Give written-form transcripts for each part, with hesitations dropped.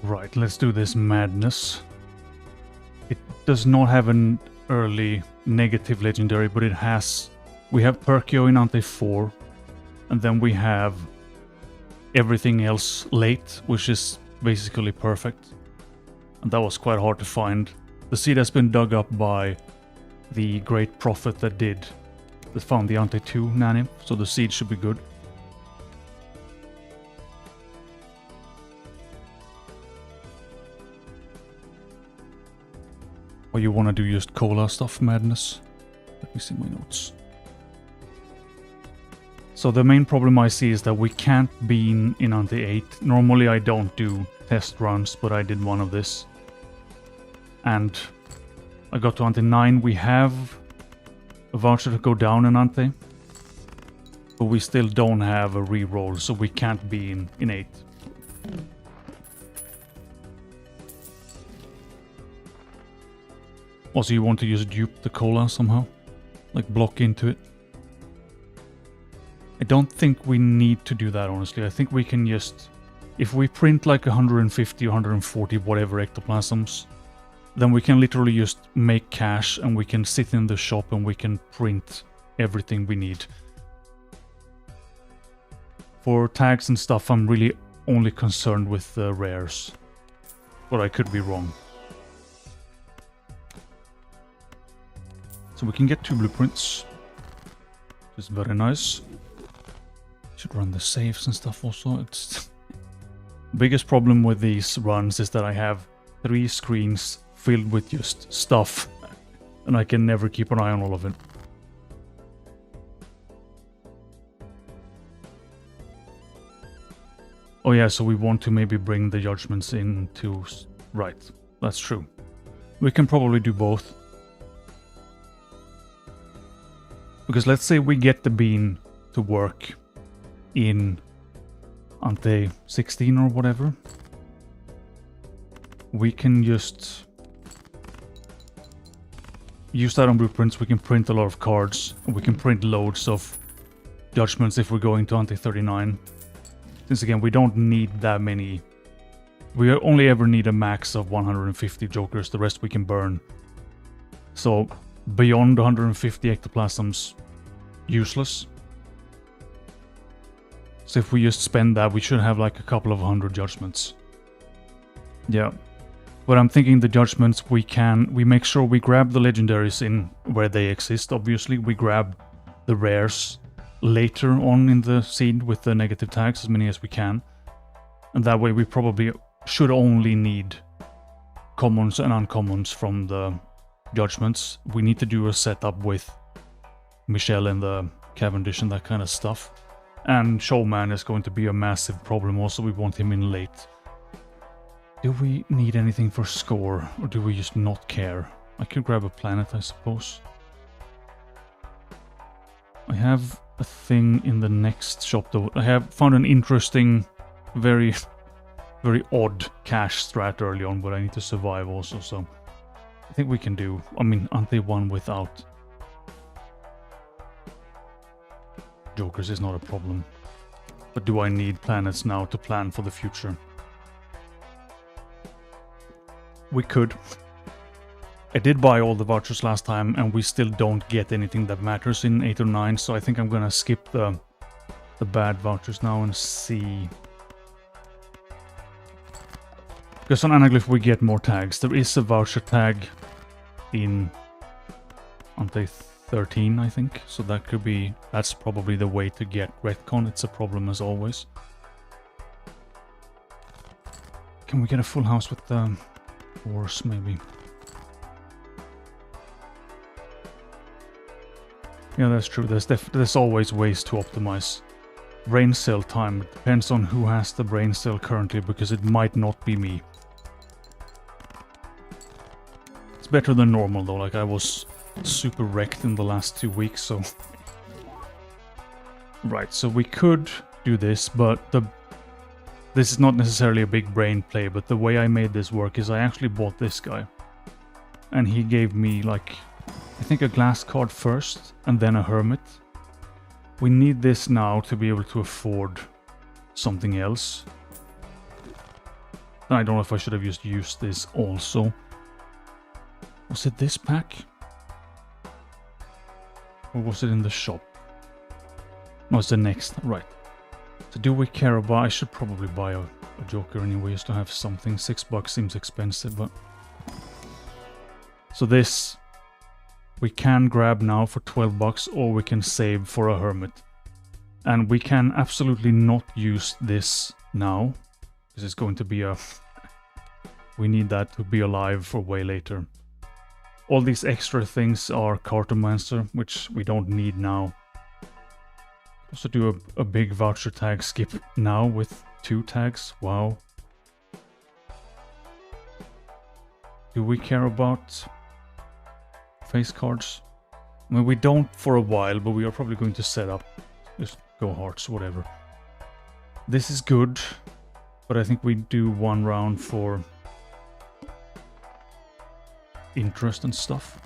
Right, let's do this madness. It does not have an early negative legendary, but it has... We have Perkio in Ante 4, and then we have everything else late, which is basically perfect. And that was quite hard to find. The seed has been dug up by the great prophet that found the Ante 2 nanny, so the seed should be good. Or you want to do just cola stuff, madness? Let me see my notes. So the main problem I see is that we can't bean in Ante 8. Normally I don't do test runs, but I did one of this. And I got to Ante 9. We have a voucher to go down in Ante, but we still don't have a reroll, so we can't be in 8. Also, you want to just dupe the cola somehow? Like block into it? I don't think we need to do that, honestly. I think we can just... If we print like 150 or 140 whatever ectoplasms, then we can literally just make cash and we can sit in the shop and we can print everything we need. For tags and stuff, I'm really only concerned with the rares. But I could be wrong. So we can get 2 blueprints. Which is very nice. Should run the saves and stuff also. It's biggest problem with these runs is that I have 3 screens filled with just stuff. And I can never keep an eye on all of it. Oh yeah, so we want to maybe bring the judgments into... Right, that's true. We can probably do both. Because let's say we get the bean to work in Ante 16 or whatever. We can just use that on blueprints. We can print a lot of cards. And we can print loads of judgments if we're going to Ante 39. Since again, we don't need that many. We only ever need a max of 150 jokers. The rest we can burn. So beyond 150 ectoplasms, useless. So if we just spend that, we should have like a couple of 100 judgments. Yeah. But I'm thinking the judgments we make sure we grab the legendaries in where they exist, obviously. We grab the rares later on in the seed with the negative tags, as many as we can. And that way we probably should only need commons and uncommons from the judgments. We need to do a setup with Michelle and the Cavendish and that kind of stuff. And Showman is going to be a massive problem also. We want him in late. Do we need anything for score? Or do we just not care? I could grab a planet, I suppose. I have a thing in the next shop though. I have found an interesting, very odd cash strat early on, but I need to survive also, so I think we can do, I mean, Ante 1 without jokers is not a problem. But do I need planets now to plan for the future? We could. I did buy all the vouchers last time and we still don't get anything that matters in 8 or 9, so I think I'm gonna skip the bad vouchers now and see. Because on Anaglyph we get more tags. There is a voucher tag in Ante 13, I think. So that could be... That's probably the way to get retcon. It's a problem as always. Can we get a full house with the horse, maybe? Yeah, that's true. There's always ways to optimize. Brain cell time. It depends on who has the brain cell currently, because it might not be me. It's better than normal though, like I was super wrecked in the last 2 weeks, so... Right, so we could do this, but this is not necessarily a big brain play, but the way I made this work is I actually bought this guy. And he gave me, like, I think a glass card first, and then a hermit. We need this now to be able to afford something else. I don't know if I should have just used this also. Was it this pack? Or was it in the shop? No, it's the next, right. So do we care about... I should probably buy a Joker anyway, just to have something. $6 seems expensive, but... So this... we can grab now for $12, or we can save for a Hermit. And we can absolutely not use this now. This is going to be a... we need that to be alive for way later. All these extra things are Cartomancer, which we don't need now. Also do a big voucher tag skip now with 2 tags. Wow. Do we care about face cards? I mean, we don't for a while, but we are probably going to set up. Just go hearts, whatever. This is good, but I think we do 1 round for interest and stuff.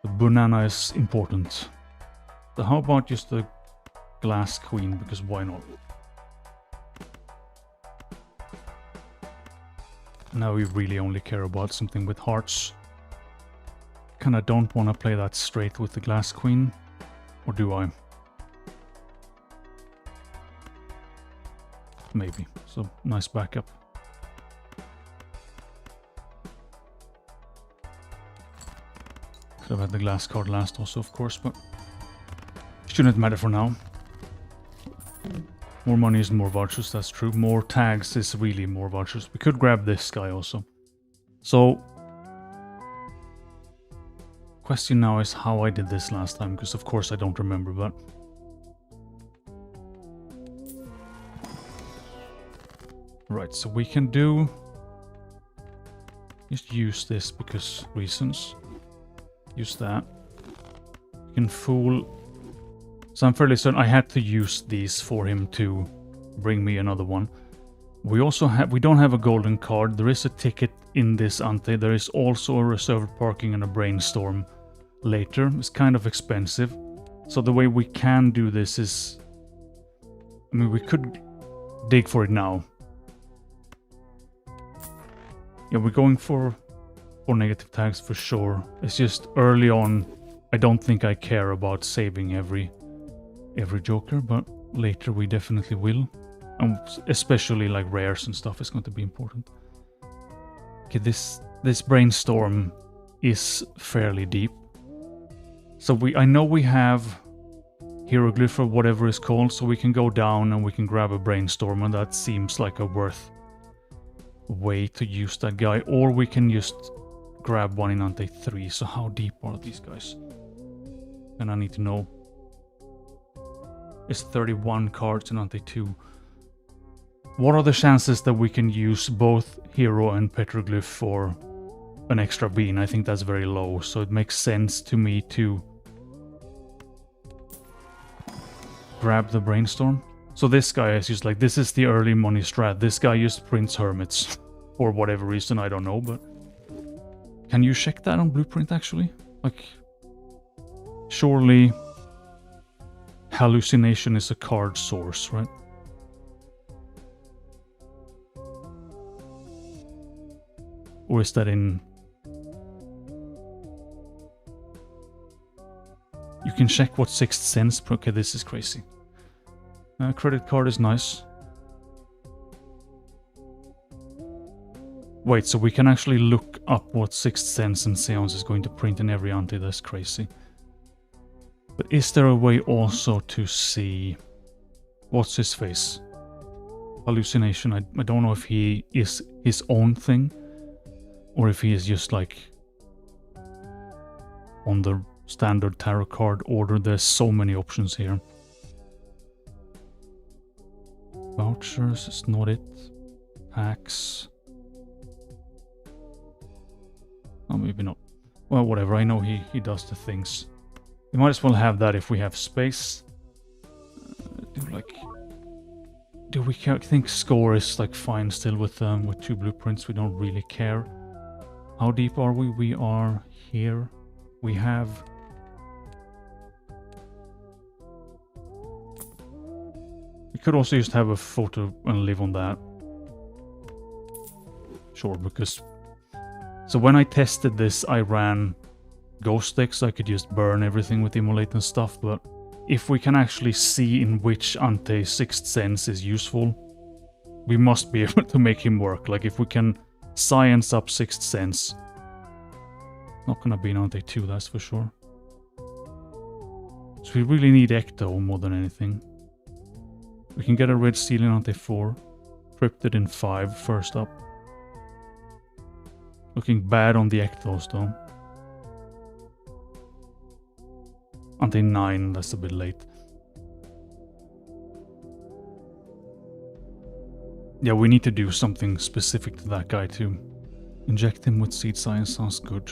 The banana is important. So how about just the glass queen, because why not? Now we really only care about something with hearts. Kinda don't want to play that straight with the glass queen. Or do I? Maybe. So, nice backup. Could have had the glass card last also, of course, but... shouldn't matter for now. More money is more vouchers, that's true. More tags is really more vouchers. We could grab this guy also. So... question now is how I did this last time, because of course I don't remember, but... right, so we can do... just use this because reasons. Use that. You can fool... so I'm fairly certain I had to use these for him to bring me another one. We also have... we don't have a golden card. There is a ticket in this ante. There is also a reserved parking and a brainstorm later. It's kind of expensive. So the way we can do this is... I mean, we could dig for it now. Yeah, we're going for negative tags for sure. It's just early on, I don't think I care about saving every Joker, but later we definitely will. And especially like rares and stuff is going to be important. Okay, this brainstorm is fairly deep. So I know we have hieroglyph or whatever it's called, so we can go down and we can grab a brainstorm, and that seems like a worth way to use that guy. Or we can just grab one in ante 3. So how deep are these guys? And I need to know. It's 31 cards in ante 2. What are the chances that we can use both hero and petroglyph for an extra bean? I think that's very low, so it makes sense to me to grab the brainstorm. So this guy is just like, this is the early money strat. This guy just prints hermits for whatever reason, I don't know, but can you check that on Blueprint actually? Like, surely hallucination is a card source, right? Or is that in... you can check what Sixth Sense... okay, this is crazy. Credit card is nice. Wait, so we can actually look up what Sixth Sense and Seance is going to print in every ante. That's crazy. But is there a way also to see... what's his face? Hallucination. I don't know if he is his own thing, or if he is just like on the standard tarot card order. There's so many options here. Vouchers is not it. Packs. Oh, maybe not. Well, whatever. I know he does the things. We might as well have that if we have space. Do we think score is like fine still with 2 blueprints? We don't really care. How deep are we? We are here. We have... we could also just have a photo and live on that. sure, because... So when I tested this, I ran Ghost Deck, so I could just burn everything with Immolate and stuff, but if we can actually see in which Ante Sixth Sense is useful, we must be able to make him work. Like, if we can science up Sixth Sense, not gonna be an Ante 2, that's for sure. So we really need Ecto more than anything. We can get a red seal in Ante 4, Cryptid in 5 first up. Looking bad on the Ectos though. Ante 9, that's a bit late. Yeah, we need to do something specific to that guy too. Inject him with Seed Science sounds good.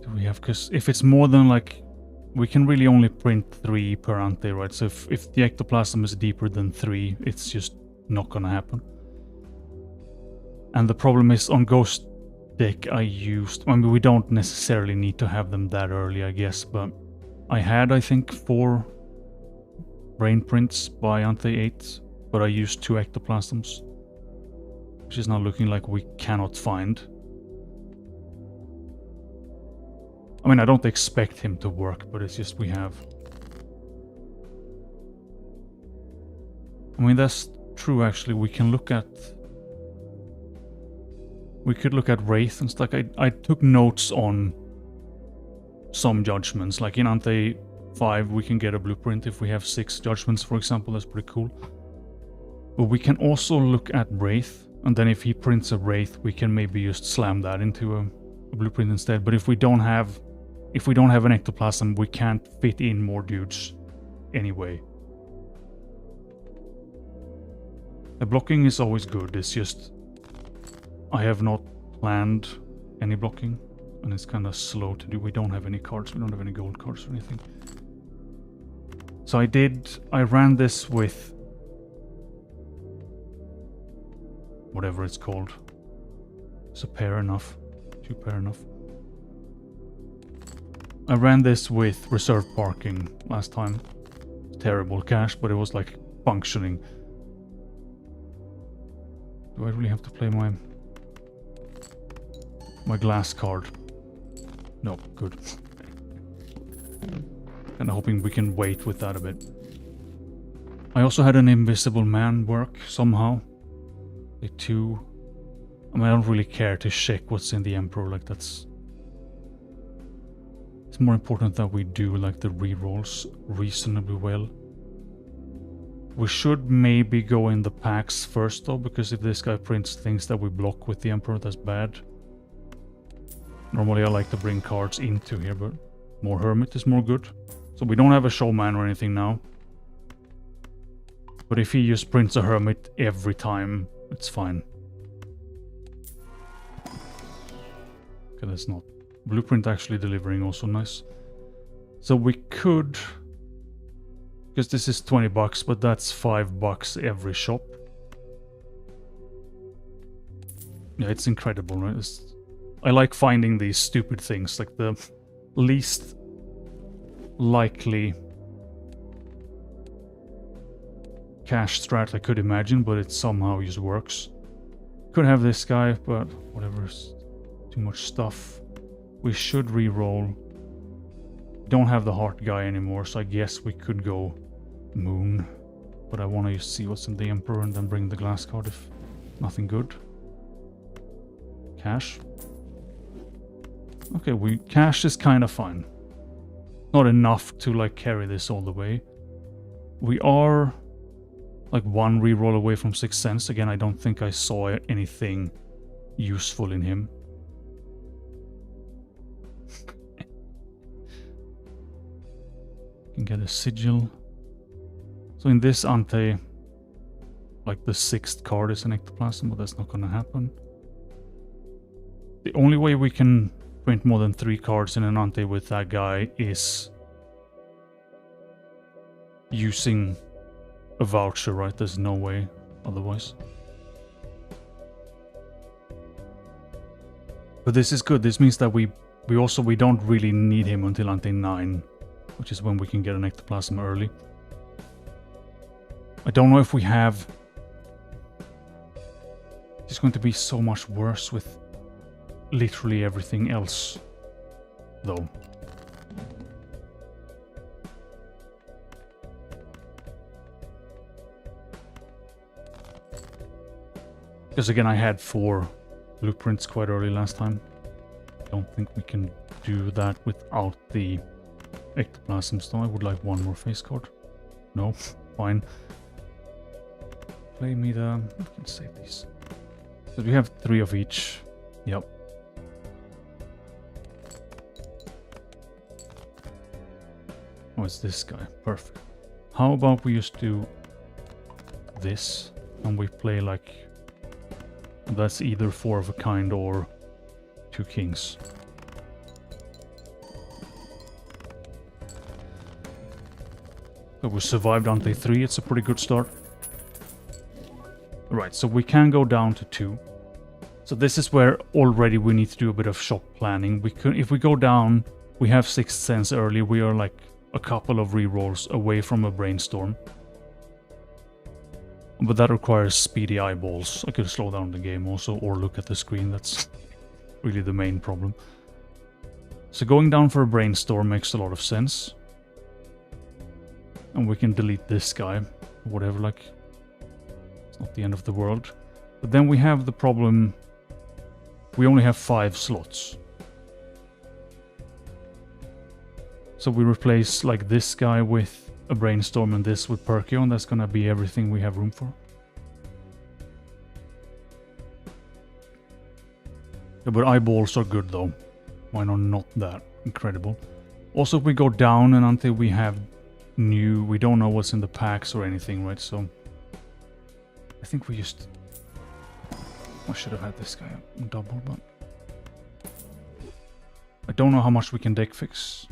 Do we have... Because if it's more than like... We can really only print 3 per Ante, right? So if the ectoplasm is deeper than 3, it's just not gonna happen. And the problem is on Ghost Deck I used... I mean, we don't necessarily need to have them that early, I guess, but I had, I think, 4 brain prints by Ante 8, but I used 2 ectoplasms, which is now looking like we cannot find. I mean, I don't expect him to work, but it's just we have... I mean, that's true, actually. We can look at... We could look at Wraith and stuff. I took notes on some judgments. Like in Ante 5, we can get a blueprint if we have 6 judgments, for example. That's pretty cool. But we can also look at Wraith, and then if he prints a Wraith, we can maybe just slam that into a blueprint instead. But if we don't have an ectoplasm, we can't fit in more dudes anyway. The blocking is always good. It's just I have not planned any blocking, and it's kind of slow to do. We don't have any cards. We don't have any gold cards or anything. So I ran this with whatever it's called. It's a pair enough. 2 pair enough. I ran this with reserve parking last time. Terrible cache, but it was like functioning. Do I really have to play my glass card? No, good. Kinda hoping we can wait with that a bit. I also had an Invisible Man work somehow. The 2. I mean, I don't really care to check what's in the Emperor, like that's... It's more important that we do like the rerolls reasonably well. We should maybe go in the packs first though, because if this guy prints things that we block with the Emperor, that's bad. Normally I like to bring cards into here, but more Hermit is more good. So we don't have a Showman or anything now. But if he just prints a Hermit every time, it's fine. Okay, that's not... Blueprint actually delivering, also nice. So we could... Because this is 20 bucks, but that's 5 bucks every shop. Yeah, it's incredible, right? I like finding these stupid things, like the least likely cash strat I could imagine, but it somehow just works. Could have this guy, but whatever, too much stuff. We should re-roll. Don't have the heart guy anymore, so I guess we could go Moon. But I want to just see what's in the Emperor and then bring the glass card if nothing good. Cash. Okay, cash is kind of fine. Not enough to like carry this all the way. We are like 1 reroll away from Sixth Sense. Again, I don't think I saw anything useful in him. Can get a sigil. So in this Ante, like the 6th card is an ectoplasm, but that's not gonna happen. The only way we can print more than 3 cards in an Ante with that guy is using a voucher, right? There's no way otherwise. But this is good. This means that we don't really need him until Ante 9, which is when we can get an ectoplasm early. I don't know if we have It's going to be so much worse with literally everything else, though. Because again, I had 4 blueprints quite early last time. I don't think we can do that without the ectoplasm stone. I would like 1 more face card. No, fine. Play me the... We can save these. So we have 3 of each. Yep. Oh, it's this guy. Perfect. How about we just do this and we play like... That's either 4 of a kind or 2 kings. So we survived on day 3, it's a pretty good start. Right, so we can go down to 2. So this is where already we need to do a bit of shop planning. We could, if we go down, we have 6th sense early, we are like a couple of rerolls away from a brainstorm. But that requires speedy eyeballs. I could slow down the game also, or look at the screen, that's really the main problem. So going down for a brainstorm makes a lot of sense. And we can delete this guy, whatever, like, it's not the end of the world. But then we have the problem, we only have 5 slots. So we replace like this guy with a brainstorm and this with Perkeo, and that's gonna be everything we have room for. Yeah, but eyeballs are good though. Why not that incredible? Also, if we go down and until we have new, we don't know what's in the packs or anything, right? So I think we just... I should have had this guy on double, but I don't know how much we can deck fix.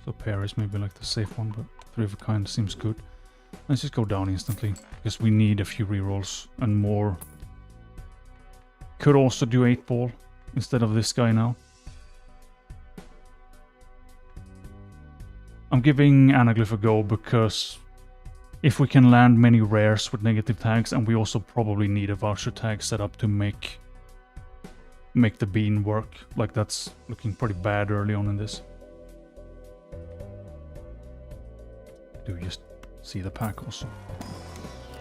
So pair is maybe like the safe one, but 3 of a kind seems good. Let's just go down instantly, because we need a few rerolls and more. Could also do 8 ball instead of this guy now. I'm giving Anaglyph a go because if we can land many rares with negative tags, and we also probably need a voucher tag set up to make the bean work. Like, that's looking pretty bad early on in this. Do we just see the pack also?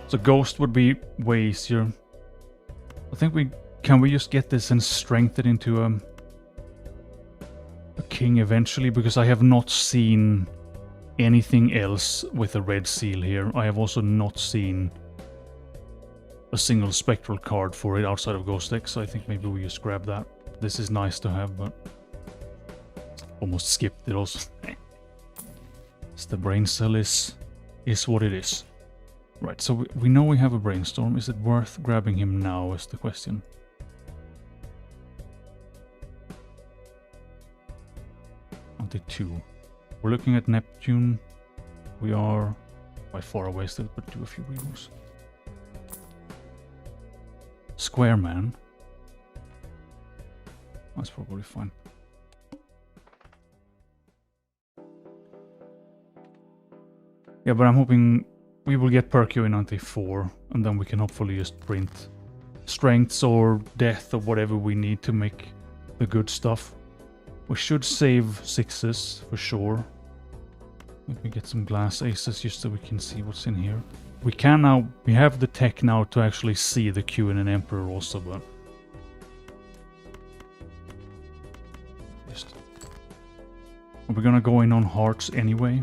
So Ghost would be way easier. I think we... Can we just get this and strengthen it into a king eventually? Because I have not seen anything else with a red seal here. I have also not seen a single spectral card for it outside of Ghost X, so I think maybe we just grab that. This is nice to have, but almost skipped it also. The brain cell is what it is. Right, so we know we have a brainstorm. Is it worth grabbing him now is the question. Onto 2. We're looking at Neptune. We are quite far away still, but do a few rerolls. Square Man. That's probably fine. Yeah, but I'm hoping we will get Perkeo in 94, and then we can hopefully just print strengths or death or whatever we need to make the good stuff. We should save 6s for sure. Maybe get some glass aces just so we can see what's in here. We can now, we have the tech now to actually see the Q in an Emperor also, but... Are we gonna go in on hearts anyway?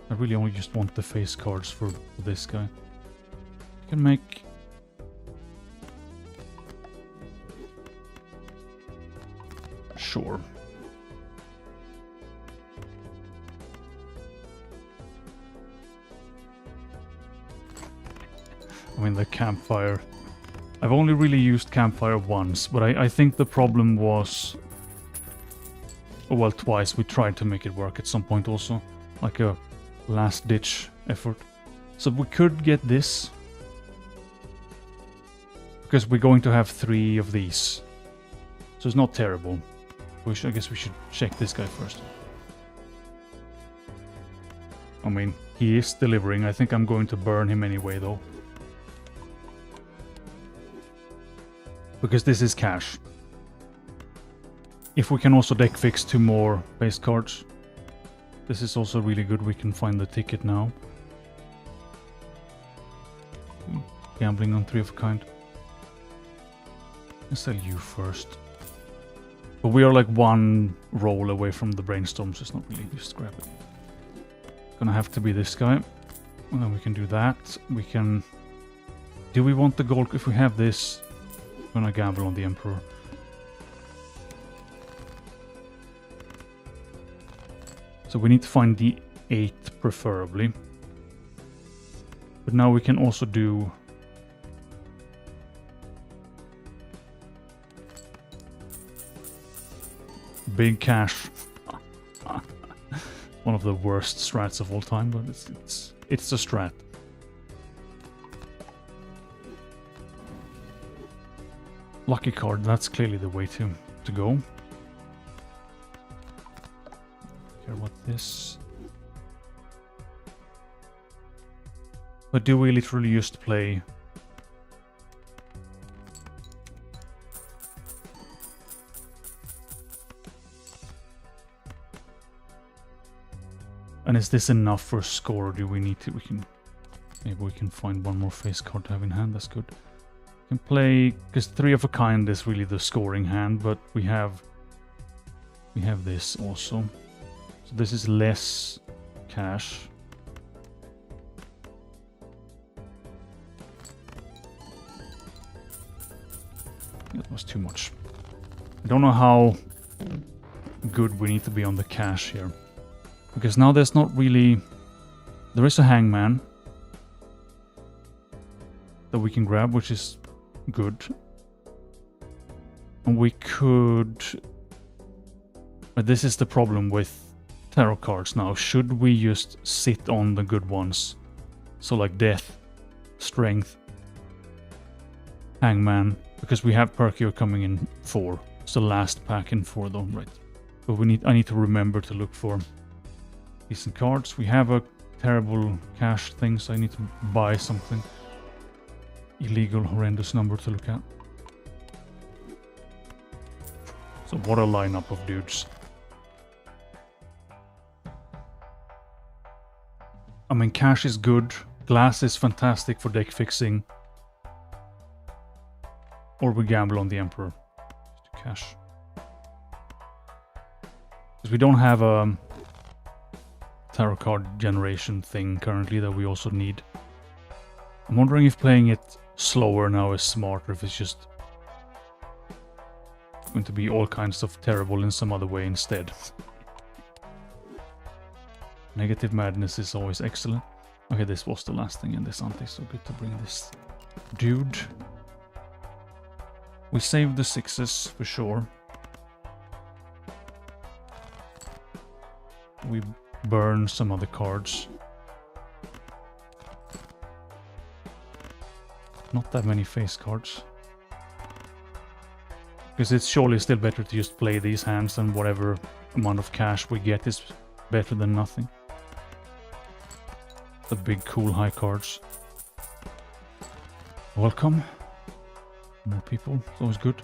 I really only just want the face cards for this guy. I can make... Sure. I mean, the campfire. I've only really used campfire once, but I think the problem was... Oh, well, twice. We tried to make it work at some point also. Like a last-ditch effort. So we could get this. Because we're going to have 3 of these. So it's not terrible. I guess we should check this guy first. I mean, he is delivering. I think I'm going to burn him anyway, though. because this is cash. If we can also deck fix 2 more base cards, this is also really good. We can find the ticket now. Gambling on 3 of a kind. I'll sell you first. But we are like 1 roll away from the brainstorm, so it's not really just grab it. Gonna have to be this guy. And then we can do that. We can... Do we want the gold? If we have this, I'm gonna gamble on the Emperor. So we need to find the 8 preferably. But now we can also do... Big cash. One of the worst strats of all time, but it's a strat. Lucky card, that's clearly the way to go. Care about this. But do we literally just play... And is this enough for a score, or do we need to... Maybe we can find 1 more face card to have in hand, that's good. We can play... Because 3 of a kind is really the scoring hand, but we have this also. So this is less cash. That was too much. I don't know how good we need to be on the cash here. Because now there's not really... There is a hangman that we can grab, which is good. And we could... But this is the problem with tarot cards now. Should we just sit on the good ones? So like death, strength, hangman. Because we have Perkio coming in 4. It's the last pack in 4 though, right? But I need to remember to look for decent cards. We have a terrible cash thing, so I need to buy something. Illegal, horrendous number to look at. So what a lineup of dudes. I mean, cash is good. Glass is fantastic for deck fixing. Or we gamble on the Emperor. Just cash. Because we don't have a tarot card generation thing currently that we also need. I'm wondering if playing it slower now is smarter, if it's just going to be all kinds of terrible in some other way instead. Negative madness is always excellent. Okay, this was the last thing in this ante, so good to bring this dude. We saved the 6s for sure. We burn some other cards. Not that many face cards. Because it's surely still better to just play these hands, and whatever amount of cash we get is better than nothing. The big cool high cards. Welcome. More people, it's always good.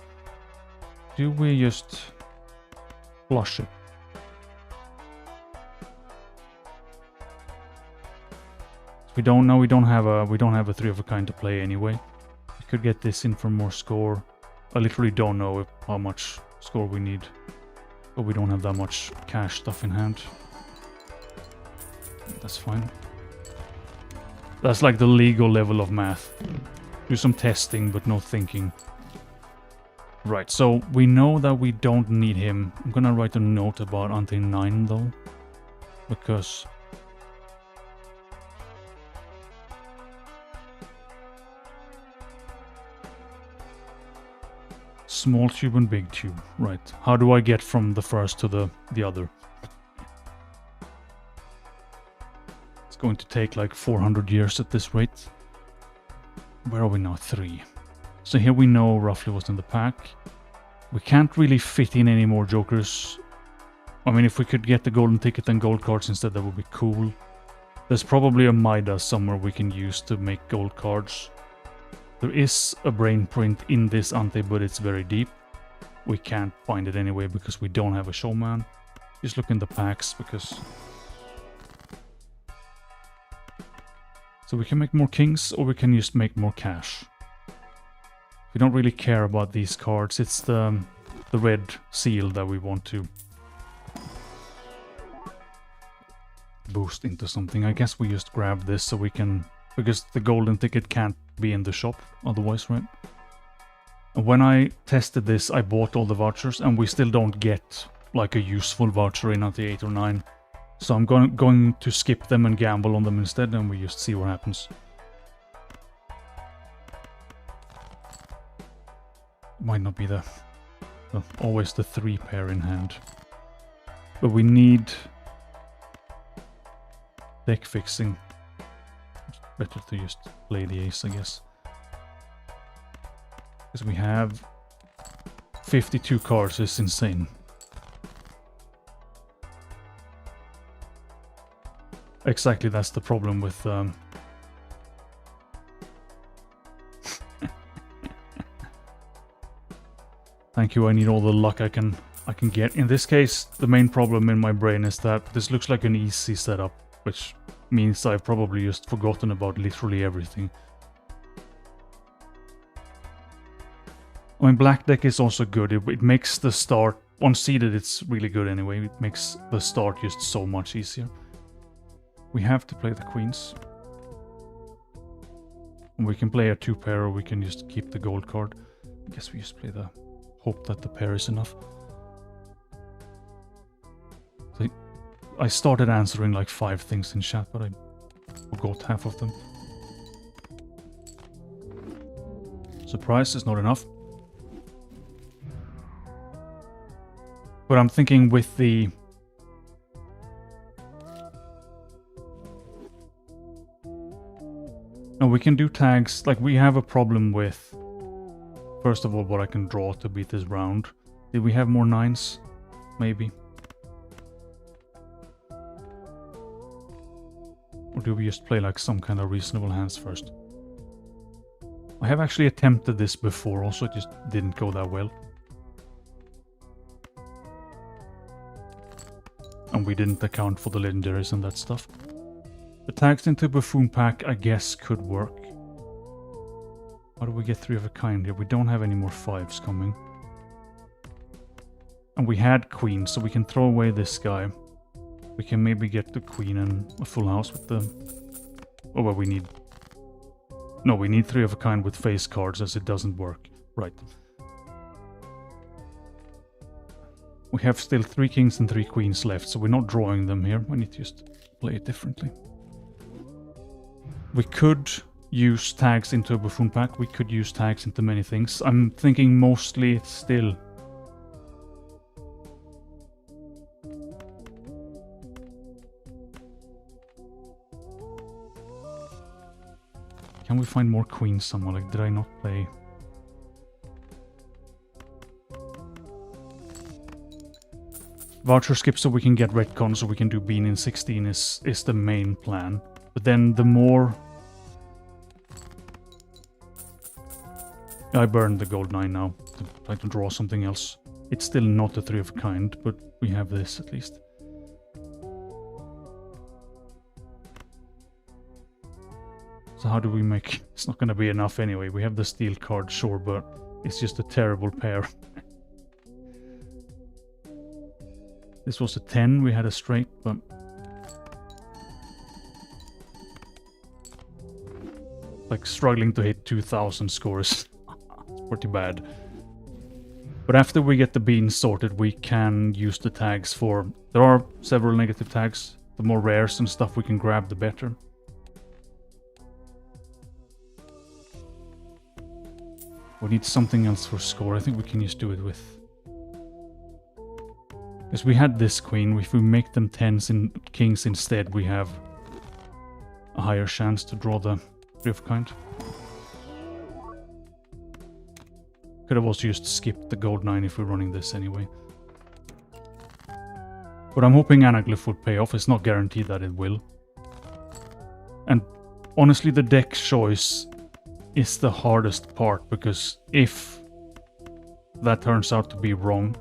Do we just flush it? We don't know. We don't have a 3 of a kind to play anyway. We could get this in for more score. I literally don't know how much score we need, but we don't have that much cash stuff in hand. That's fine. That's like the legal level of math. Do some testing, but no thinking. Right, so we know that we don't need him. I'm gonna write a note about Ante 9 though, because small tube and big tube. Right. How do I get from the first to the other? It's going to take like 400 years at this rate. Where are we now? 3. So here we know roughly what's in the pack. We can't really fit in any more jokers. I mean, if we could get the golden ticket and gold cards instead, that would be cool. There's probably a Midas somewhere we can use to make gold cards. There is a brain print in this ante, but it's very deep. We can't find it anyway because we don't have a showman. Just look in the packs because... So we can make more kings or we can just make more cash. We don't really care about these cards. It's the red seal that we want to boost into something. I guess we just grab this so we can... Because the golden ticket can't be in the shop otherwise, right? And when I tested this, I bought all the vouchers and we still don't get like a useful voucher in until 8 or 9. So I'm going to skip them and gamble on them instead, and we just see what happens. Might not be always the 3 pair in hand. But we need deck fixing. It's better to just play the ace, I guess. Because we have 52 cards, it's insane. Exactly, that's the problem with... Thank you, I need all the luck I can get. In this case, the main problem in my brain is that this looks like an easy setup, which means I've probably just forgotten about literally everything. I mean, black deck is also good. It makes the start... Once seeded, it's really good anyway. It makes the start just so much easier. We have to play the queens. And we can play a 2 pair or we can just keep the gold card. I guess we just play the... Hope that the pair is enough. So I started answering like 5 things in chat, but I forgot half of them. Surprise is not enough. But I'm thinking with the... No, we can do tags. Like, we have a problem with... First of all, what I can draw to beat this round. Did we have more 9s? Maybe. Or do we just play like some kind of reasonable hands first? I have actually attempted this before, also it just didn't go that well. And we didn't account for the legendaries and that stuff. The tags into Buffoon pack, I guess, could work. How do we get 3 of a kind here? We don't have any more 5s coming. And we had queen, so we can throw away this guy. We can maybe get the queen and a full house with the... Oh, well, we need... No, we need 3 of a kind with face cards, as it doesn't work. Right. We have still 3 kings and 3 queens left, so we're not drawing them here. I need to just play it differently. We could... use tags into a Buffoon pack. We could use tags into many things. I'm thinking mostly it's still... Can we find more queens somewhere? Like, did I not play? Voucher skip so we can get retcon so we can do bean in 16 is the main plan. But then the more... I burned the gold 9 now to try to draw something else. It's still not a 3 of a kind, but we have this at least. So how do we make... It's not going to be enough anyway. We have the steel card, sure, but it's just a terrible pair. This was a 10, we had a straight, but... Like struggling to hit 2000 scores. Pretty bad. But after we get the beans sorted, we can use the tags for... There are several negative tags. The more rares and stuff we can grab, the better. We need something else for score. I think we can just do it with... Because we had this queen. If we make them 10s and kings instead, we have a higher chance to draw the 3 of kind. Could have also just skipped the gold 9 if we're running this anyway. But I'm hoping Anaglyph would pay off. It's not guaranteed that it will. And honestly, the deck choice is the hardest part, because if that turns out to be wrong,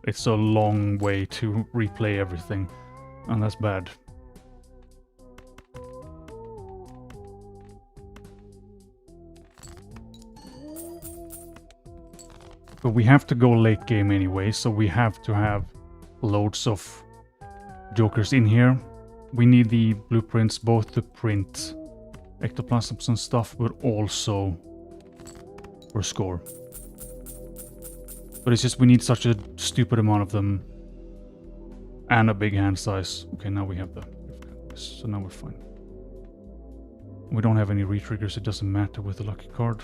it's a long way to replay everything, and that's bad. But we have to go late game anyway, so we have to have loads of jokers in here. We need the blueprints both to print ectoplasms and stuff, but also for score. But it's just we need such a stupid amount of them and a big hand size. Okay, now we have this, so now we're fine. We don't have any retriggers, it doesn't matter with the lucky card.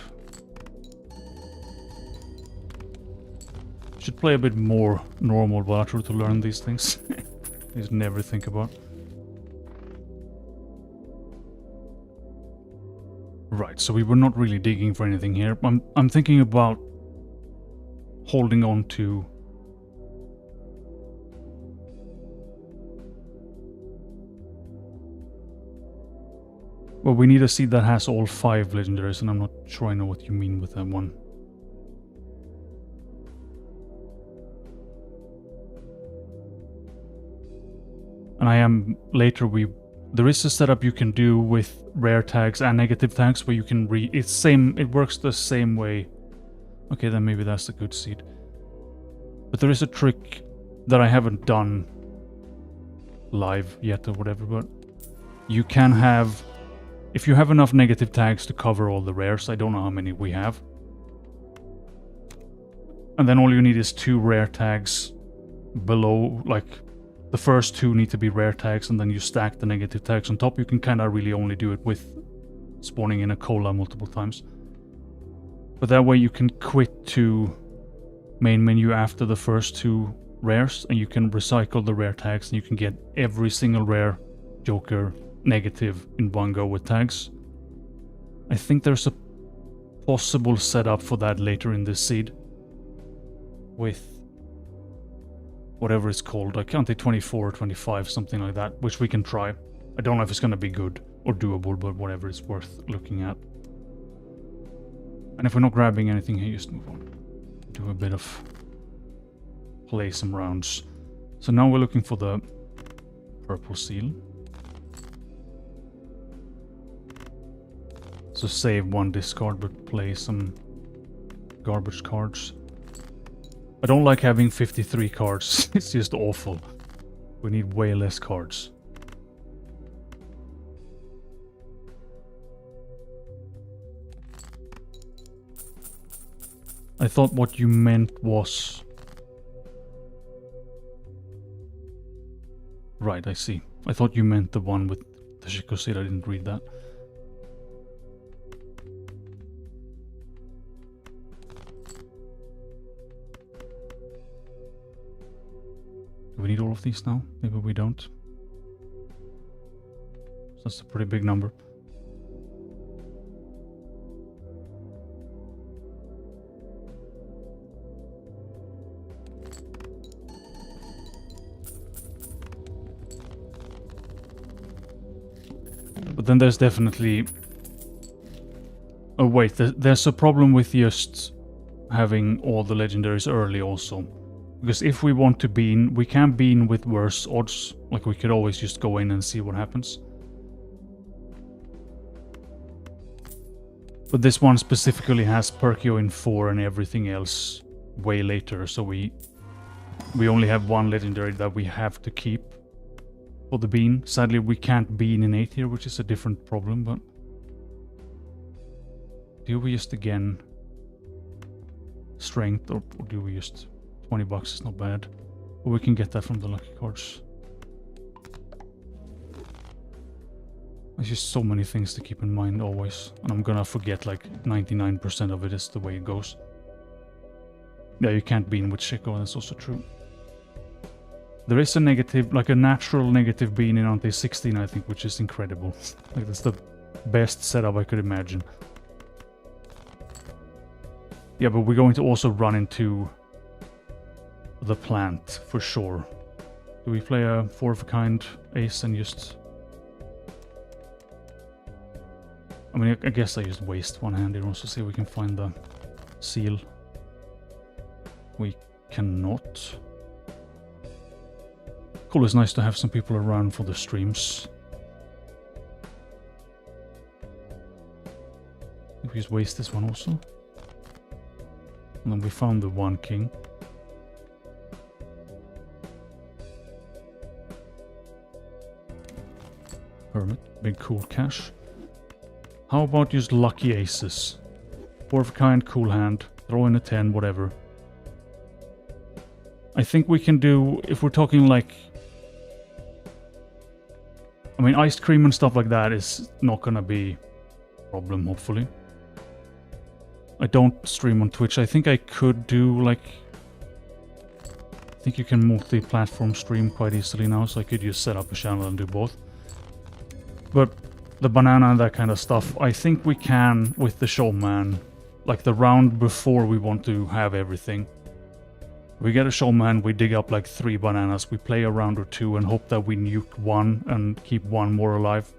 Should play a bit more normal Balatro to learn these things. Just never think about. Right, so we were not really digging for anything here. I'm thinking about holding on to well, we need a seed that has all 5 legendaries, and I'm not sure I know what you mean with that one. And I am later there is a setup you can do with rare tags and negative tags where you can it works the same way. Okay, then maybe that's a good seed. But there is a trick that I haven't done live yet or whatever, but you can have, if you have enough negative tags to cover all the rares, I don't know how many we have. And then all you need is 2 rare tags below, like the first 2 need to be rare tags, and then you stack the negative tags on top. You can kind of really only do it with spawning in a cola multiple times. But that way you can quit to main menu after the first 2 rares, and you can recycle the rare tags, and you can get every single rare joker negative in one go with tags. I think there's a possible setup for that later in this seed with whatever it's called. I can't say 24 or 25, something like that, which we can try. I don't know if it's going to be good or doable, but whatever, it's worth looking at. And if we're not grabbing anything here, just move on. Do a bit of play some rounds. So now we're looking for the purple seal. So save 1 discard, but play some garbage cards. I don't like having 53 cards. It's just awful. We need way less cards. I thought what you meant was... Right, I see. I thought you meant the one with the Shikosid. I didn't read that. Do we need all of these now? Maybe we don't. So that's a pretty big number. But then there's definitely... Oh wait, there's a problem with just having all the legendaries early also. Because if we want to bean, we can bean with worse odds. Like, we could always just go in and see what happens. But this one specifically has Perkio in 4 and everything else way later. So we only have 1 legendary that we have to keep for the bean. Sadly, we can't bean in 8 here, which is a different problem, but... Do we just again... Strength, or do we just... $20 is not bad. But we can get that from the lucky cards. There's just so many things to keep in mind always. And I'm gonna forget like 99% of it is the way it goes. Yeah, you can't bean with Shiko, that's also true. There is a negative, like a natural negative bean in Ante 16, I think, which is incredible. Like, that's the best setup I could imagine. Yeah, but we're going to also run into the plant, for sure. Do we play a 4 of a kind ace and just... I mean, I guess I just waste one hand here also, see if we can find the seal. We cannot. Cool, it's nice to have some people around for the streams. If we just waste this one also. And then we found the one king. Hermit, big cool cash. How about just lucky aces? 4 of a kind, cool hand, throw in a 10, whatever. I think we can do, if we're talking like... I mean, ice cream and stuff like that is not gonna be a problem, hopefully. I don't stream on Twitch. I think I could do like... I think you can multi-platform stream quite easily now, so I could just set up a channel and do both. But the banana and that kind of stuff, I think we can with the showman. Like the round before we want to have everything. We get a showman, we dig up like 3 bananas, we play a round or 2 and hope that we nuke one and keep one more alive.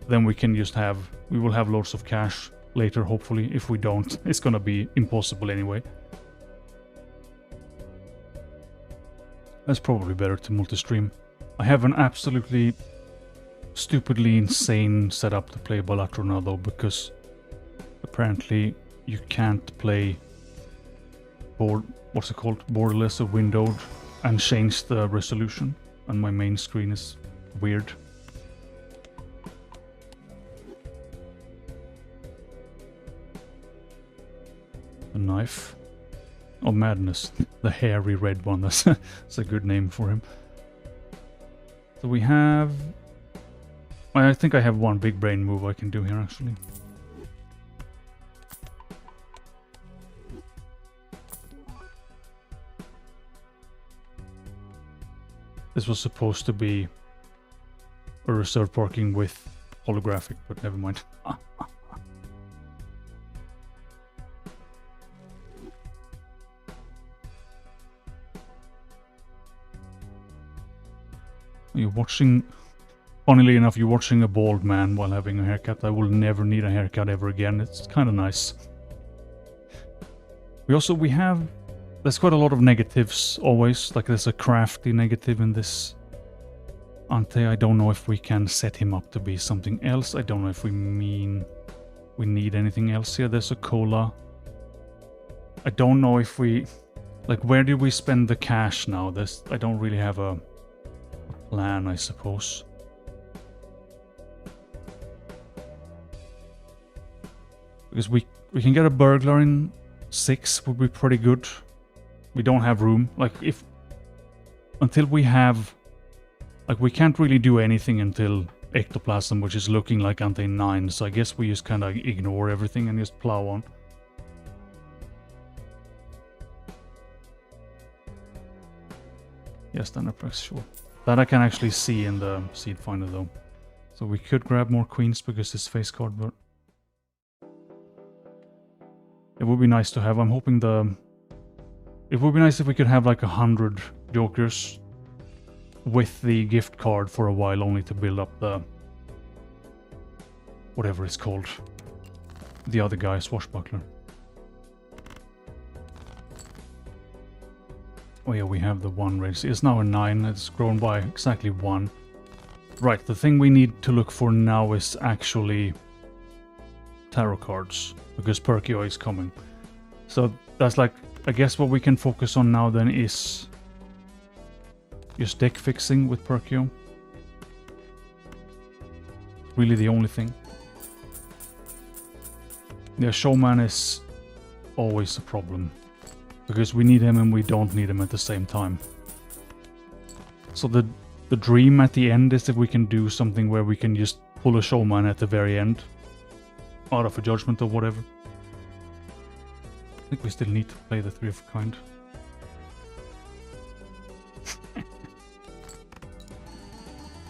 Then we can just have... we will have loads of cash later, hopefully. If we don't, it's gonna be impossible anyway. That's probably better to multi-stream. I have an absolutely stupidly insane setup to play Balatro now though, because apparently you can't play what's it called? Borderless or windowed and change the resolution. And my main screen is weird. A knife. Oh, Madness. The hairy red one. That's a good name for him. So we have... I think I have one big brain move I can do here, actually. This was supposed to be a reserve parking with holographic, but never mind. You're watching... Funnily enough, you're watching a bald man while having a haircut. I will never need a haircut ever again. It's kind of nice. We have... There's quite a lot of negatives always. Like there's a crafty negative in this Ante. I don't know if we can set him up to be something else. I don't know if we need anything else here. There's a cola. I don't know if we... Like, where did we spend the cash now? I don't really have a plan, I suppose. Because we can get a burglar in 6 would be pretty good. We don't have room. Like, until we have... Like, we can't really do anything until Ectoplasm, which is looking like Ante 9. So I guess we just kind of ignore everything and just plow on. Yes, Thunderprex, sure. That I can actually see in the Seed Finder, though. So we could grab more queens because it's face card, but... It would be nice to have. I'm hoping the... It would be nice if we could have like 100 jokers with the gift card for a while, only to build up the... whatever it's called. The other guy, Swashbuckler. Oh yeah, we have the 1 raise. It's now a 9. It's grown by exactly 1. Right, the thing we need to look for now is actually tarot cards, because Perkio is coming. So that's like... I guess what we can focus on now then is just deck fixing with Perkio. Really the only thing. Yeah, Showman is always a problem. Because we need him and we don't need him at the same time. So the dream at the end is if we can do something where we can just pull a Showman at the very end. Out of a judgment or whatever. I think we still need to play the 3 of a kind.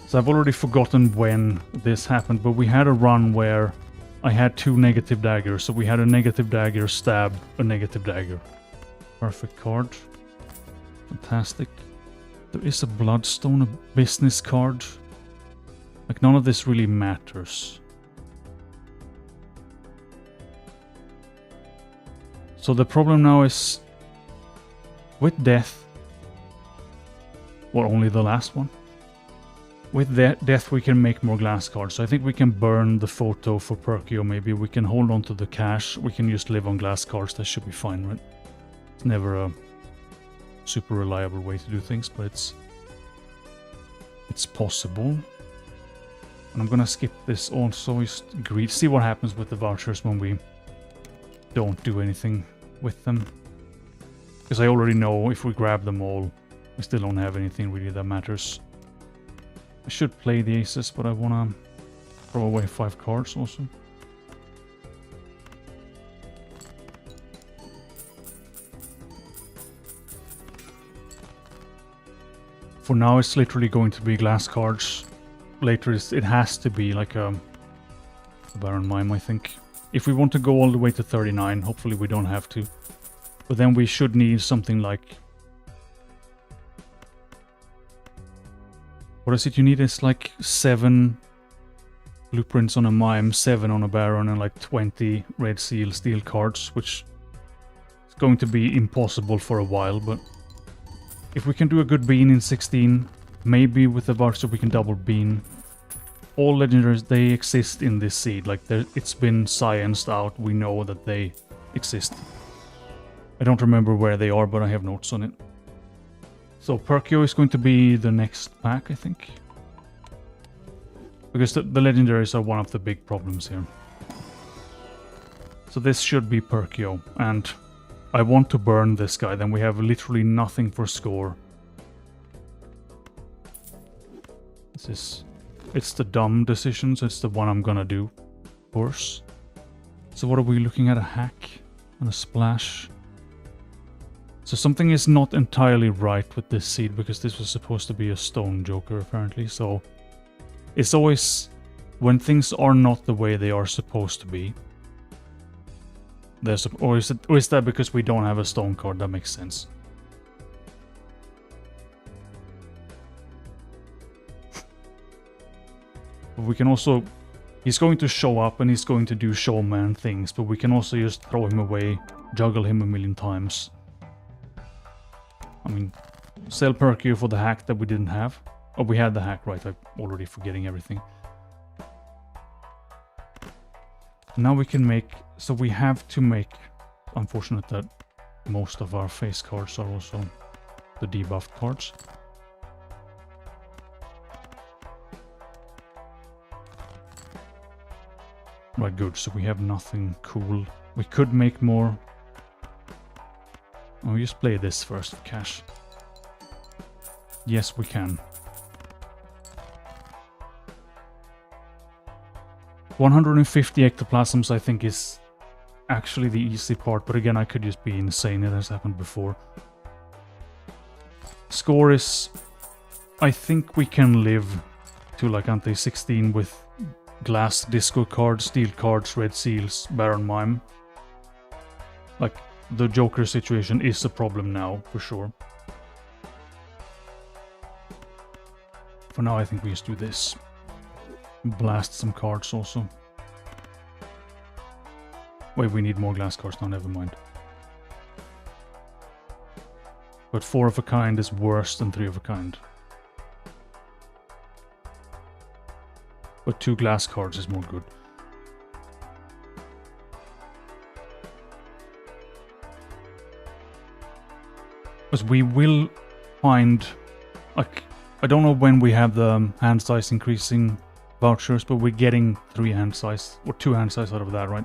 So I've already forgotten when this happened, but we had a run where I had 2 negative daggers. So we had a negative dagger, stab, a negative dagger. Perfect card. Fantastic. There is a bloodstone, a business card. Like, none of this really matters. So the problem now is with death, or only the last one. With death we can make more glass cards, so I think we can burn the photo for Perkio, maybe we can hold on to the cash, we can just live on glass cards, that should be fine, right? It's never a super reliable way to do things, but it's possible. And I'm gonna skip this also, just greed, see what happens with the vouchers when we don't do anything with them. Because I already know if we grab them all, we still don't have anything really that matters. I should play the aces, but I wanna throw away 5 cards also. For now it's literally going to be glass cards. Later it has to be like a Baron Mime, I think. If we want to go all the way to 39, hopefully we don't have to. But then we should need something like... What is it you need? It's like 7 blueprints on a Mime, 7 on a Baron, and like 20 Red Seal steel cards, which is going to be impossible for a while, but... If we can do a good bean in 16, maybe with the voucher we can double bean. All legendaries, they exist in this seed, like it's been scienced out, we know that they exist. I don't remember where they are, but I have notes on it. So Perkio is going to be the next pack, I think. Because the legendaries are one of the big problems here. So this should be Perkio, and I want to burn this guy, then we have literally nothing for score. It's the dumb decision, so it's the one I'm gonna do, of course. So what are we looking at? A hack and a splash. So something is not entirely right with this seed, because this was supposed to be a stone joker apparently, so... It's always... when things are not the way they are supposed to be. Or is that because we don't have a stone card? That makes sense. But we can also... He's going to show up and he's going to do showman things, but we can also just throw him away, juggle him a million times. I mean, sell Perkio for the hack that we didn't have. Oh, we had the hack, right? I'm already forgetting everything. Now we can make... So we have to make... Unfortunate that most of our face cards are also the debuffed cards. Right, good. So we have nothing cool. We could make more. Oh, just play this first for cash. Yes, we can. 150 ectoplasms, I think, is actually the easy part, but again, I could just be insane. It has happened before. Score is... I think we can live to like Ante 16 with glass disco cards, steel cards, red seals, Baron Mime. Like, the Joker situation is a problem now, for sure. For now, I think we just do this. Blast some cards also. Wait, we need more glass cards now, never mind. But 4 of a kind is worse than 3 of a kind. But 2 glass cards is more good. Because we will find... Like, I don't know when we have the hand size increasing vouchers, but we're getting 3 hand size, or 2 hand size out of that, right?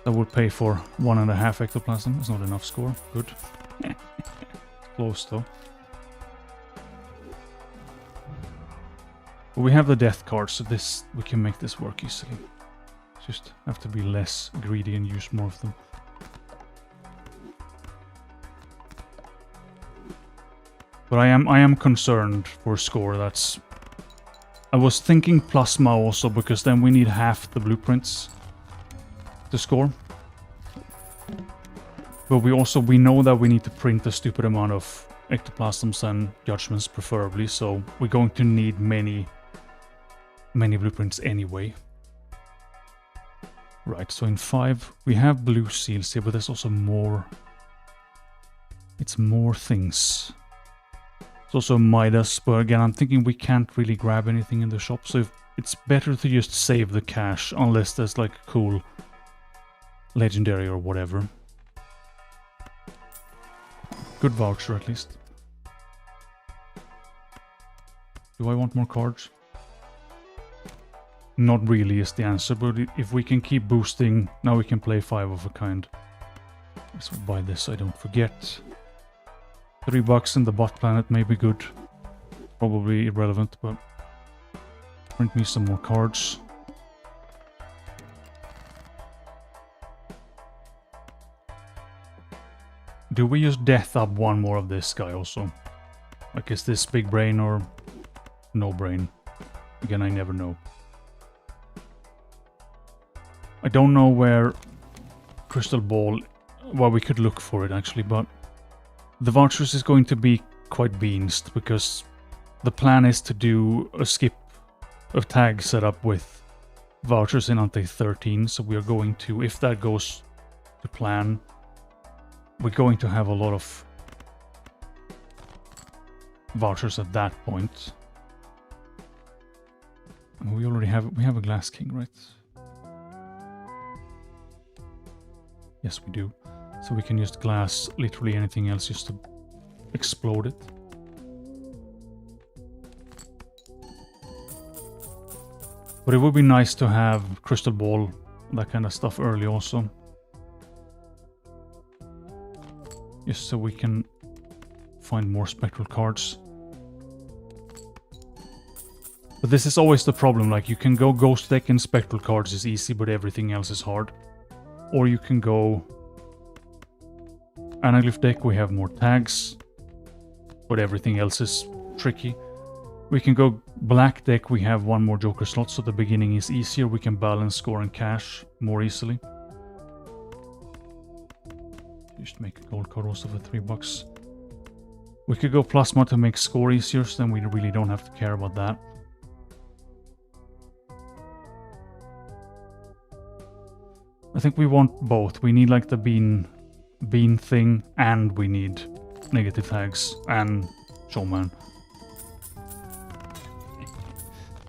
That would pay for 1.5 ectoplasm. That's not enough score. Good. Close though. But we have the death card, so this we can make this work easily. Just have to be less greedy and use more of them. But I am concerned for score. That's... I was thinking plasma also, because then we need half the blueprints to score. But we know that we need to print a stupid amount of ectoplasms and judgments preferably, so we're going to need many blueprints anyway. Right, so in 5 we have blue seals here, but there's also more. It's more things. It's also Midas, but again, I'm thinking we can't really grab anything in the shop, so it's better to just save the cash, unless there's like a cool legendary or whatever. Good voucher at least. Do I want more cards? Not really is the answer, but if we can keep boosting, now we can play 5 of a kind. Let's buy this, I don't forget. $3 in the bot planet may be good. Probably irrelevant, but print me some more cards. Do we just death up one more of this guy also? Like, is this big brain or no brain? Again, I never know. I don't know where Crystal Ball, well, we could look for it actually, but the vouchers is going to be quite beansed because the plan is to do a skip of tag setup with vouchers in Ante 13, so we are going to, if that goes to plan, we're going to have a lot of vouchers at that point. And we already have a Glass King, right? Yes, we do. So we can just glass literally anything else just to explode it. But it would be nice to have Crystal Ball, that kind of stuff early also. Just so we can find more spectral cards. But this is always the problem, like you can go Ghost deck and spectral cards is easy, but everything else is hard. Or you can go Anaglyph deck, we have more tags, but everything else is tricky. We can go black deck, we have one more Joker slot, so the beginning is easier, we can balance score and cash more easily. Just make a gold card also for $3. We could go Plasma to make score easier, so then we really don't have to care about that. I think we want both. We need like the bean thing, and we need negative tags and showman.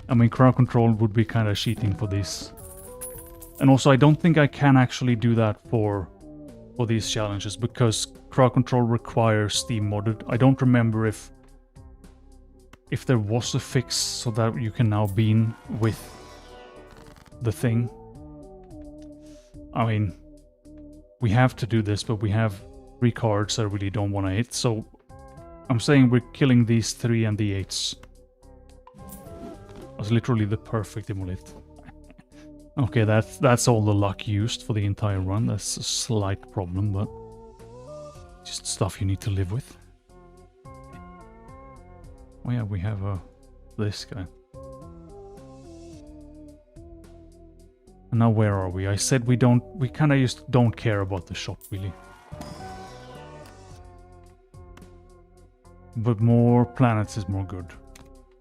I mean, crowd control would be kind of cheating for this. And also, I don't think I can actually do that for these challenges, because crowd control requires Steam modded. I don't remember if there was a fix so that you can now bean with the thing. I mean, we have to do this, but we have 3 cards I really don't want to hit, so I'm saying we're killing these 3 and the 8s. That's literally the perfect Immolate. Okay, that's all the luck used for the entire run. That's a slight problem, but just stuff you need to live with. Oh yeah, we have this guy. And now where are we? I said we kind of just don't care about the shop, really. But more planets is more good.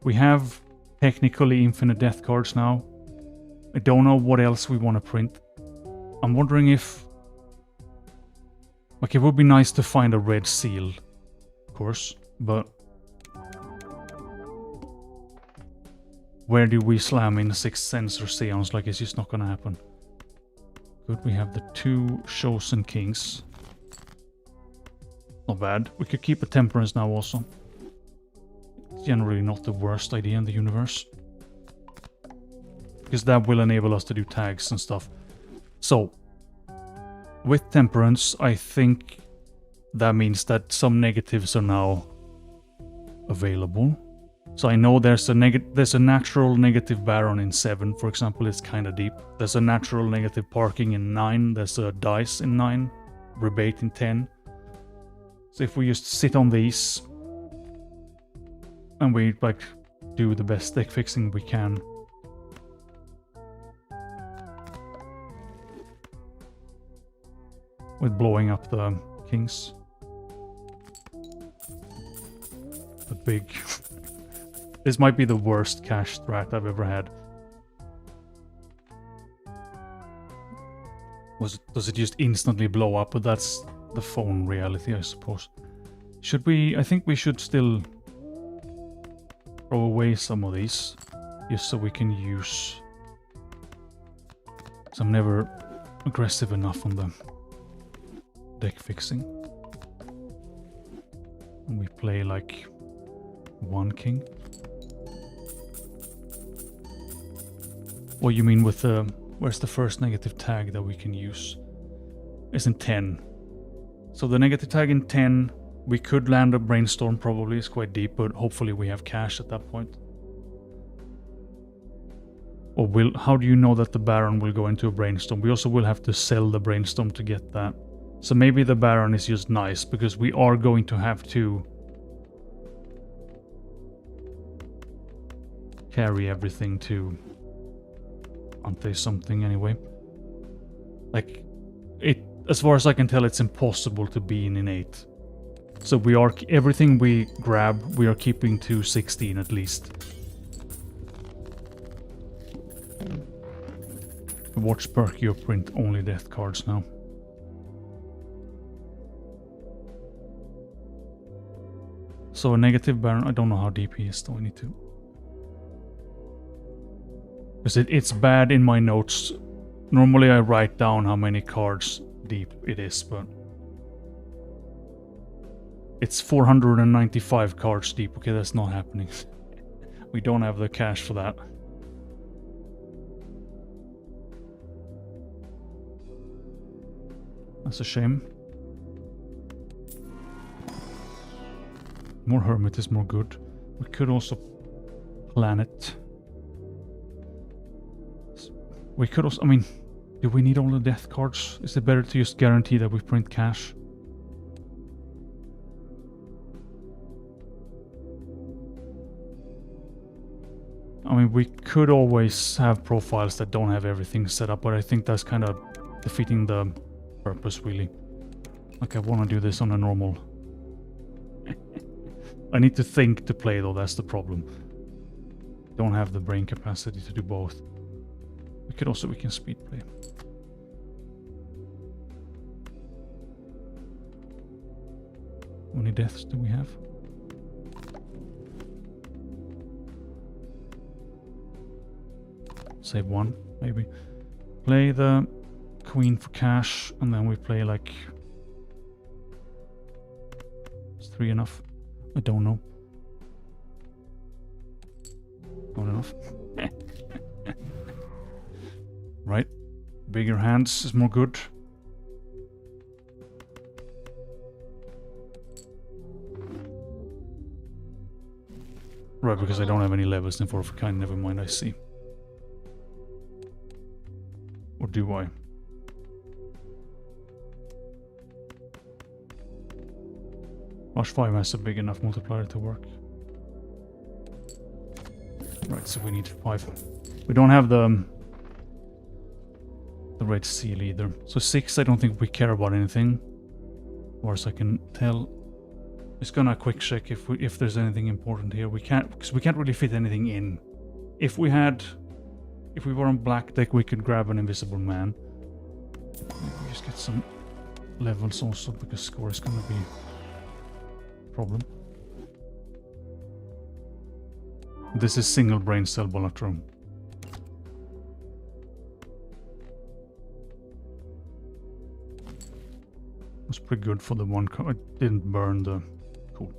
We have technically infinite death cards now. I don't know what else we want to print. I'm wondering if... like, it would be nice to find a red seal, of course, but... where do we slam in 6th Sense or Seance? Like, it's just not gonna happen. Good, we have the 2 Chosen Kings. Not bad. We could keep a Temperance now also. It's generally not the worst idea in the universe. Because that will enable us to do tags and stuff. So, with Temperance, I think that means that some negatives are now available. So I know there's a natural negative Baron in 7, for example, it's kind of deep. There's a natural negative Parking in 9, there's a Dice in 9, Rebate in 10. So if we just sit on these, and we like do the best deck fixing we can. With blowing up the kings. The big... this might be the worst cash strat I've ever had. Does it just instantly blow up? But that's the phone reality, I suppose. Should we... I think we should still throw away some of these, just so we can use... So I'm never aggressive enough on the deck fixing. And we play like one king. What you mean with the... Where's the first negative tag that we can use? It's in 10. So the negative tag in 10, we could land a brainstorm probably, it's quite deep, but hopefully we have cash at that point. Or how do you know that the Baron will go into a brainstorm? We also will have to sell the brainstorm to get that. So maybe the Baron is just nice, because we are going to have to carry everything to Ante something anyway. Like, as far as I can tell, it's impossible to be in innate. So we are, everything we grab, we are keeping to 16 at least. Watch Perkio print only death cards now. So a negative Baron, I don't know how deep he is, though I need to... Because it's bad in my notes. Normally I write down how many cards deep it is, but... It's 495 cards deep. Okay, that's not happening. We don't have the cash for that. That's a shame. More Hermit is more good. We could also plan it. We could also... I mean, do we need all the death cards? Is it better to just guarantee that we print cash? I mean, we could always have profiles that don't have everything set up, but I think that's kind of defeating the purpose, really. Like, I want to do this on a normal... I need to think to play, though, that's the problem. Don't have the brain capacity to do both. We can speed play. How many deaths do we have? Save one, maybe. Play the queen for cash, and then we play like... Is 3 enough? I don't know. Not enough. Right. Bigger hands is more good. Right, because I don't have any levels in 4 of a kind. Never mind, I see. Or do I? Rush 5 has a big enough multiplier to work. Right, so we need 5. We don't have the red seal either. So 6, I don't think we care about anything. Or as I can tell. Just gonna quick check if there's anything important here. We can't, because we can't really fit anything in. If we were on black deck, we could grab an invisible man. Maybe just get some levels also, because score is gonna be a problem. This is single brain cell Balatro. Was pretty good for the one card. I didn't burn the... Cool.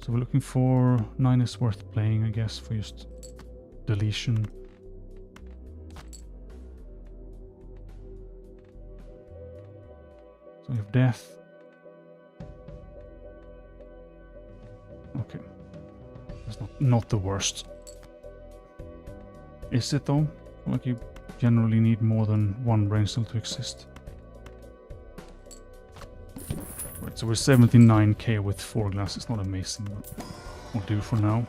So we're looking for... 9 is worth playing, I guess, for just deletion. So we have death. Okay. That's not the worst. Is it though? Like you generally need more than one brain cell to exist. Right, so we're 79k with 4 glass. It's not amazing, but will do for now.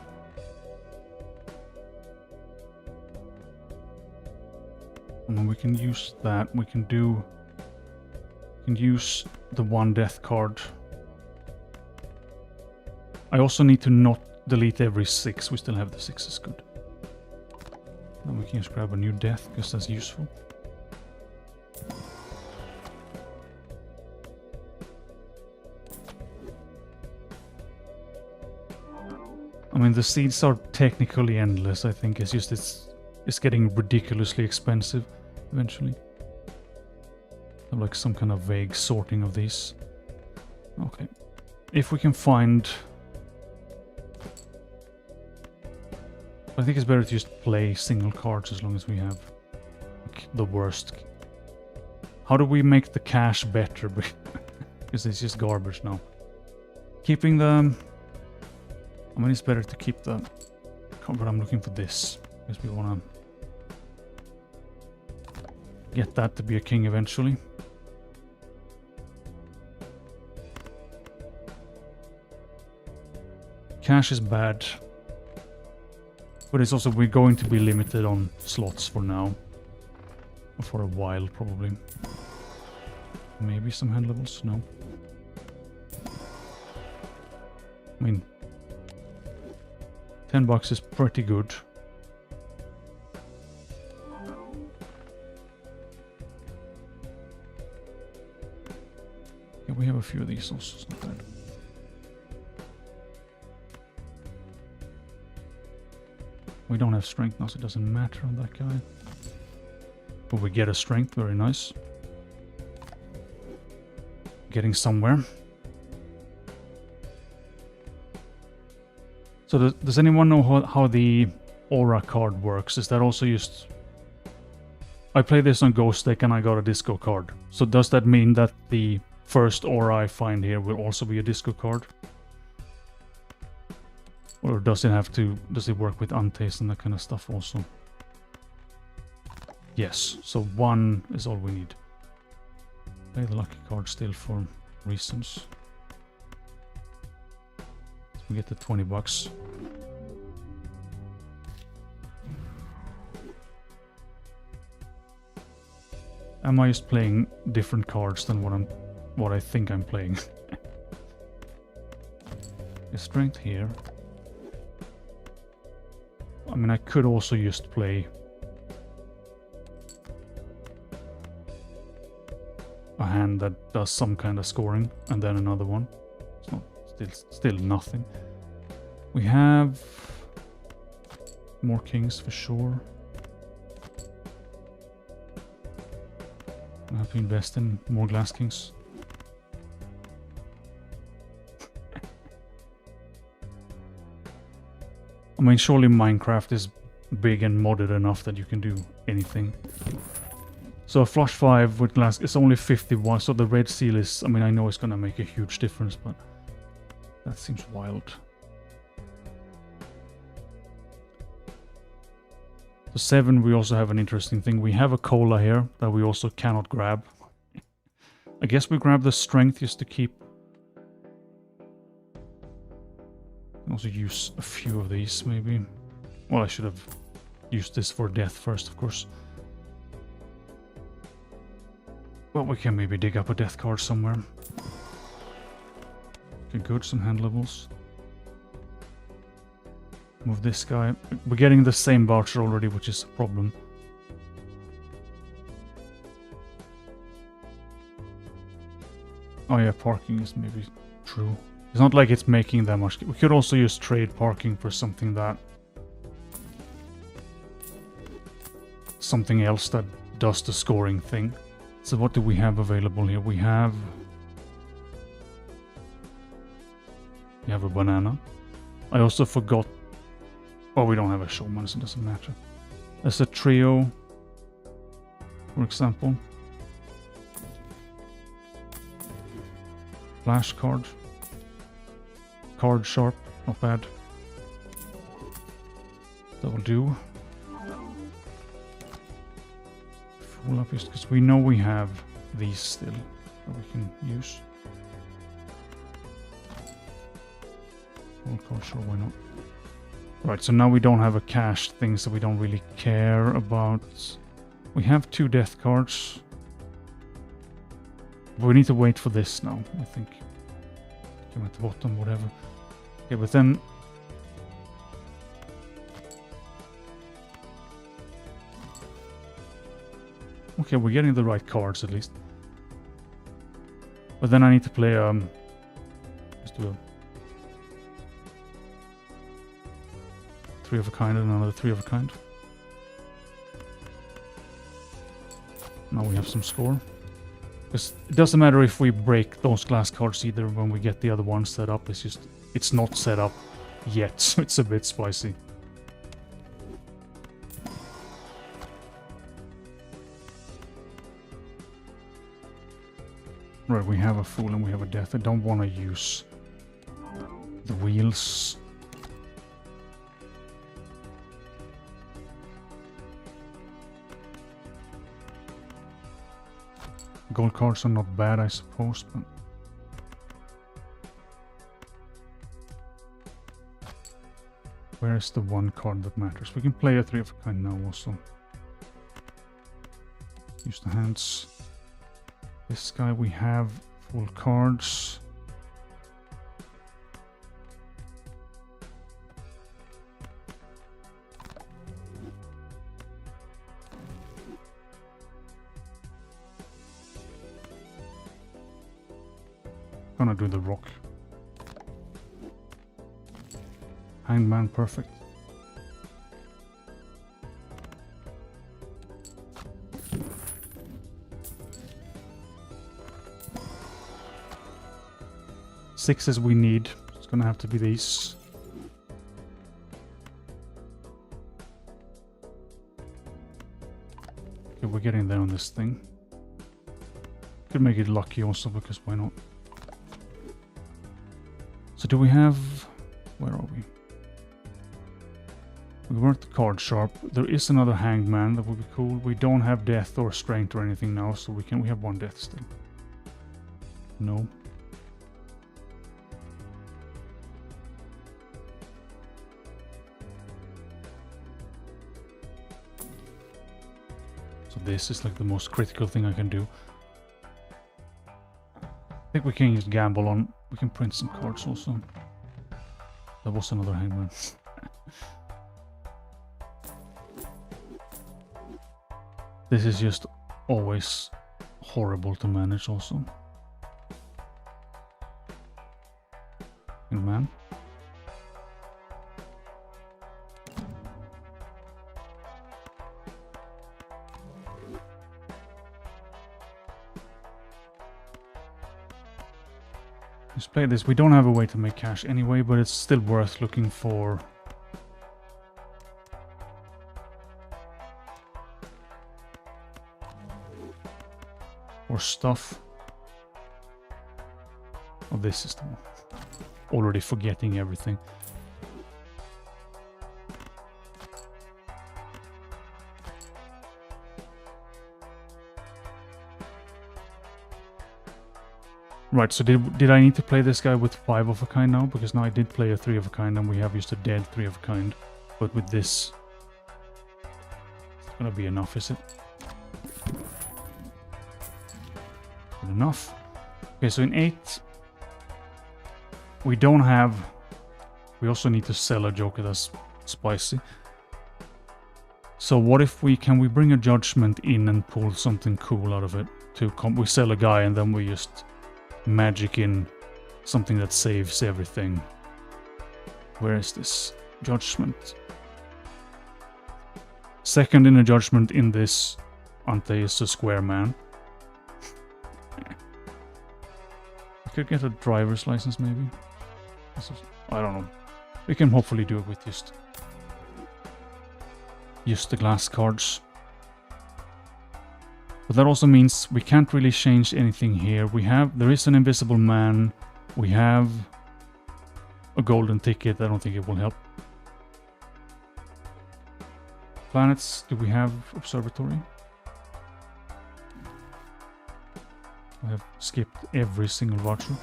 And then we can use that. We can use the 1 death card. I also need to not delete every 6. We still have the 6 is good. Then we We can just grab a new death, because that's useful. I mean, the seeds are technically endless, I think. It's just it's getting ridiculously expensive eventually. Like some kind of vague sorting of these. Okay. If we can find... I think it's better to just play single cards as long as we have the worst. How do we make the cash better? Because it's just garbage now. Keeping the... I mean, it's better to keep the... But I'm looking for this. Because we want to get that to be a king eventually. Cash is bad. But it's also, we're going to be limited on slots for now. Or for a while, probably. Maybe some hand levels? No. I mean... $10 is pretty good. Yeah, we have a few of these also, it's not bad. We don't have strength now, so it doesn't matter on that guy. But we get a strength, very nice. Getting somewhere. So does anyone know how the aura card works? Is that also just... I played this on Ghost Deck and I got a disco card. So does that mean that the first aura I find here will also be a disco card? Or does it have to... Does it work with untaste and that kind of stuff also? Yes, so one is all we need. Play the lucky card still for reasons. We get the $20. Am I just playing different cards than what I think I'm playing? A strength here. I mean, I could also just play a hand that does some kind of scoring and then another one. It's not still nothing. We have more kings for sure. I have to invest in more glass kings. I mean, surely Minecraft is big and modded enough that you can do anything. So a flush 5 with glass is only 51, so the red seal is... I mean, I know it's gonna make a huge difference, but that seems wild. So 7, we also have an interesting thing. We have a cola here that we also cannot grab. I guess we grab the strength just to keep... Also use a few of these, maybe. Well, I should have used this for death first, of course. Well, we can maybe dig up a death card somewhere. Okay, good, some hand levels. Move this guy. We're getting the same voucher already, which is a problem. Oh yeah, parking is maybe true. It's not like it's making that much. We could also use trade parking for something that... Something else that does the scoring thing. So what do we have available here? We have a banana. I also forgot... Oh, we don't have a showman, so it doesn't matter. There's a trio, for example. Flash card. Card sharp, not bad. That will do. Full up, because we know we have these still that we can use. Full card, sure, why not? Right, so now we don't have a cash thing, so we don't really care about... We have 2 death cards. But we need to wait for this now, I think. Come at the bottom, whatever. Okay, but then... Okay, we're getting the right cards at least. But then I need to play let's do a 3 of a kind and another 3 of a kind. Now we have some score. Because it doesn't matter if we break those glass cards either when we get the other one set up. It's just, it's not set up yet, so it's a bit spicy. Right, we have a fool and we have a death. I don't want to use the wheels. Gold cards are not bad, I suppose, but... Where is the one card that matters? We can play a 3 of a kind now also. Use the hands. This guy we have full cards. Gonna do the rock. Hangman, perfect. Sixes we need. It's gonna have to be these. Okay, we're getting there on this thing. Could make it lucky also, because why not? So do we have... Where are we? We weren't card sharp. There is another hanged man that would be cool. We don't have death or strength or anything now, so we have one death still. No. So this is like the most critical thing I can do. I think we can just gamble on... We can print some cards also. That was another hangman. This is just always horrible to manage also. Hangman. Let's play this. We don't have a way to make cash anyway, but it's still worth looking for. Or stuff. Oh, this is the one. Already forgetting everything. Right, so did I need to play this guy with 5 of a kind now? Because now I did play a 3 of a kind and we have used a dead 3 of a kind. But with this... It's gonna be enough, is it? Good enough. Okay, so in 8... We don't have... We also need to sell a joker that's spicy. So what if we... Can we bring a judgment in and pull something cool out of it? We sell a guy and then we just... magic in something that saves everything. Where is this? Judgment. Second in a judgment in this Ante is a square man. I could get a driver's license maybe. I don't know. We can hopefully do it with just the glass cards. But that also means we can't really change anything here. There is an invisible man. We have a golden ticket. I don't think it will help. Planets, do we have observatory? I have skipped every single voucher.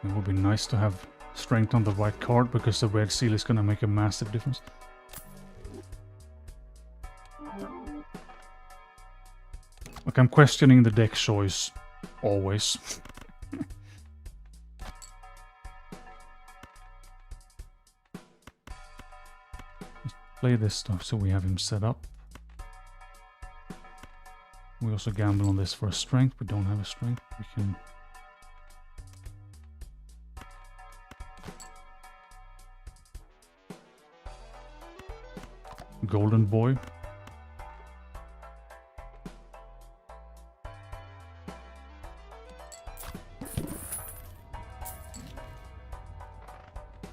It would be nice to have strength on the white card because the red seal is going to make a massive difference. Like, I'm questioning the deck choice, always. play this stuff so we have him set up. We also gamble on this for a strength. We don't have a strength. We can... Golden boy. You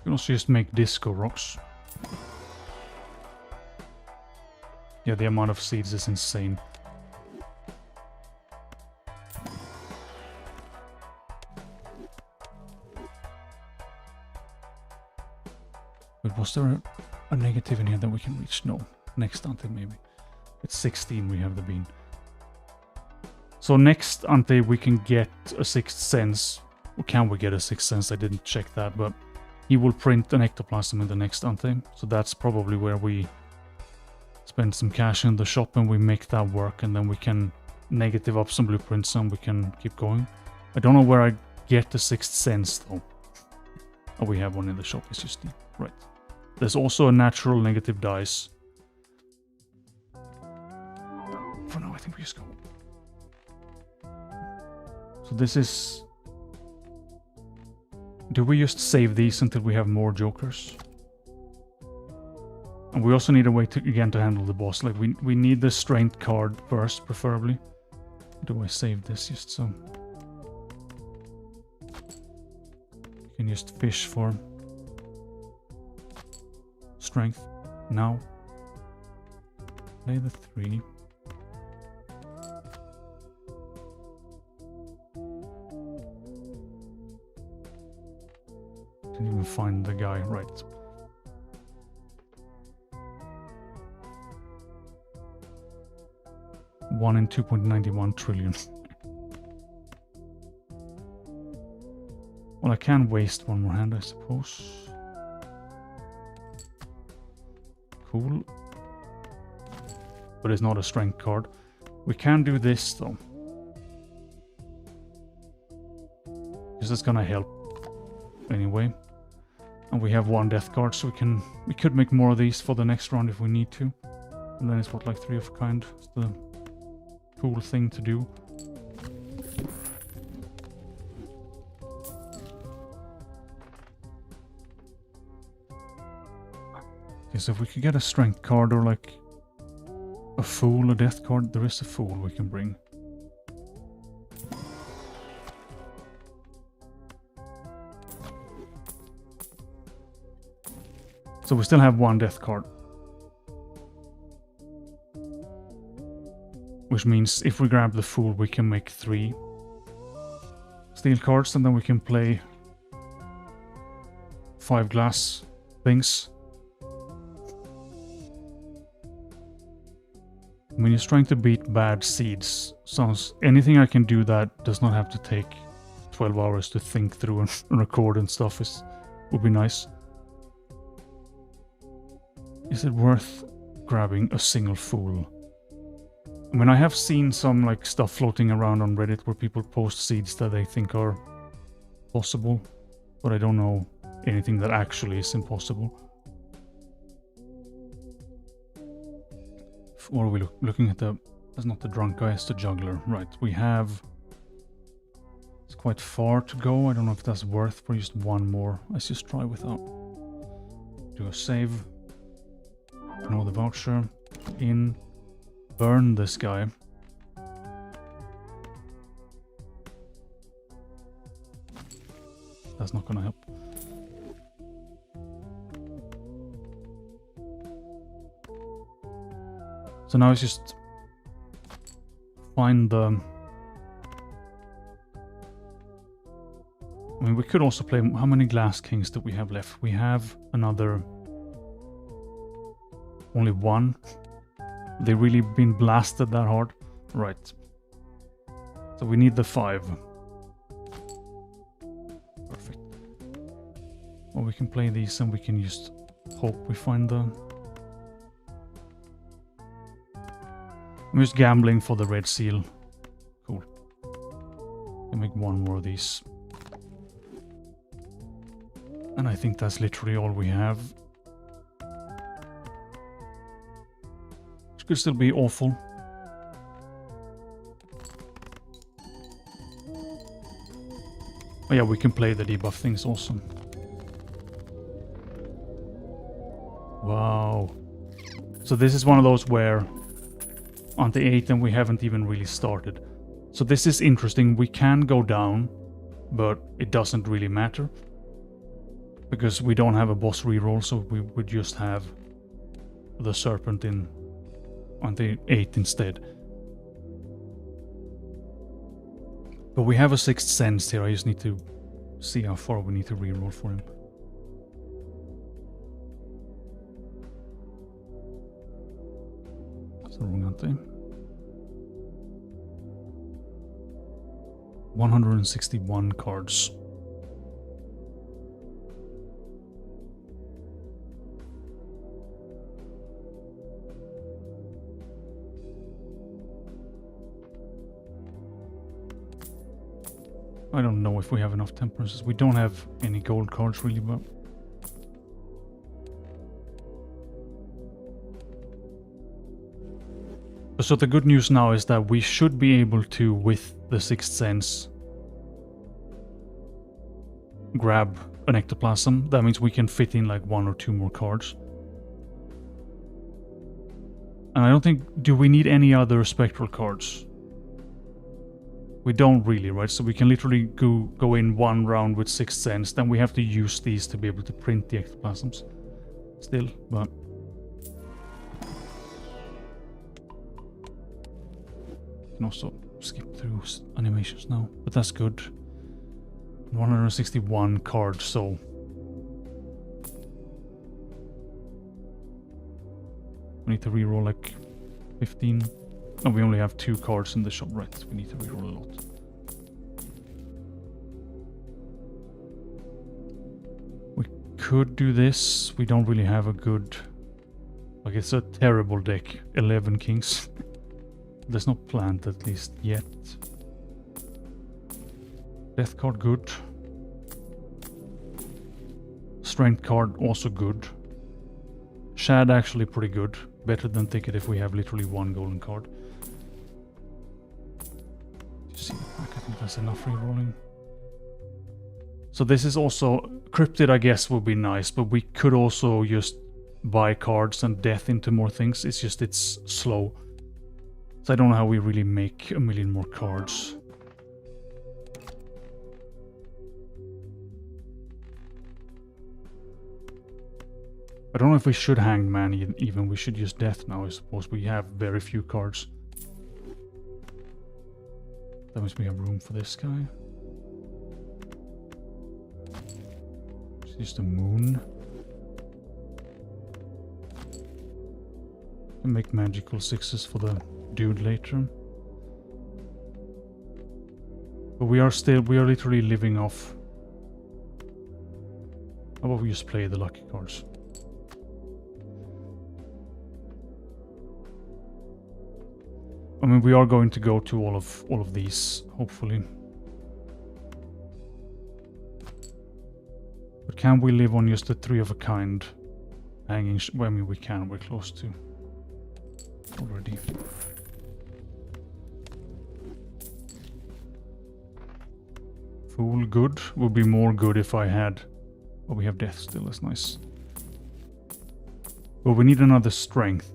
can also just make disco rocks. Yeah, the amount of seeds is insane. But was there a negative in here that we can reach? No. Next ante maybe. It's 16 we have the bean. So next ante we can get a sixth sense. Or can we get a sixth sense? I didn't check that, but he will print an ectoplasm in the next ante. So that's probably where we spend some cash in the shop and we make that work, and then we can negative up some blueprints and we can keep going. I don't know where I get the sixth sense though. Oh, we have one in the shop, it's just right. There's also a natural negative dice. For now, I think we just go. So this is... Do we just save these until we have more jokers? And we also need a way to, again, to handle the boss. Like, we need the strength card first, preferably. Do I save this just so? You can just fish for strength. Now. Play the 3. Didn't even find the guy, right. One in 2.91 trillion. Well, I can waste one more hand, I suppose. Cool. But it's not a strength card. We can do this though. Because it's gonna help anyway. And we have one death card, so we could make more of these for the next round if we need to. And then it's what, like 3 of a kind. It's the cool thing to do. Okay, so if we could get a strength card or like a fool, a death card, there is a fool we can bring. So we still have one death card. Which means if we grab the fool, we can make 3 steel cards, and then we can play 5 glass things. I mean, just trying to beat bad seeds. Sounds anything I can do that does not have to take 12 hours to think through and record and stuff would be nice. Is it worth grabbing a single fool? I mean, I have seen some like stuff floating around on Reddit where people post seeds that they think are possible, but I don't know anything that actually is impossible. Or are we looking at the... That's not the drunk guy, it's the juggler. Right, we have... It's quite far to go. I don't know if that's worth for just one more. Let's just try without. Do a save. Know the voucher. In. Burn this guy. That's not gonna help. So now it's just find the... I mean, we could also play... How many Glass Kings do we have left? We have another... Only 1. They really been blasted that hard? Right. So we need the 5. Perfect. Well, we can play these and we can just hope we find the... I'm just gambling for the red seal. Cool. I'll make 1 more of these. And I think that's literally all we have. could still be awful. Oh yeah, we can play the debuff things also. Wow. So this is one of those where on the 8th and we haven't even really started. So this is interesting. We can go down, but it doesn't really matter. Because we don't have a boss reroll, so we would just have the Serpent in on the 8th instead. But we have a 6th sense here. I just need to see how far we need to reroll for him. That's the wrong ante. 161 cards. I don't know if we have enough temperances. We don't have any gold cards really, but... So the good news now is that we should be able to, with the 6th sense, grab an ectoplasm. That means we can fit in like 1 or 2 more cards. And I don't think... Do we need any other spectral cards? We don't really, right? So we can literally go in 1 round with 6th sense, then we have to use these to be able to print the ectoplasms. Still, but... can also skip through animations now, but that's good. 161 cards, so... we need to reroll like 15... Oh, we only have 2 cards in the shop, right? We need to reroll a lot. We could do this. We don't really have a good... like, it's a terrible deck. 11 kings. There's no plant, at least, yet. Death card, good. Strength card, also good. Shad, actually pretty good. Better than Ticket if we have literally 1 golden card. I think that's enough rerolling. So this is also... Cryptid, I guess, would be nice, but we could also just buy cards and death into more things. It's just, it's slow. So I don't know how we really make a million more cards. I don't know if we should hang man even. We should use death now, I suppose. We have very few cards. That means we have room for this guy. Use the moon. And make magical 6s for the dude later. But we are literally living off. How about we just play the lucky cards? I mean, we are going to go to all of these, hopefully. But can we live on just the 3 of a kind hanging? Well, I mean, we can. We're close to already. Fool, good. Would be more good if I had... Oh, we have death still. That's nice. But we need another strength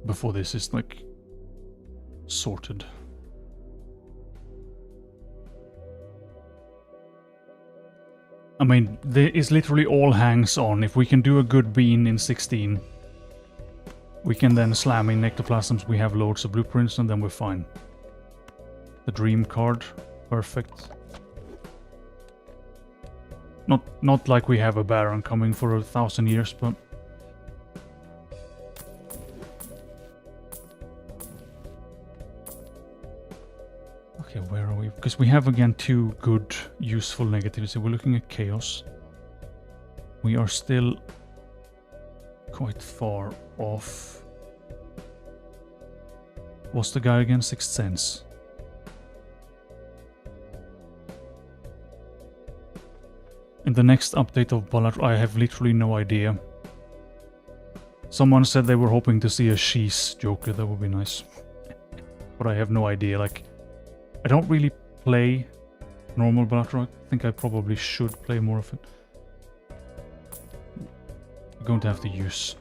before this is like sorted. I mean, there is literally all hangs on. If we can do a good bean in 16, we can then slam in ectoplasms. We have loads of blueprints and then we're fine. The dream card, perfect. Not like we have a Baron coming for 1,000 years, but... Okay, where are we? Because we have again 2 good, useful negatives. So we're looking at chaos. We are still quite far off. What's the guy again? 6th sense. In the next update of Balatro, I have literally no idea Someone said they were hoping to see a Shees Joker, that would be nice. But I have no idea, like... I don't really play normal Balatro. I think I probably should play more of it. I'm going to have to use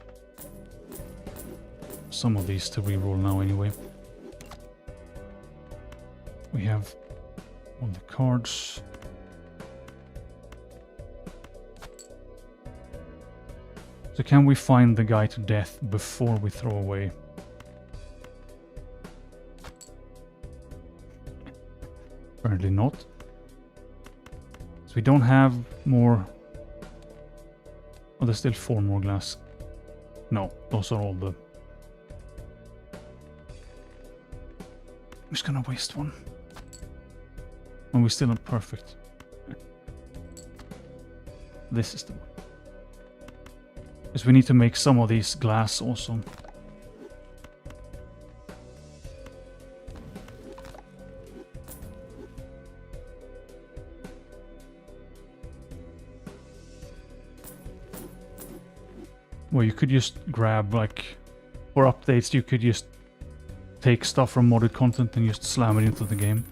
some of these to reroll now anyway. We have all the cards. So can we find the guy to death before we throw away? Apparently not. So we don't have more... Oh, there's still 4 more glass. No, those are all the... I'm just gonna waste one. And we're still not perfect. This is the one. Because we need to make some of these glass also. Well, you could just grab, like, for updates, you could just take stuff from modded content and just slam it into the game.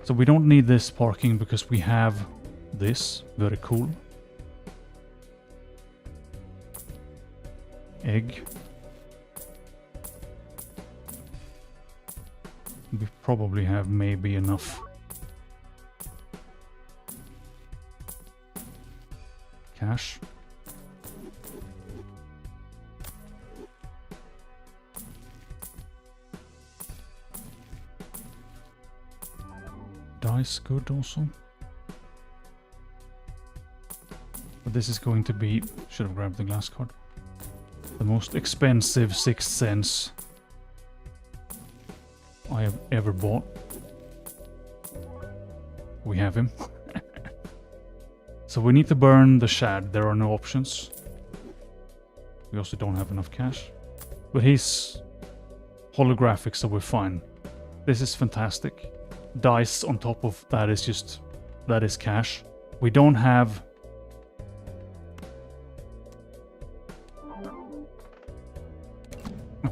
So we don't need this parking because we have this. Very cool. Egg. We probably have maybe enough. Cash. Dice good also. But this is going to be... Should have grabbed the glass card. The most expensive Sixth Sense I have ever bought. We have him. So we need to burn the Shad. There are no options. We also don't have enough cash. But he's holographic, so we're fine. This is fantastic. Dice on top of that is just... That is cash. We don't have...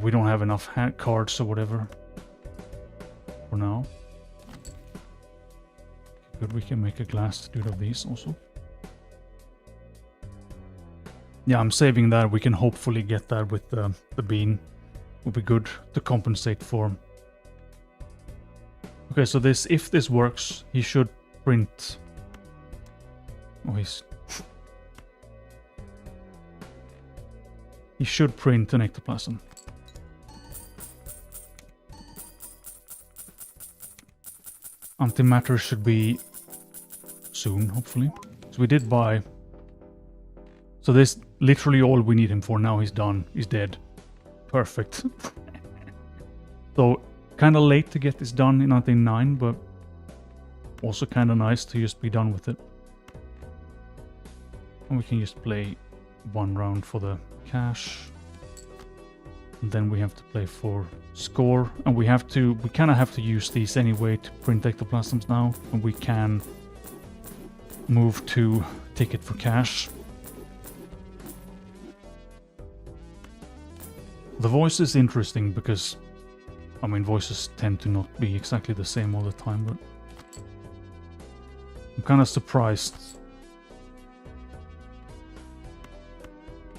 We don't have enough cards or whatever. For now. Good, we can make a glass dude of these also. Yeah, I'm saving that. We can hopefully get that with the bean. Would be good to compensate for. Okay, so this, if this works, he should print... Oh, he's... He should print an ectoplasm. Antimatter should be soon, hopefully. So we did buy... So this literally all we need him for. Now he's done. He's dead. Perfect. So, kind of late to get this done in 1909, but also kind of nice to just be done with it. And we can just play one round for the cash. And then we have to play for score. And we kind of have to use these anyway to print ectoplasms now. And we can move to ticket for cash. The voice is interesting because, I mean, voices tend to not be exactly the same all the time, but I'm kind of surprised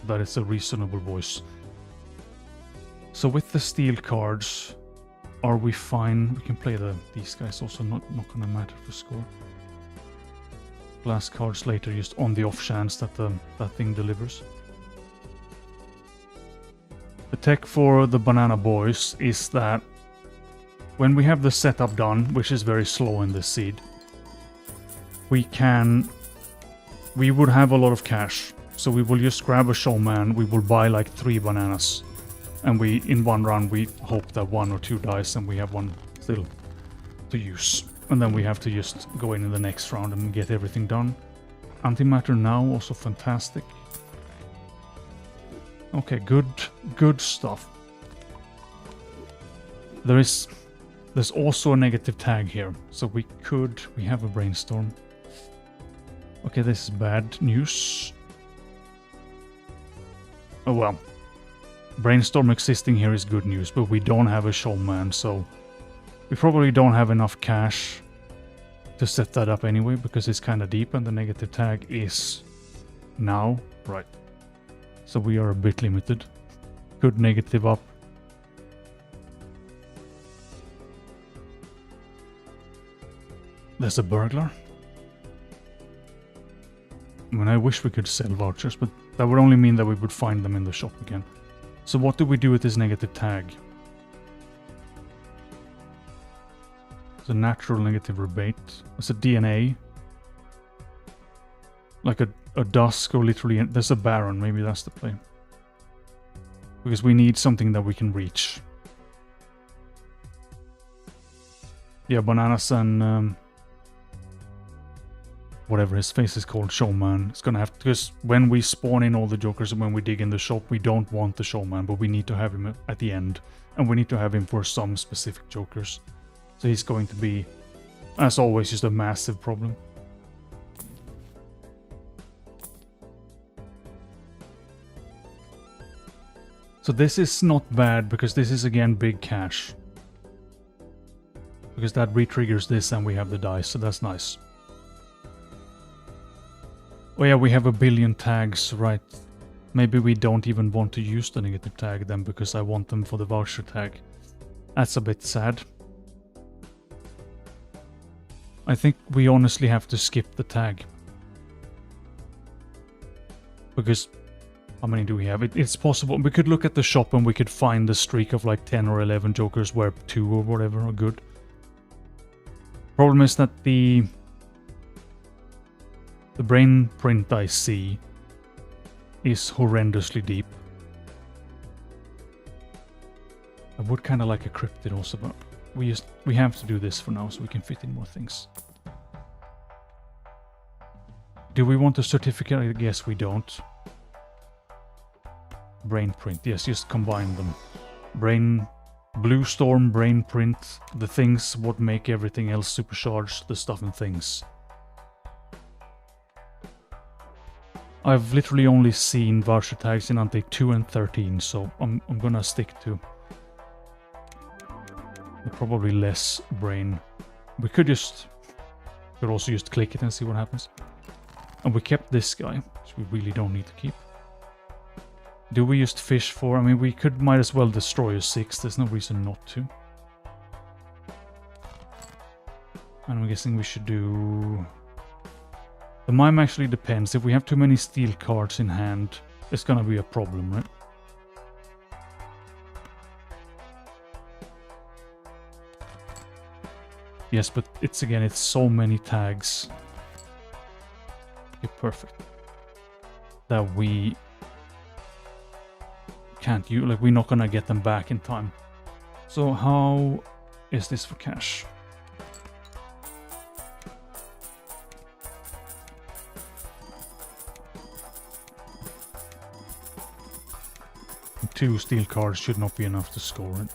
that it's a reasonable voice. So with the steel cards, are we fine? We can play these guys also, not gonna matter for score. Glass cards later, just on the off chance that that thing delivers. The tech for the Banana Boys is that when we have the setup done, which is very slow in this seed, we would have a lot of cash. So we will just grab a showman, we will buy like 3 bananas. And in one round we hope that 1 or 2 dies and we have one still to use. And then we have to just go in the next round and get everything done. Antimatter now, also fantastic. Okay, good stuff. There's also a negative tag here, so we have a brainstorm. Okay, this is bad news. Oh well. Brainstorm existing here is good news, but we don't have a showman, so we probably don't have enough cash to set that up anyway, because it's kind of deep and the negative tag is now. Right. So we are a bit limited. Could negative up. There's a burglar. I mean, I wish we could sell vouchers, but that would only mean that we would find them in the shop again. So what do we do with this negative tag? It's a natural negative rebate. It's a DNA. Like a dusk or literally... There's a baron, maybe that's the play. Because we need something that we can reach. Yeah, bananas and... whatever his face is called, showman. It's gonna have to, because when we spawn in all the jokers and when we dig in the shop, we don't want the showman, but we need to have him at the end, and we need to have him for some specific jokers. So he's going to be, as always, just a massive problem. So this is not bad, because this is again big cash. Because that re-triggers this and we have the dice, so that's nice. Oh yeah, we have a billion tags, right. Maybe we don't even want to use the negative tag then, because I want them for the voucher tag. That's a bit sad. I think we honestly have to skip the tag. Because, how many do we have? It's possible, we could look at the shop and we could find the streak of like 10 or 11 jokers where 2 or whatever are good. Problem is that the brain print I see is horrendously deep. I would kind of like a cryptid also, but we have to do this for now so we can fit in more things. Do we want a certificate? I guess we don't. Brain print, yes, just combine them. Blue storm, brain print, the things what make everything else supercharged, the stuff and things. I've literally only seen voucher tags in Ante 2 and 13, so I'm gonna stick to probably less brain. We could also just click it and see what happens. And we kept this guy, which we really don't need to keep. Do we just fish for? I mean, we might as well destroy a 6. There's no reason not to. And I'm guessing we should do... The mime actually depends. If we have too many steel cards in hand, it's gonna be a problem, right? Yes, but it's so many tags. Okay, perfect. That we can't use, like, we're not gonna get them back in time. So how is this for cash? Two steel cards should not be enough to score it.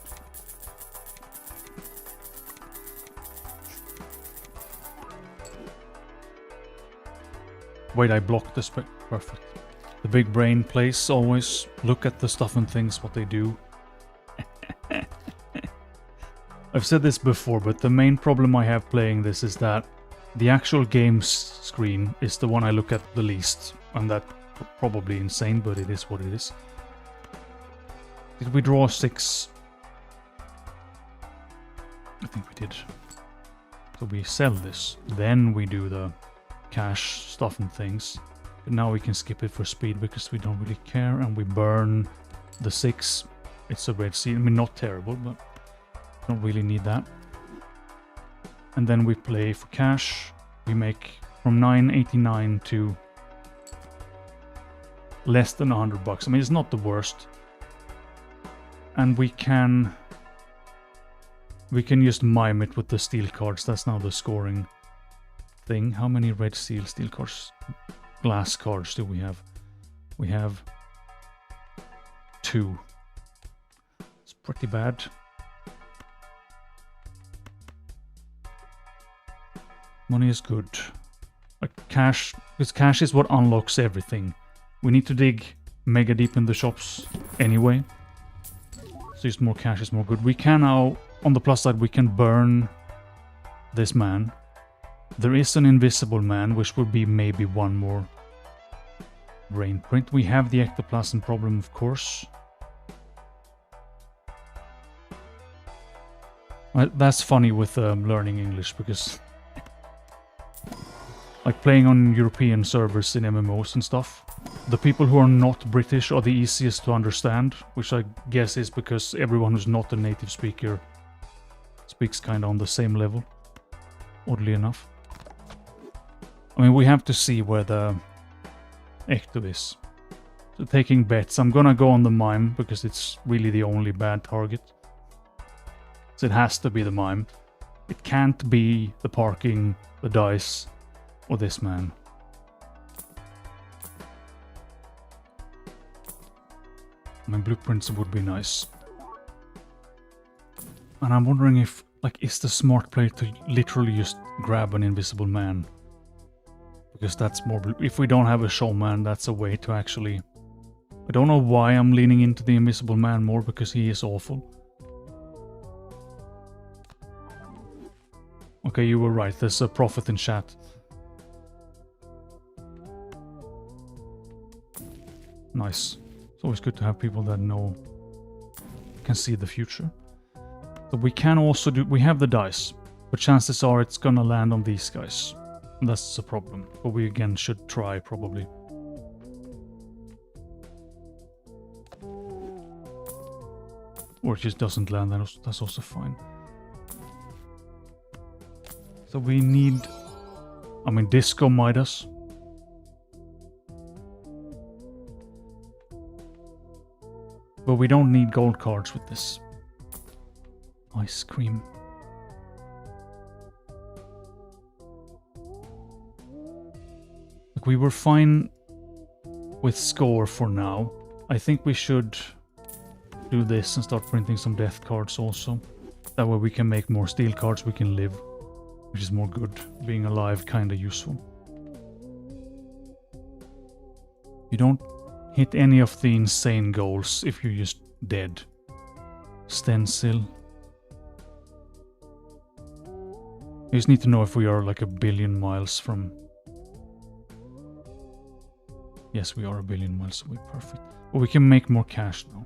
Wait, I blocked the spec. Perfect. The big brain plays always. Look at the stuff and things, what they do. I've said this before, but the main problem I have playing this is that the actual game screen is the one I look at the least. And that's probably insane, but it is what it is. Did we draw 6? I think we did. So we sell this. Then we do the cash stuff and things. But now we can skip it for speed because we don't really care. And we burn the 6. It's a red seal. I mean, not terrible, but don't really need that. And then we play for cash. We make from 989 to less than $100. I mean, it's not the worst. And we can just mime it with the steel cards. That's now the scoring thing. How many red steel cards? Glass cards do we have? We have 2. It's pretty bad. Money is good. Like cash, because cash is what unlocks everything. We need to dig mega deep in the shops anyway. So just more cash is more good. We can now, on the plus side, we can burn this man. There is an invisible man, which would be maybe one more brain print. We have the ectoplasm problem, of course. That's funny with learning English, because like playing on European servers in MMOs and stuff, the people who are not British are the easiest to understand, which I guess is because everyone who's not a native speaker speaks kind of on the same level, oddly enough. I mean, we have to see where the Ecto is. So taking bets, I'm gonna go on the mime, because it's really the only bad target. So it has to be the mime. It can't be the parking, the dice, or this man. I mean, blueprints would be nice. And I'm wondering if, like, is the smart play to literally just grab an invisible man? Because that's more... If we don't have a showman, that's a way to actually... I don't know why I'm leaning into the invisible man more, because he is awful. Okay, you were right. There's a prophet in chat. Nice. It's always good to have people that know, can see the future. So we can also do... We have the dice, but chances are it's gonna land on these guys. And that's the problem. But we again should try, probably. Or it just doesn't land, that's also fine. So we need... I mean, Disco Midas. But we don't need gold cards with this. Ice cream. Like, we were fine with score for now. I think we should do this and start printing some death cards also. That way we can make more steel cards, we can live. Which is more good. Being alive kinda useful. You don't hit any of the insane goals if you're just dead. Stencil. You just need to know if we are like 1 billion miles from... Yes, we are 1 billion miles away. Perfect. But we can make more cash now.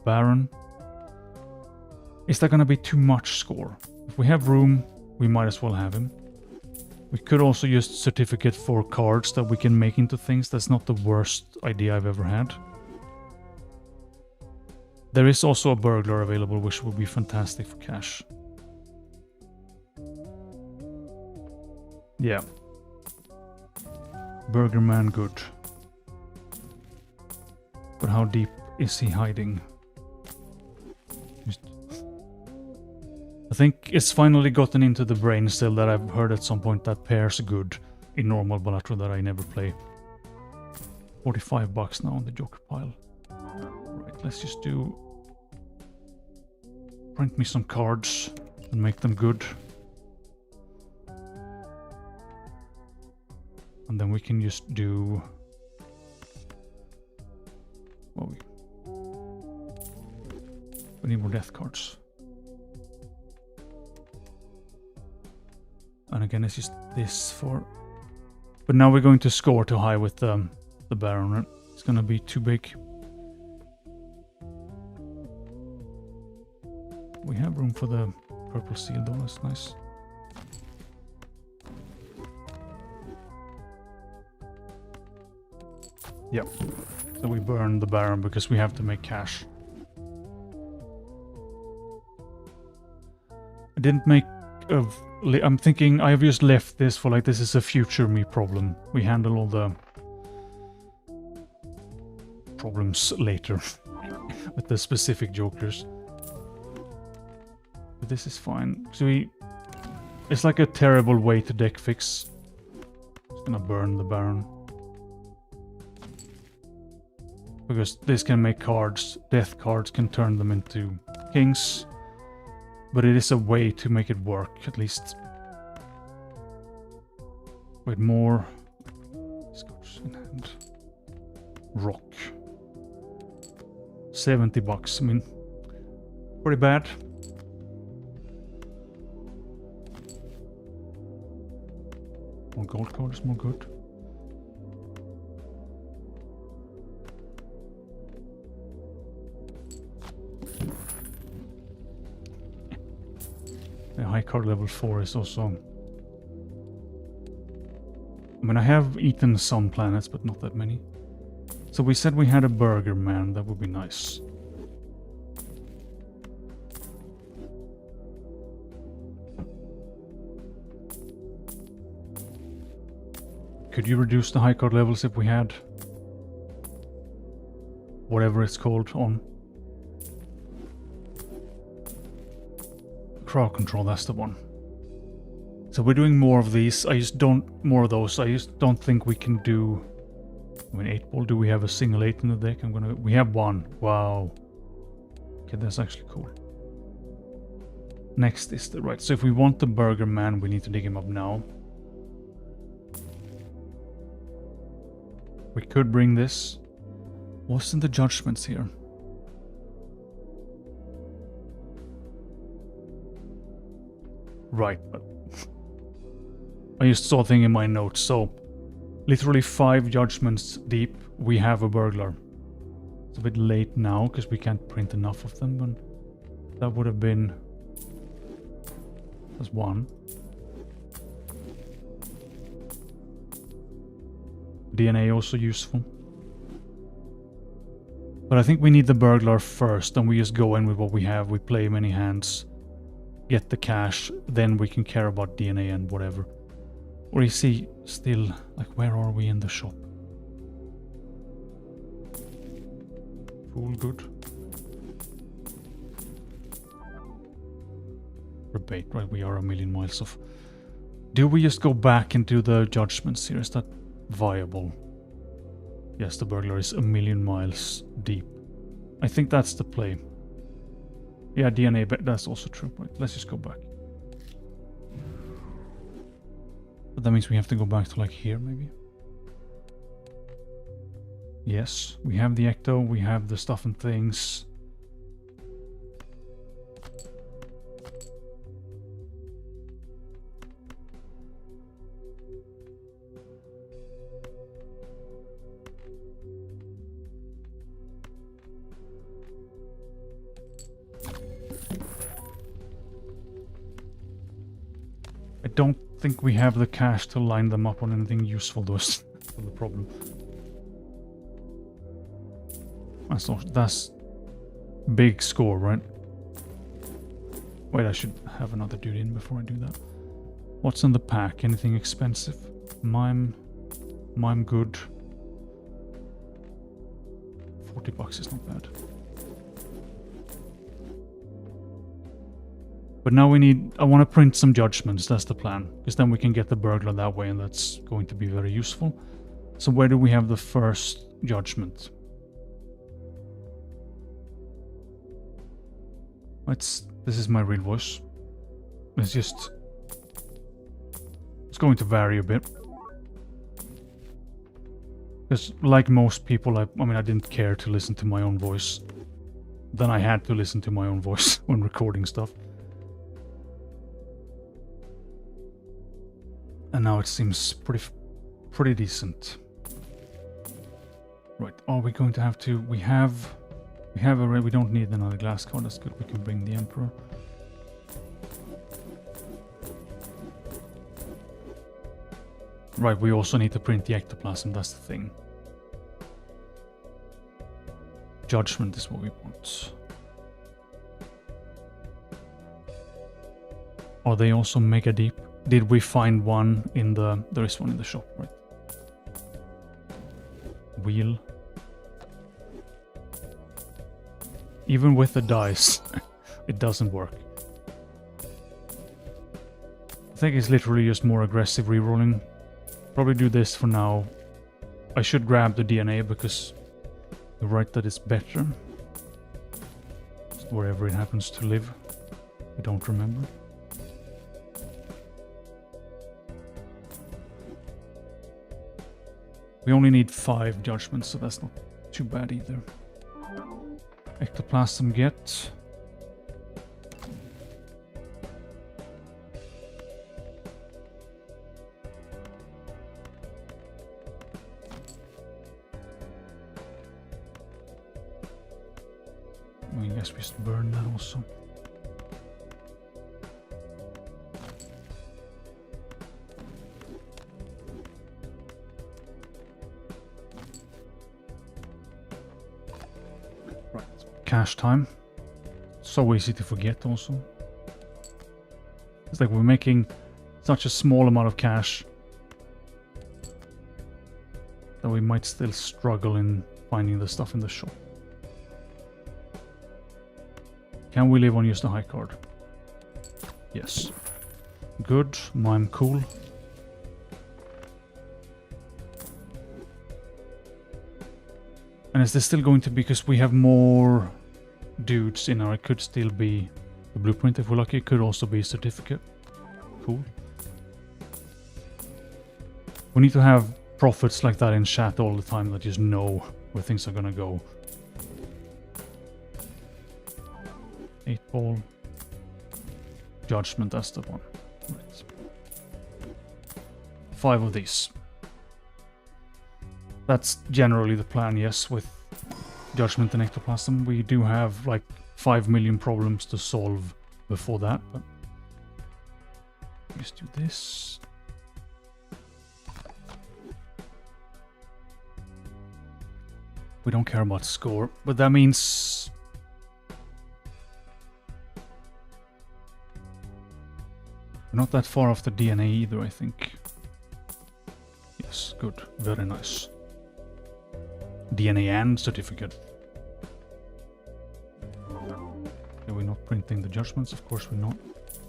Baron. Is that gonna be too much score? If we have room, we might as well have him. We could also use certificate for cards that we can make into things. That's not the worst idea I've ever had. There is also a burglar available, which would be fantastic for cash. Yeah. Burger Man, good. But how deep is he hiding? I think it's finally gotten into the brain still that I've heard at some point that pairs good in normal Balatro that I never play. 45 bucks now on the joker pile. Right, let's just do... Print me some cards and make them good. And then we can just do... Well, we need more death cards. And again, it's just this for... But now we're going to score too high with the Baron, right? It's gonna be too big. We have room for the purple seal though, that's nice. Yep. So we burn the Baron because we have to make cash. I didn't make a... I'm thinking I've just left this for like this is a future me problem. We handle all the problems later with the specific jokers. But this is fine. So it's like a terrible way to deck fix. Just gonna burn the Baron. Because this can make cards, death cards can turn them into kings. But it is a way to make it work, at least. With more... Scotch in hand. rock. 70 bucks. I mean, pretty bad. More gold cards, more good. The high card level 4 is also... I mean, I have eaten some planets, but not that many. So we said we had a burger man, that would be nice. Could you reduce the high card levels if we had whatever it's called on? Crowd control, that's the one. So we're doing more of these. I just don't think we can do. I mean, 8 ball. Do we have a single 8 in the deck? We have one. Wow. Okay, that's actually cool. Next is the right. So if we want the burger man, we need to dig him up now. We could bring this. What's in the judgments here? Right, but I just saw a thing in my notes. So literally 5 judgments deep, we have a burglar. It's a bit late now because we can't print enough of them, but that would have been... That's 1. DNA also useful. But I think we need the burglar first, and we just go in with what we have. We play many hands, get the cash, then we can care about DNA and whatever. Or is he still, like, where are we in the shop? Full good. Rebate, right? We are a million miles off. Do we just go back and do the judgments here? Is that viable? Yes, the burglar is a million miles deep. I think that's the play. Yeah, DNA, but that's also true. Right, let's just go back. But that means we have to go back to like here, maybe. Yes, we have the ecto, we have the stuff and things. I don't think we have the cash to line them up on anything useful though. That's the problem. That's big score, right? Wait, I should have another dude in before I do that. What's in the pack? Anything expensive? Mime good. 40 bucks is not bad. But now we need... I want to print some judgments, that's the plan. Because then we can get the burglar that way, and that's going to be very useful. So where do we have the first judgment? This is my real voice. It's just... It's going to vary a bit. Because like most people, I mean, I didn't care to listen to my own voice. Then I had to listen to my own voice when recording stuff. And now it seems pretty decent. Right, are we going to have to... We have already... We don't need another glass card, that's good. We can bring the Emperor. Right, we also need to print the ectoplasm, that's the thing. Judgment is what we want. Are they also mega deep? Did we find one in the... There is one in the shop, right? Wheel. Even with the dice, it doesn't work. I think it's literally just more aggressive rerolling. Probably do this for now. I should grab the DNA because you're right that it's better. Just wherever it happens to live. I don't remember. We only need 5 judgments, so that's not too bad either. Ectoplasm get. I guess we just burn that also. Right, cash time. So easy to forget also. It's like we're making such a small amount of cash that we might still struggle in finding the stuff in the shop. Can we live on just a high card? Yes. Good. Mime cool. And is this still going to be, because we have more dudes in our, it could still be the blueprint if we're lucky. It could also be a certificate. Cool. We need to have prophets like that in chat all the time that just know where things are gonna go. 8 ball. Judgment, that's the one. Right. 5 of these. That's generally the plan, yes, with Judgment and Ectoplasm. We do have like 5 million problems to solve before that, but let's do this. We don't care about score, but that means we're not that far off the DNA either, I think. Yes, good. Very nice. DNA and certificate. Are we not printing the judgments? Of course we're not.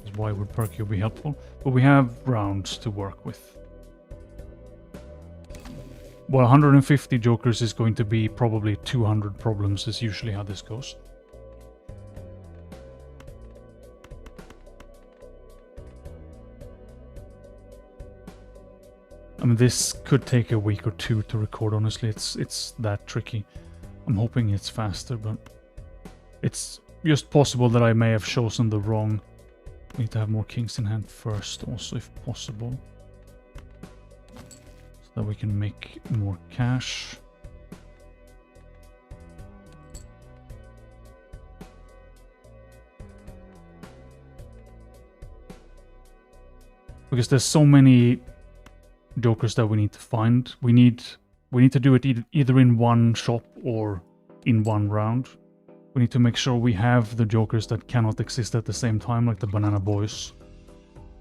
That's why would Perky be helpful. But we have rounds to work with. Well, 150 jokers is going to be probably 200 problems, is usually how this goes. I mean, this could take a week or 2 to record, honestly. It's that tricky. I'm hoping it's faster, but it's just possible that I may have chosen the wrong. We need to have more kings in hand first also, if possible. So that we can make more cash. Because there's so many jokers that we need to find. We need to do it either in one shop or in one round. We need to make sure we have the jokers that cannot exist at the same time, like the banana boys.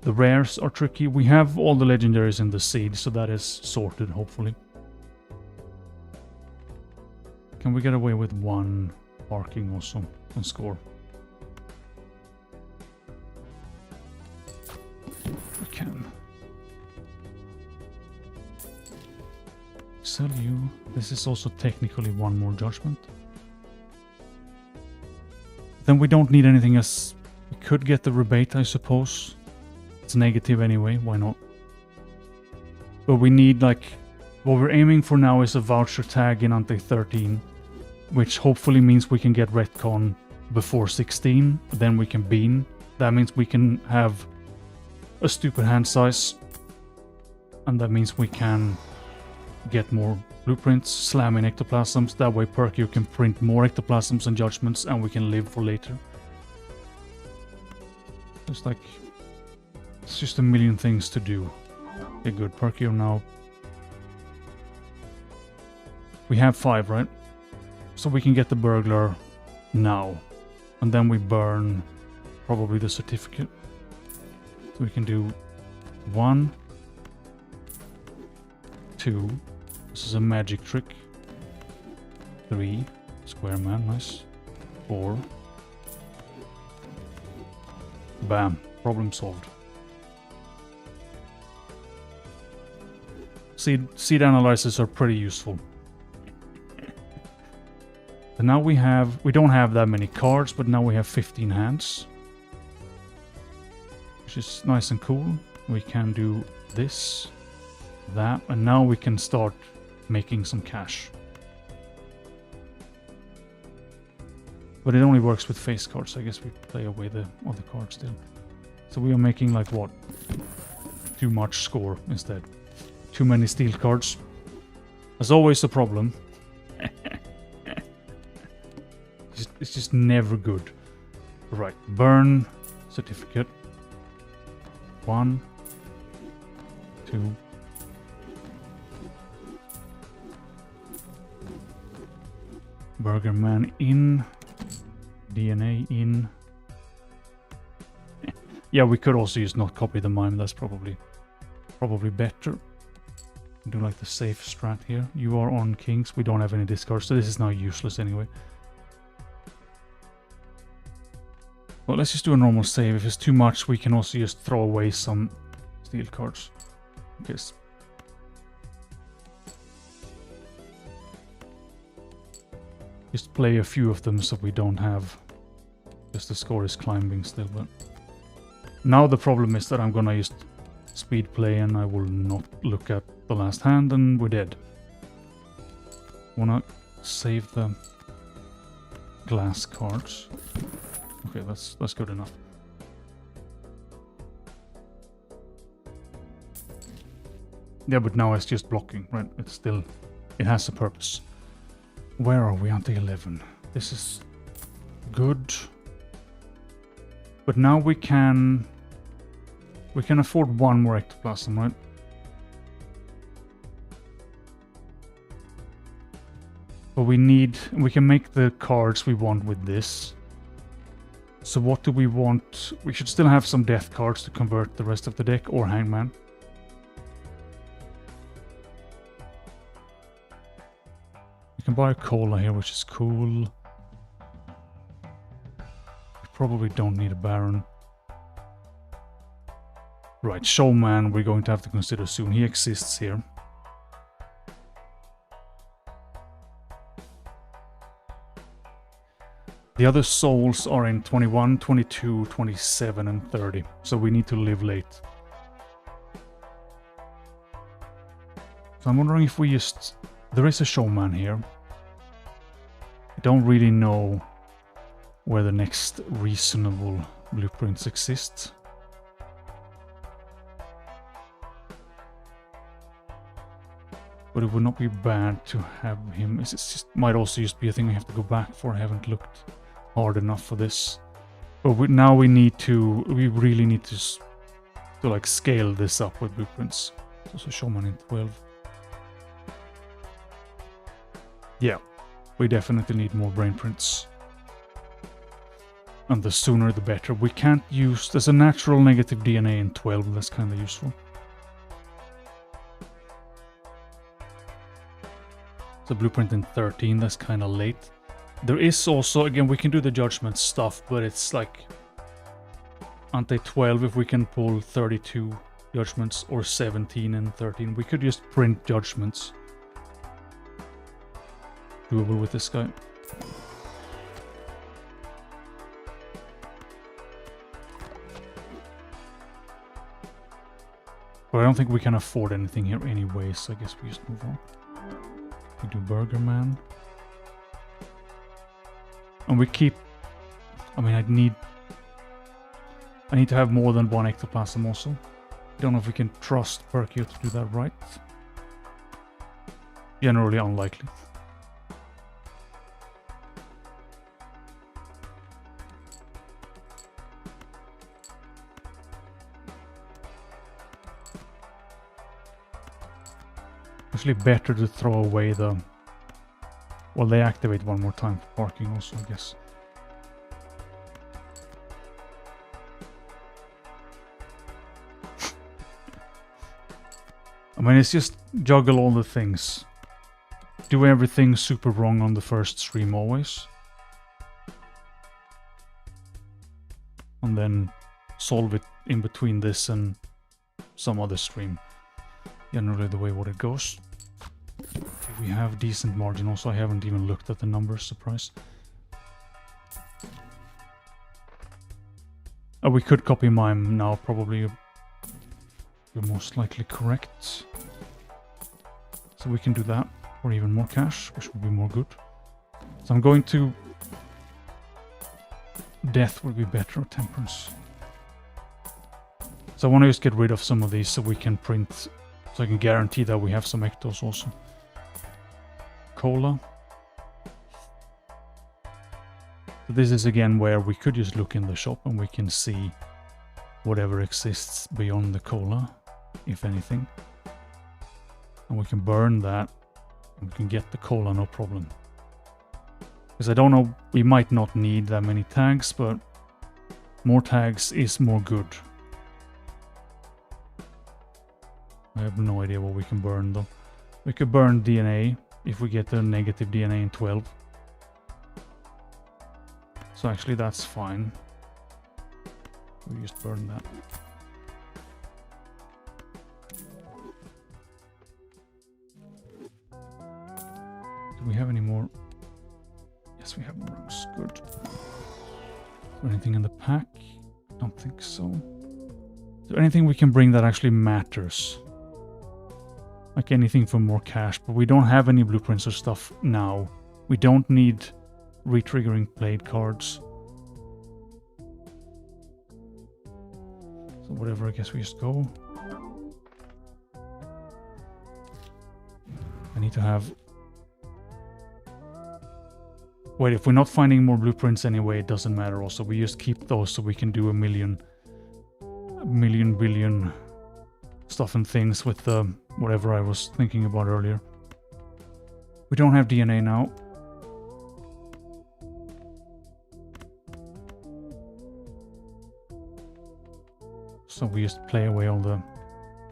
The rares are tricky. We have all the legendaries in the seed, so that is sorted, hopefully. Can we get away with 1 parking also on score? We can. Sell you. This is also technically 1 more judgment. Then we don't need anything else. We could get the rebate, I suppose. It's negative anyway, why not? But we need, like, what we're aiming for now is a voucher tag in Ante 13, which hopefully means we can get retcon before 16, then we can bean. That means we can have a stupid hand size, and that means we can get more blueprints, slam in ectoplasms. That way Perky can print more ectoplasms and judgments, and we can live for later. It's like, it's just a million things to do. Okay, good. Perky now. We have 5, right? So we can get the burglar now, and then we burn probably the certificate. So we can do 1, 2. This is a magic trick. 3. Square man, nice. 4. Bam. Problem solved. Seed analyzers are pretty useful. And now we don't have that many cards, but now we have 15 hands. Which is nice and cool. We can do this, that, and now we can start making some cash. But it only works with face cards, so I guess we play away the other cards still. So we are making like what? Too much score instead. Too many steel cards. There's always a problem. It's just never good. Right, burn certificate. 1, 2. Burger Man in. DNA in. Yeah, we could also just not copy the mime. That's probably better. Do like the safe strat here. You are on kings. We don't have any discards, so this is now useless anyway. Well, let's just do a normal save. If it's too much, we can also just throw away some steel cards. Yes. Just play a few of them so we don't have... Just the score is climbing still, but... Now the problem is that I'm gonna just speed play and I will not look at the last hand and we're dead. Wanna save the glass cards. Okay, that's good enough. Yeah, but now it's just blocking, right? It's still... It has a purpose. Where are we? Onto 11. This is good. But now we can afford one more ectoplasm, right? But we can make the cards we want with this. So what do we want? We should still have some death cards to convert the rest of the deck, or Hangman. We can buy a cola here, which is cool. We probably don't need a Baron. Right, Showman we're going to have to consider soon. He exists here. The other souls are in 21, 22, 27 and 30. So we need to live late. So I'm wondering if we just... There is a Showman here. I don't really know where the next reasonable blueprints exist. But it would not be bad to have him. It just might also just be a thing I have to go back for. I haven't looked hard enough for this. But now we really need to like scale this up with blueprints. So Showman in 12. Yeah, we definitely need more brain prints. And the sooner the better. We can't use... There's a natural negative DNA in 12. That's kind of useful. The blueprint in 13, that's kind of late. There is also, again, we can do the judgment stuff, but it's like... Ante 12, if we can pull 32 judgments, or 17 and 13. We could just print judgments. Doable with this guy. But I don't think we can afford anything here anyway, so I guess we just move on. We do Burger Man. And we keep... I mean, I need to have more than one ectoplasm also. I don't know if we can trust Perkio to do that right. Generally unlikely. Actually better to throw away the... Well, they activate one more time for parking also, I guess. I mean, it's just juggle all the things. Do everything super wrong on the first stream always. And then solve it in between this and some other stream. Generally the way what it goes. We have decent margin also. I haven't even looked at the numbers, surprise. Oh, we could copy mime now, probably. You're most likely correct. So we can do that. or even more cash, which would be more good. So I'm going to... Death would be better, or temperance. So I want to just get rid of some of these so we can print, so I can guarantee that we have some ectos also. Cola. So this is again where we could just look in the shop and we can see whatever exists beyond the cola, if anything. And we can burn that, and we can get the cola, no problem. Because I don't know, we might not need that many tags, but more tags is more good. I have no idea what we can burn though. We could burn DNA if we get the negative DNA in 12. So actually that's fine. We just burn that. Do we have any more? Yes, we have more rooms. Good. Is there anything in the pack? Don't think so. Is there anything we can bring that actually matters? Like anything for more cash, but we don't have any blueprints or stuff now. We don't need re-triggering blade cards. So whatever, I guess we just go. I need to have... Wait, if we're not finding more blueprints anyway, it doesn't matter also. We just keep those so we can do a million billion stuff and things with the whatever I was thinking about earlier. We don't have DNA now. So we just play away all the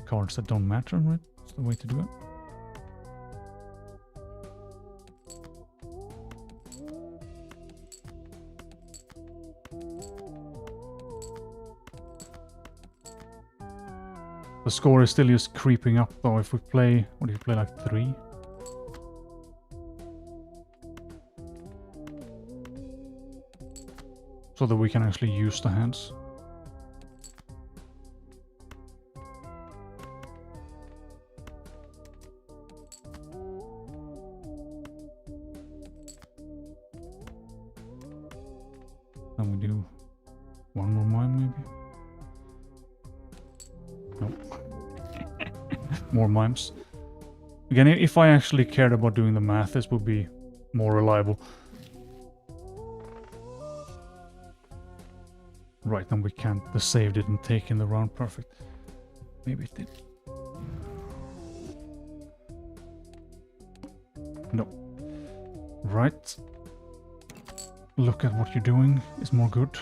cards that don't matter, right? That's the way to do it. The score is still just creeping up though. If we play, what do you play, like 3? So that we can actually use the hands. Then we do one more mime maybe? Nope. More mimes. Again, if I actually cared about doing the math, this would be more reliable. Right, then we can't. The save didn't take in the round. Perfect. Maybe it did. No. Right. Look at what you're doing is more good.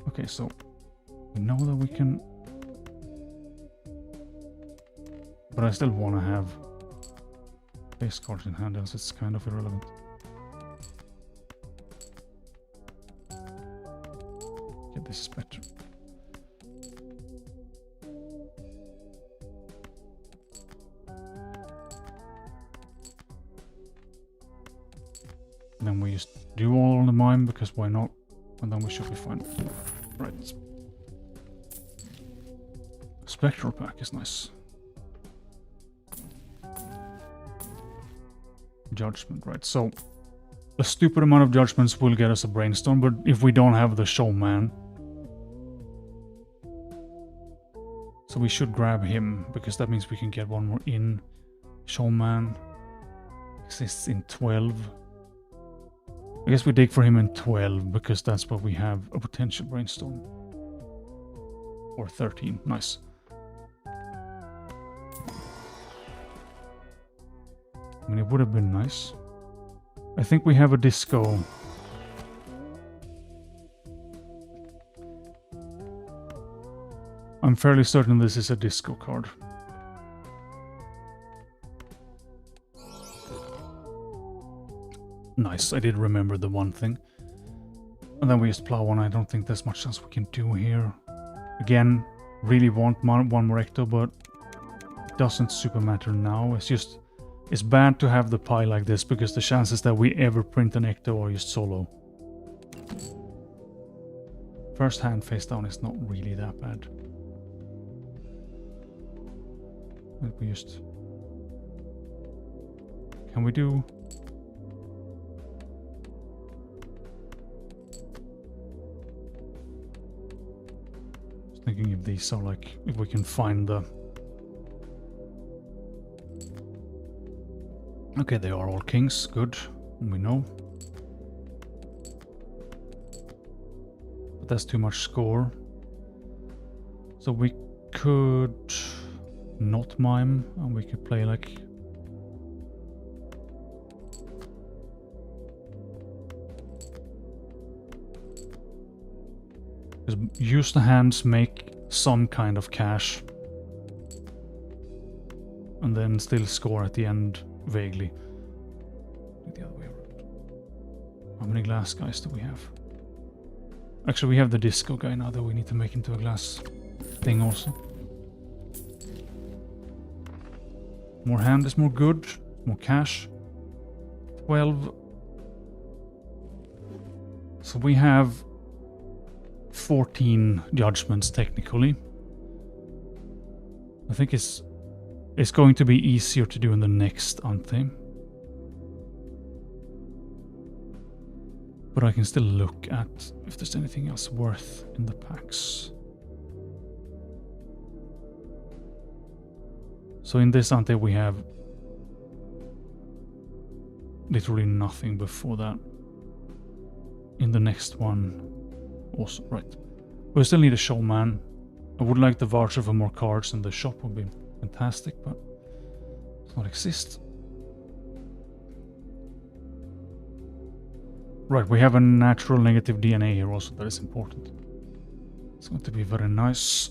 Okay, so we know that we can... But I still want to have base cards in hand, else it's kind of irrelevant. Yeah, this is better. Then we just do all on the mime, because why not? And then we should be fine. Right. Spectral pack is nice. Judgment, right. So a stupid amount of judgments will get us a brainstorm, but if we don't have the showman... So we should grab him, because that means we can get one more in. Showman exists in 12. I guess we dig for him in 12, because that's what we have a potential brainstorm. Or 13, nice. I mean, it would have been nice. I think we have a disco. I'm fairly certain this is a disco card. Nice, I did remember the one thing. And then we just plow on. I don't think there's much else we can do here. Again, really want one more ecto, but it doesn't super matter now. It's just... It's bad to have the pie like this, because the chances that we ever print an ecto are just so low. First hand face down is not really that bad. Let me just... Can we do... Just thinking if these are like... If we can find the... Okay, they are all kings. Good. We know. But that's too much score. So we could not mime, and we could play like... Because use the hands, make some kind of cash. And then still score at the end, vaguely. The other way around. How many glass guys do we have? Actually, we have the disco guy now that we need to make into a glass thing also. More hand is more good. More cash. 12. So we have 14 judgments technically. I think it's going to be easier to do in the next, aren't they? But I can still look at if there's anything else worth in the packs. So in this ante we have literally nothing before that. In the next one also, right. We still need a showman. I would like the voucher for more cards in the shop, would be fantastic, but it does not exist. Right, we have a natural negative DNA here also, that is important. It's going to be very nice.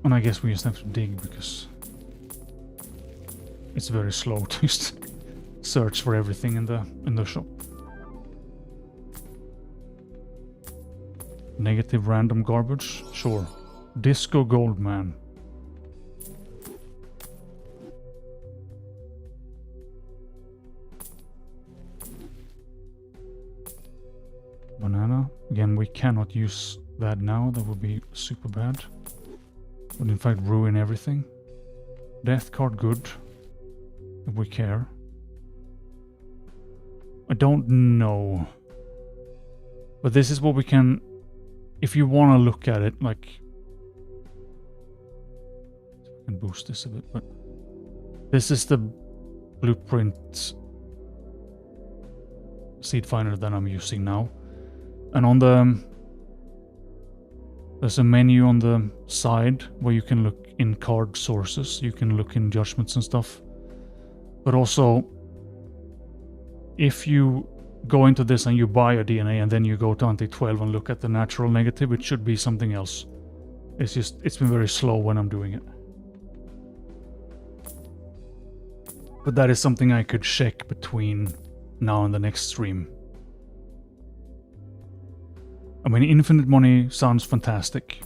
And I guess we just have to dig because it's very slow to just search for everything in the shop. Negative random garbage? Sure. Disco Goldman. Banana. Again, we cannot use that now. That would be super bad. Would in fact ruin everything. Death card good. If we care. I don't know. But this is what we can... If you want to look at it, like... I can boost this a bit, but... This is the blueprint seed finder that I'm using now. And on the... There's a menu on the side where you can look in card sources. You can look in judgments and stuff. But also, if you go into this and you buy a DNA and then you go to Ante 12 and look at the natural negative, it should be something else. It's just, it's been very slow when I'm doing it. But that is something I could check between now and the next stream. I mean, infinite money sounds fantastic.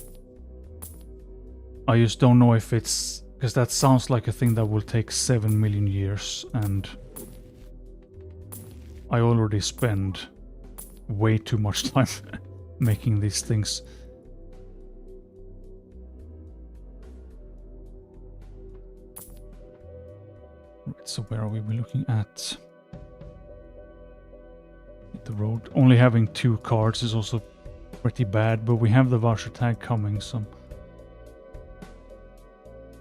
I just don't know if it's... Because that sounds like a thing that will take 7 million years, and I already spend way too much time making these things. Right, so where are we looking at? The road. Only having 2 cards is also pretty bad, but we have the voucher tag coming, so...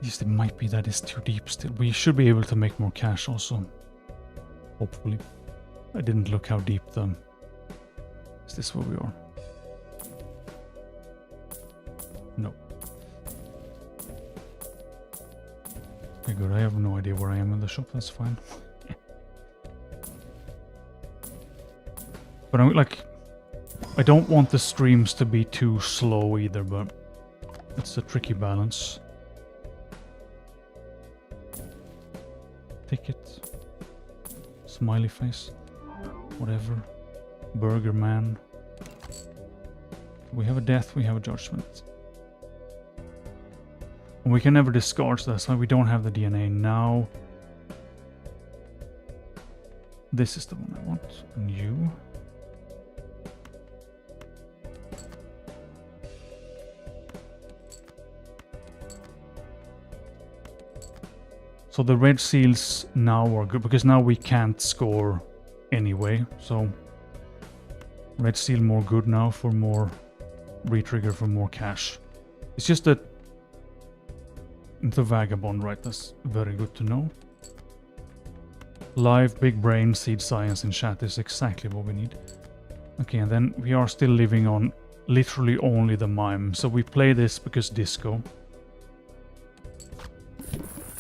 Yes, it might be that it's too deep still. We should be able to make more cash also. Hopefully. I didn't look how deep the... Is this where we are? No. Okay, good. I have no idea where I am in the shop. That's fine. But I'm like... I don't want the streams to be too slow either, but... It's a tricky balance. Ticket. Smiley face. Whatever. Burger man. We have a death, we have a judgment. And we can never discard, so that's why we don't have the DNA now. This is the one I want. And you. So the red seals now are good, because now we can't score anyway. So red seal more good now for more retrigger for more cash. It's just that the vagabond, right? That's very good to know. Live, big brain, seed science in chat is exactly what we need. Okay, and then we are still living on literally only the mime. So we play this because disco.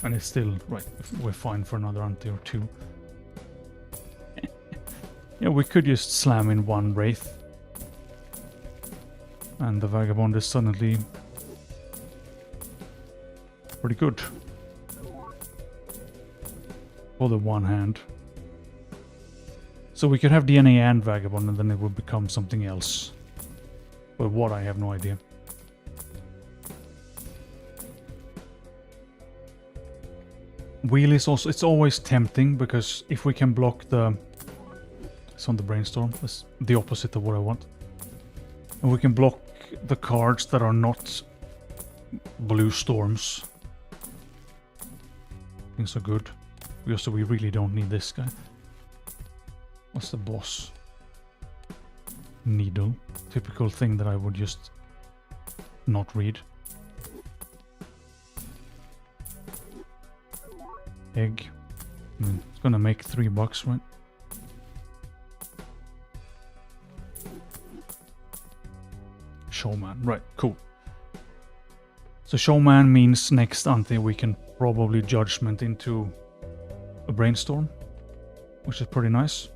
And it's still, right, we're fine for another ante or two. Yeah, we could just slam in one wraith. And the vagabond is suddenly pretty good. For the one hand. So we could have DNA and vagabond and then it would become something else. But what, I have no idea. Wheel is also, it's always tempting because if we can block the... It's on the brainstorm, that's the opposite of what I want. And we can block the cards that are not blue storms. Things are good. Also, we really don't need this guy. What's the boss? Needle. Typical thing that I would just not read. Egg. It's gonna make $3, right? Showman. Right, cool. So showman means next ante we can probably judgment into a brainstorm, which is pretty nice.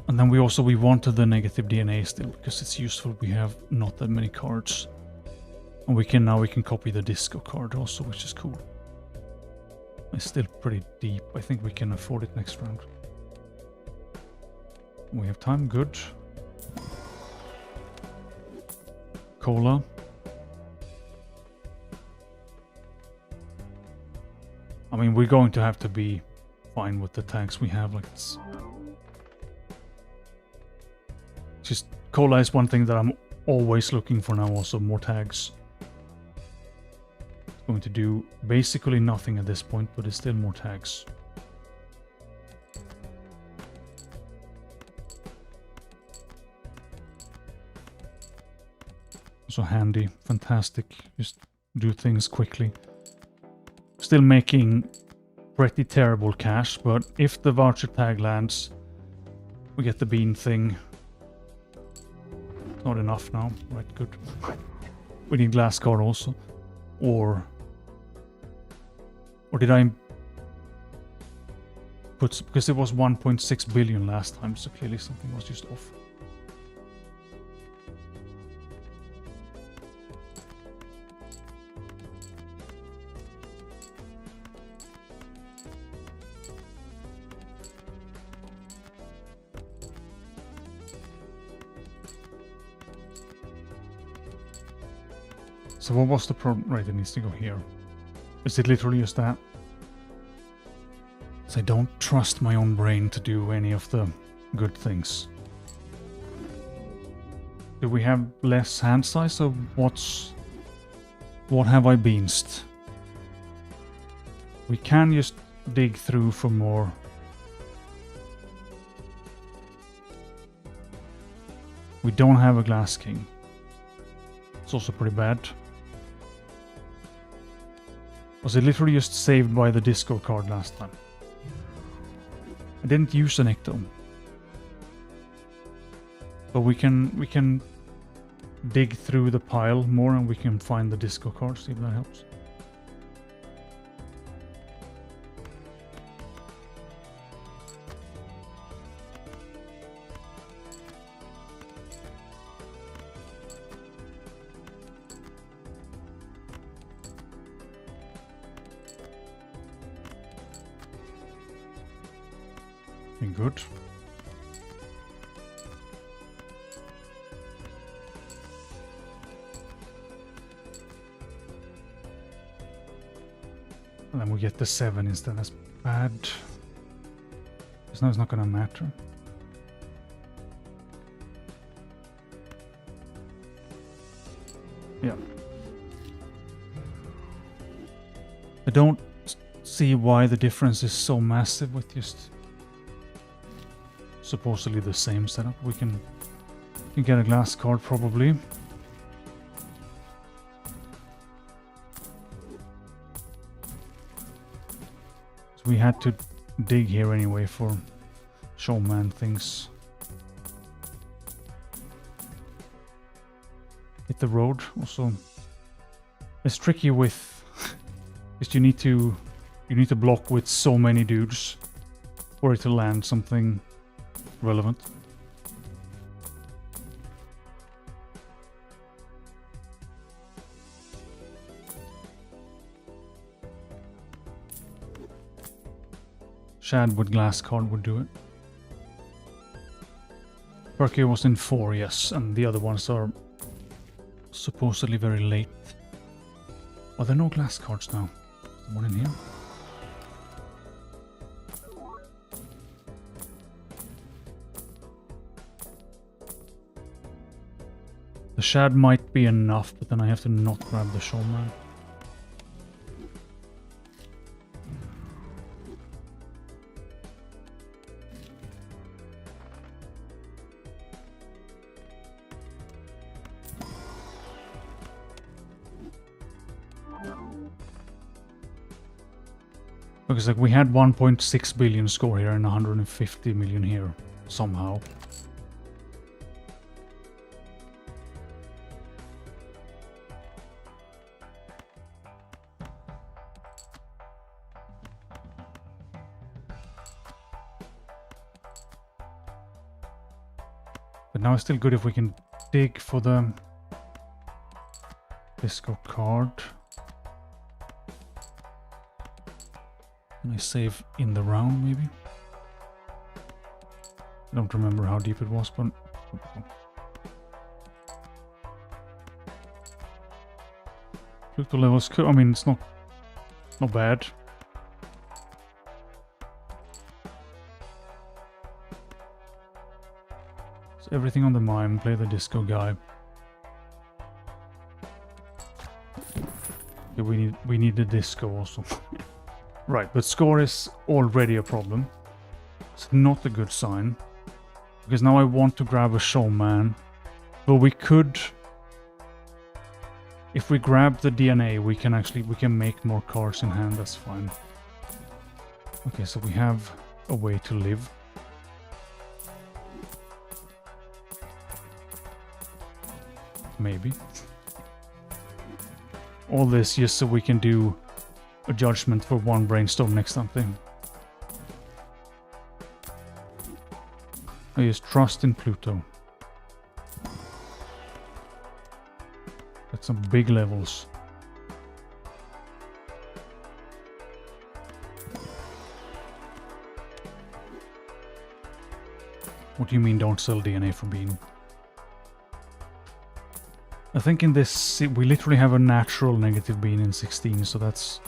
And then we wanted the negative DNA still because it's useful. We have not that many cards. And we can copy the disco card also, which is cool. It's still pretty deep. I think we can afford it next round. We have time, good. Cola. I mean, we're going to have to be fine with the tags we have. Like, it's just cola is one thing that I'm always looking for now. Also, more tags. It's going to do basically nothing at this point, but it's still more tags. So handy, fantastic. Just do things quickly. Still making pretty terrible cash, but if the voucher tag lands, we get the bean thing. Not enough now. Right, good. We need glass card also. Or did I put... Because it was 1.6 billion last time, so clearly something was just off. So what was the problem? Right, it needs to go here. Is it literally just that? So I don't trust my own brain to do any of the good things. Do we have less hand size, or what have I beansed? We can just dig through for more. We don't have a glass king. It's also pretty bad. Was it literally just saved by the disco card last time? I didn't use an ecto. But we can dig through the pile more and we can find the disco card, see if that helps. Good. And then we get the 7 instead. That's bad. Because now it's not gonna matter. Yeah. don't see why the difference is so massive with just supposedly the same setup. We can get a glass card probably. So we had to dig here anyway for showman things. Hit the road also. It's tricky with because you need to block with so many dudes for it to land something relevant. Shad with glass card would do it. Perky was in 4, yes, and the other ones are supposedly very late. Are there no glass cards now? Is there one in here? The Shad might be enough, but then I have to not grab the showman. Because like we had 1.6 billion score here and 150 million here somehow. But now it's still good if we can dig for the disco card. Can I save in the round, maybe? I don't remember how deep it was, but... Pluto levels, I mean, it's not bad. So everything on the mime, play the disco guy. Yeah, we need the disco also. Right, but score is already a problem. It's not a good sign. Because now I want to grab a showman. But we could... If we grab the DNA, we can make more cards in hand, that's fine. Okay, so we have a way to live. Maybe. All this just so we can do a judgment for one brainstorm next something. I just trust in Pluto. That's some big levels. What do you mean don't sell DNA for bean? I think in this we literally have a natural negative bean in 16, so that's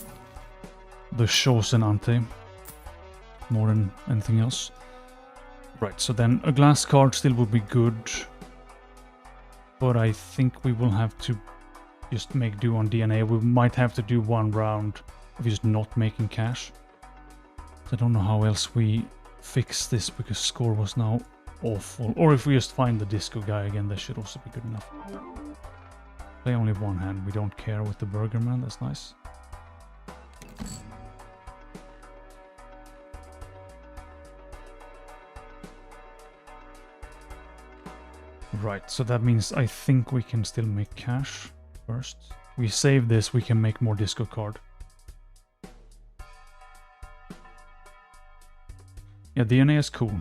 the chosen ante more than anything else. Right, so then a glass card still would be good, but I think we will have to just make do on DNA. We might have to do one round of just not making cash. I don't know how else we fix this because score was now awful. Or if we just find the disco guy again, that should also be good enough. Play only one hand, we don't care with the burger man, that's nice. Right, so that means I think we can still make cash first. We save this, we can make more disco card. Yeah, DNA is cool.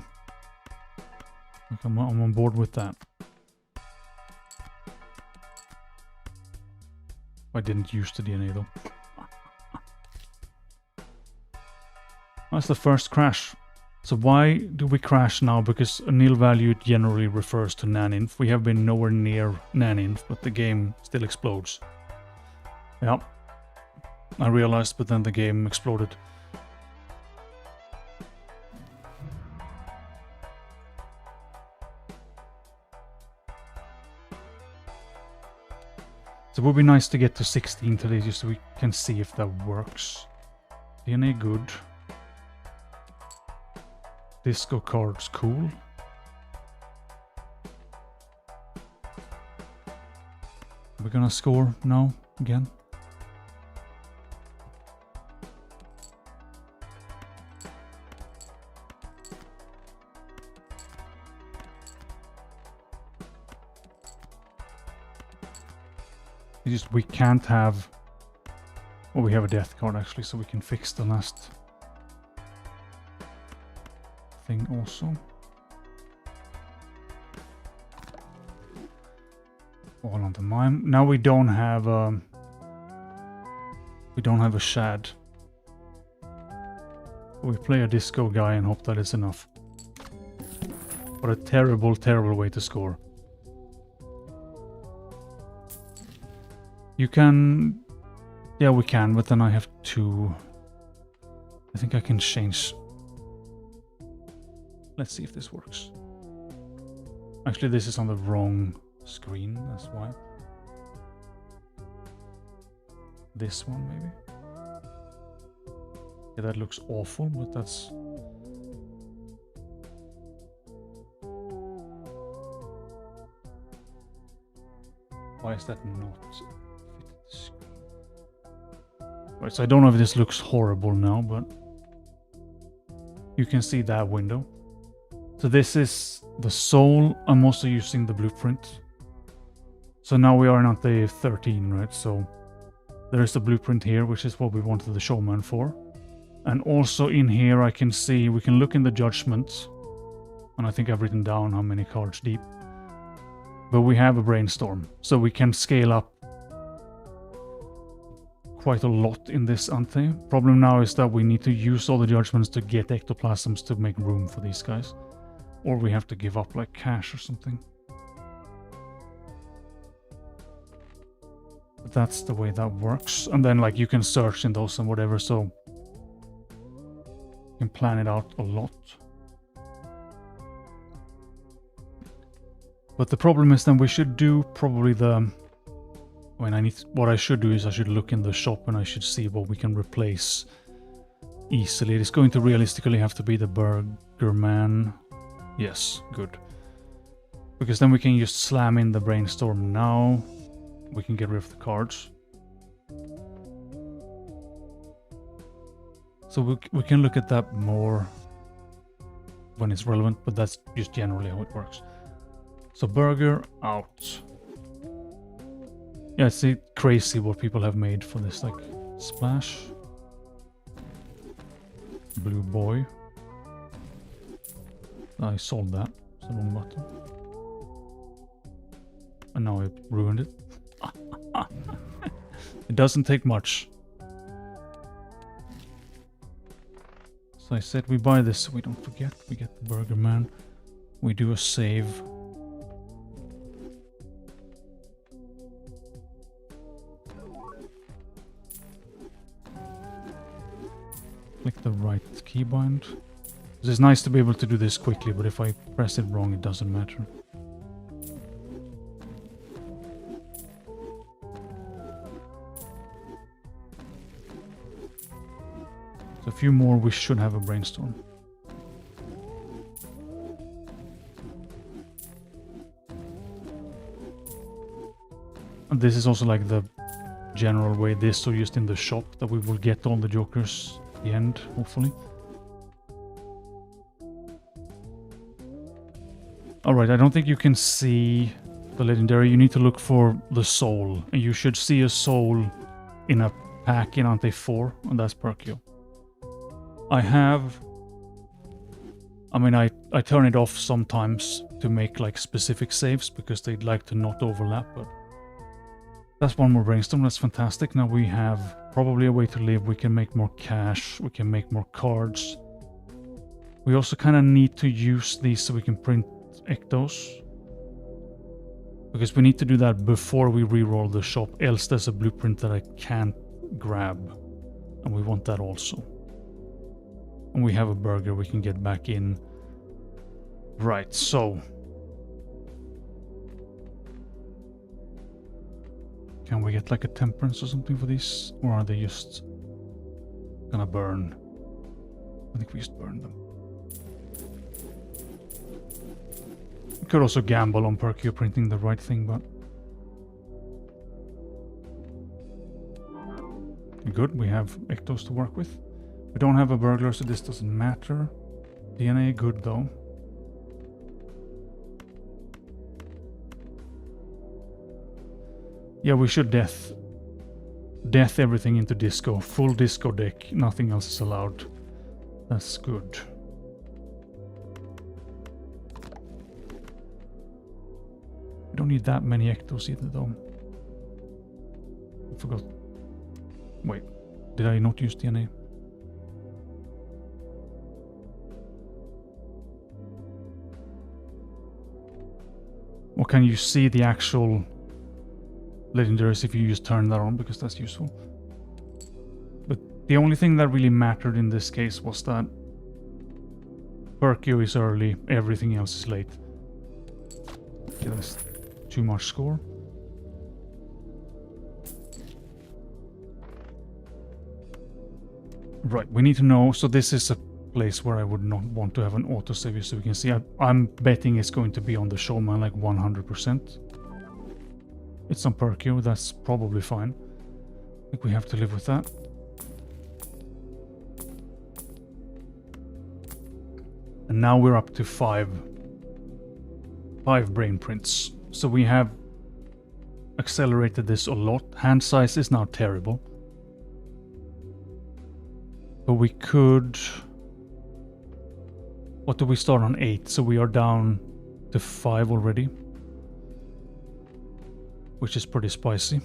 Like, I'm on board with that. I didn't use the DNA though. That's the first crash. So why do we crash now? Because a nil value generally refers to naninf. We have been nowhere near naninf, but the game still explodes. Yeah, I realized, but then the game exploded. So it would be nice to get to 16 today just so we can see if that works. DNA good. Disco cards cool. We're gonna score now again. It's just we can't have... Well, we have a death card actually, so we can fix the last thing also. All on the mime. Now we don't have a shad. We play a disco guy and hope that is enough. What a terrible, terrible way to score. You can... Yeah, we can, but then I have to... I think I can change... Let's see if this works. Actually, this is on the wrong screen, that's why. This one, maybe? Yeah, that looks awful, but that's... Why is that not fit the screen? Right, so I don't know if this looks horrible now, but... You can see that window. So this is the soul. I'm also using the blueprint. So now we are on day 13, right? So there is the blueprint here, which is what we wanted the showman for. And also in here I can see, we can look in the judgments. And I think I've written down how many cards deep. But we have a brainstorm. So we can scale up quite a lot in this ante. Problem now is that we need to use all the judgments to get ectoplasms to make room for these guys. Or we have to give up like cash or something. But that's the way that works. And then like you can search in those and whatever, so you can plan it out a lot. But the problem is then we should do probably the... what I should do is I should look in the shop and I should see what we can replace easily. It is going to realistically have to be the Burger Man. Yes, good. Because then we can just slam in the brainstorm now. We can get rid of the cards. So we can look at that more when it's relevant, but that's just generally how it works. So burger out. Yeah, it's crazy what people have made for this, like splash. Blue boy. I solved that. It's the wrong button. And now I ruined it. It doesn't take much. So I said we buy this so we don't forget. We get the Burger Man. We do a save. Click the right keybind. It's nice to be able to do this quickly, but if I press it wrong, it doesn't matter. So a few more, we should have a brainstorm. And this is also like the general way this, so just in the shop, that we will get all the jokers at the end, hopefully. Alright, I don't think you can see the legendary. You need to look for the soul. And you should see a soul in a pack in Ante 4, and that's Perkio. I turn it off sometimes to make like specific saves, because they'd like to not overlap, but that's one more brainstorm. That's fantastic. Now we have probably a way to live. We can make more cash. We can make more cards. We also kind of need to use these so we can print ectos, because we need to do that before we reroll the shop, else there's a blueprint that I can't grab, and we want that also. And we have a burger we can get back in. Right, so can we get like a temperance or something for these, or are they just gonna burn. I think we just burned them. We could also gamble on Perkio printing the right thing, but... Good, we have Ectos to work with. We don't have a burglar, so this doesn't matter. DNA, good though. Yeah, we should death everything into disco. Full disco deck, nothing else is allowed. That's good. We don't need that many Ectos either though. I forgot. Wait, did I not use DNA? Or can you see the actual legendaries if you just turn that on, because that's useful. But the only thing that really mattered in this case was that Perkio is early, everything else is late. Okay, that's too much score. Right, we need to know, so this is a place where I would not want to have an autosave, so we can see. I'm betting it's going to be on the showman like 100%. It's on Perkio, that's probably fine. I think we have to live with that. And now we're up to 5 brain prints. So we have accelerated this a lot. Hand size is now terrible. But we could... What do we start on? 8, so we are down to 5 already. Which is pretty spicy.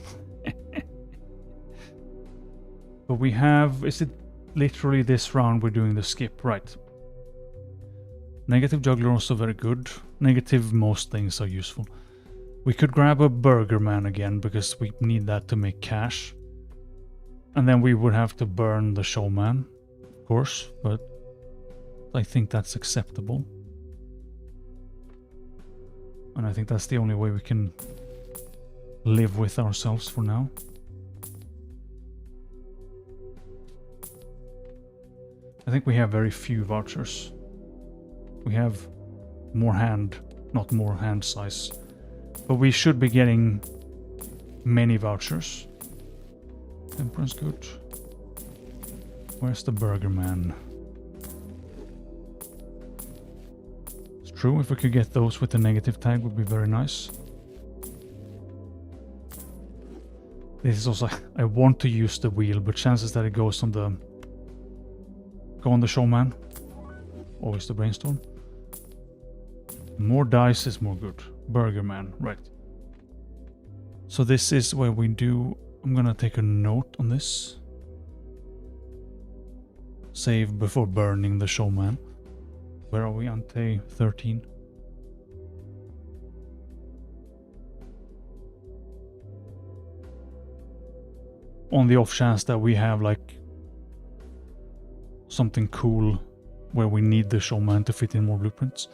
But we have... Is it literally this round we're doing the skip? Right. Negative juggler also very good. Negative most things are useful. We could grab a burger man again because we need that to make cash. And then we would have to burn the showman, of course, but I think that's acceptable. And I think that's the only way we can live with ourselves for now. I think we have very few vouchers. We have more hand, not more hand size. But we should be getting many vouchers. Temperance good. Where's the burger man? It's true, if we could get those with the negative tag would be very nice. This is also, I want to use the wheel, but chances that it goes on the... Go on the showman. Always the brainstorm. More dice is more good. Burger man, right. So this is where we do... I'm gonna take a note on this. Save before burning the showman. Where are we? Ante 13. On the off chance that we have like something cool where we need the showman to fit in more blueprints.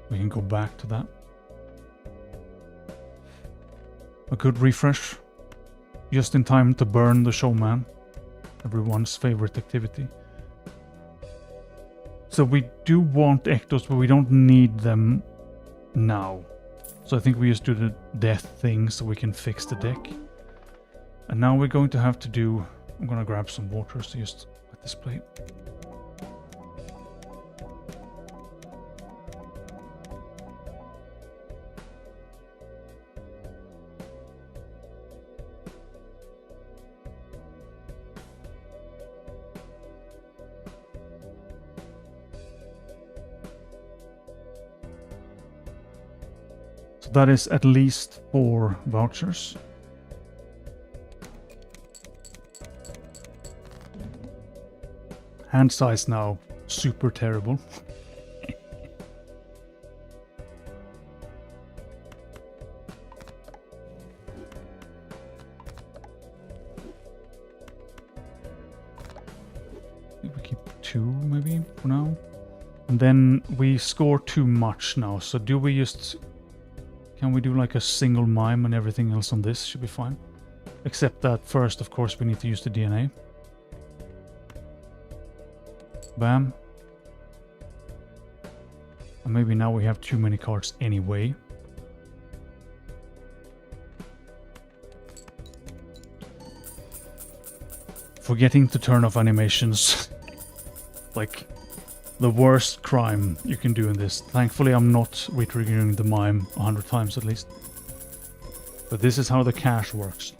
We can go back to that. A good refresh. Just in time to burn the showman. Everyone's favorite activity. So we do want Ectos, but we don't need them now. So I think we just do the death thing so we can fix the deck. And now we're going to have to do... I'm gonna grab some water to just at this plate. So that is at least 4 vouchers. Hand size now super terrible. I think we keep 2 maybe for now. And then we score too much now, so do we just... Can we do like a single mime and everything else on this? Should be fine. Except that first, of course, we need to use the DNA. Bam. And maybe now we have too many cards anyway. Forgetting to turn off animations. Like, the worst crime you can do in this. Thankfully, I'm not retriggering the mime 100 times at least. But this is how the cache works.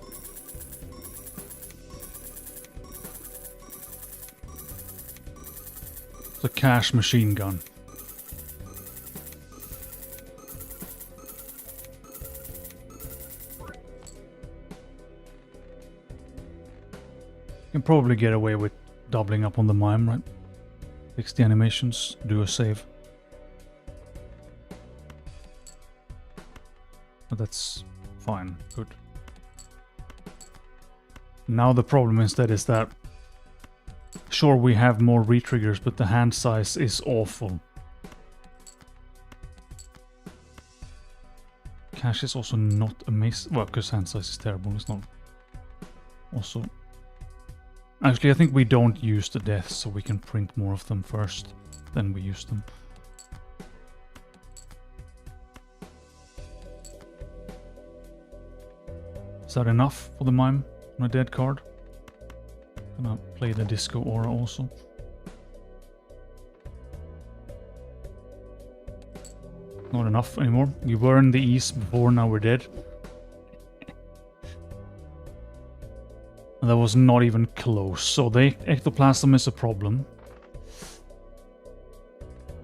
It's a cache machine gun. You can probably get away with doubling up on the mime, right? Fix the animations, do a save. But that's fine, good. Now the problem instead is that, sure, we have more retriggers, but the hand size is awful. Cache is also not amazing. Well, because hand size is terrible, it's not. Also, actually, I think we don't use the deaths, so we can print more of them first, then we use them. Is that enough for the mime on a dead card? Gonna play the disco aura also. Not enough anymore. We were in the east before, now we're dead. And that was not even close. So the ectoplasm is a problem.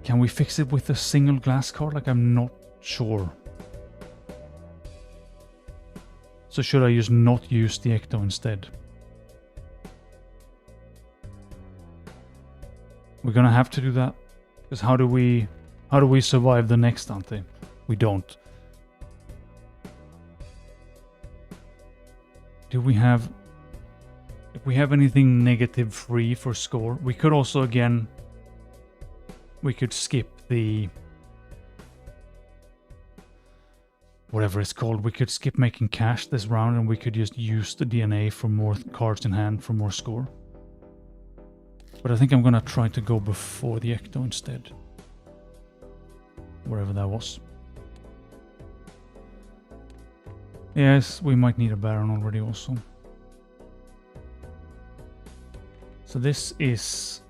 Can we fix it with a single glass card? Like, I'm not sure. So should I just not use the ecto instead? We're gonna have to do that. Because how do we survive the next ante? We don't. Do we have... If we have anything negative free for score, we could also, again, we could skip the... whatever it's called. We could skip making cash this round and we could just use the DNA for more cards in hand for more score. But I think I'm gonna try to go before the ecto instead. Wherever that was. Yes, we might need a Baron already also. So this is...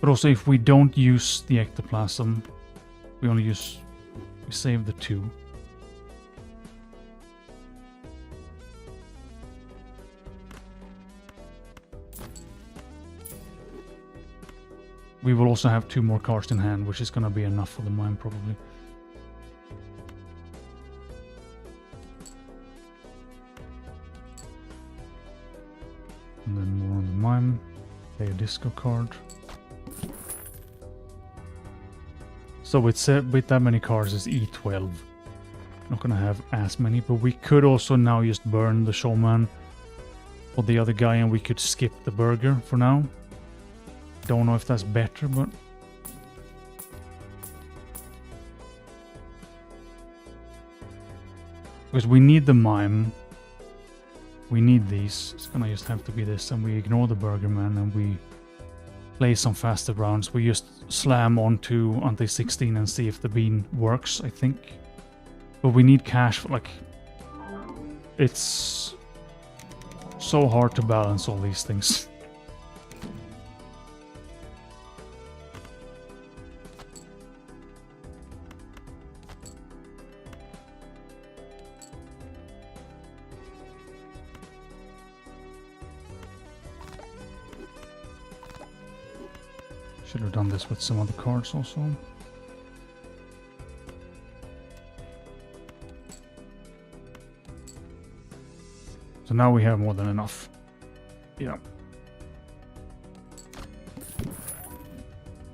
But also if we don't use the ectoplasm, we only use... we save the 2. We will also have 2 more cards in hand, which is gonna be enough for the mime probably. And then more on the mime. Play a disco card. So with that many cards is E12. Not gonna have as many, but we could also now just burn the showman or the other guy and we could skip the burger for now. Don't know if that's better, but... Because we need the mime. We need these. It's gonna just have to be this, and we ignore the burger man and we play some faster rounds. We just slam onto ante 16 and see if the bean works, I think. But we need cash for, like... It's so hard to balance all these things. Should have done this with some other cards also. So now we have more than enough. Yeah.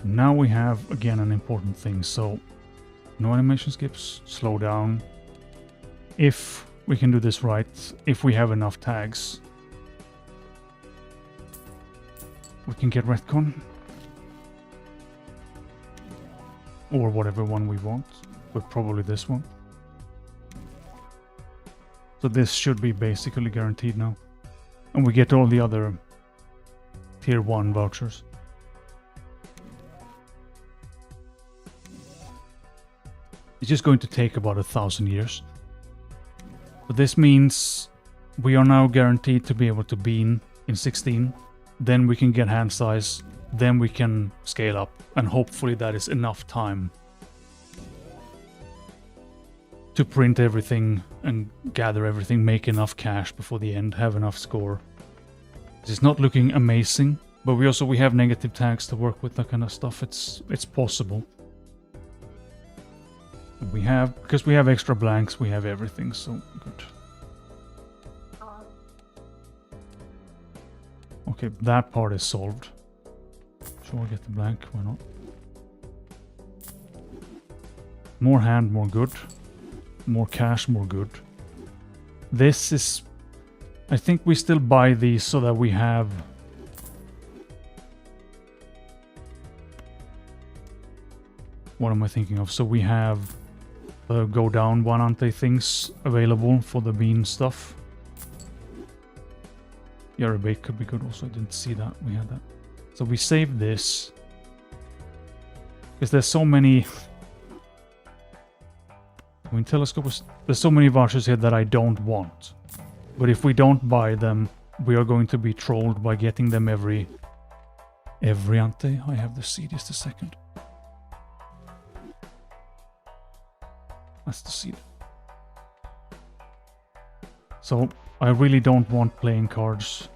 Now we have, again, an important thing. So, no animation skips, slow down. If we can do this right, if we have enough tags. we can get retcon. Or whatever one we want, but probably this one. So this should be basically guaranteed now. And we get all the other tier 1 vouchers. It's just going to take about 1,000 years. But this means we are now guaranteed to be able to bean in 16. Then we can get hand size. Then we can scale up. And hopefully that is enough time to print everything and gather everything, make enough cash before the end, have enough score. It's not looking amazing, but we have negative tags to work with, that kind of stuff. It's possible. Because we have extra blanks, we have everything, so good. Okay, that part is solved. Sure, I'll get the blank, why not? More hand, more good. More cash, more good. This is... I think we still buy these so that we have... What am I thinking of? So we have go down one ante things available for the bean stuff. Yeah, rebate could be good also. I didn't see that. We had that. So we save this. Because there's so many... I mean, telescope is... There's so many vouchers here that I don't want. But if we don't buy them, we are going to be trolled by getting them every ante. I have the seed just a second. That's the seed. So, I really don't want playing cards.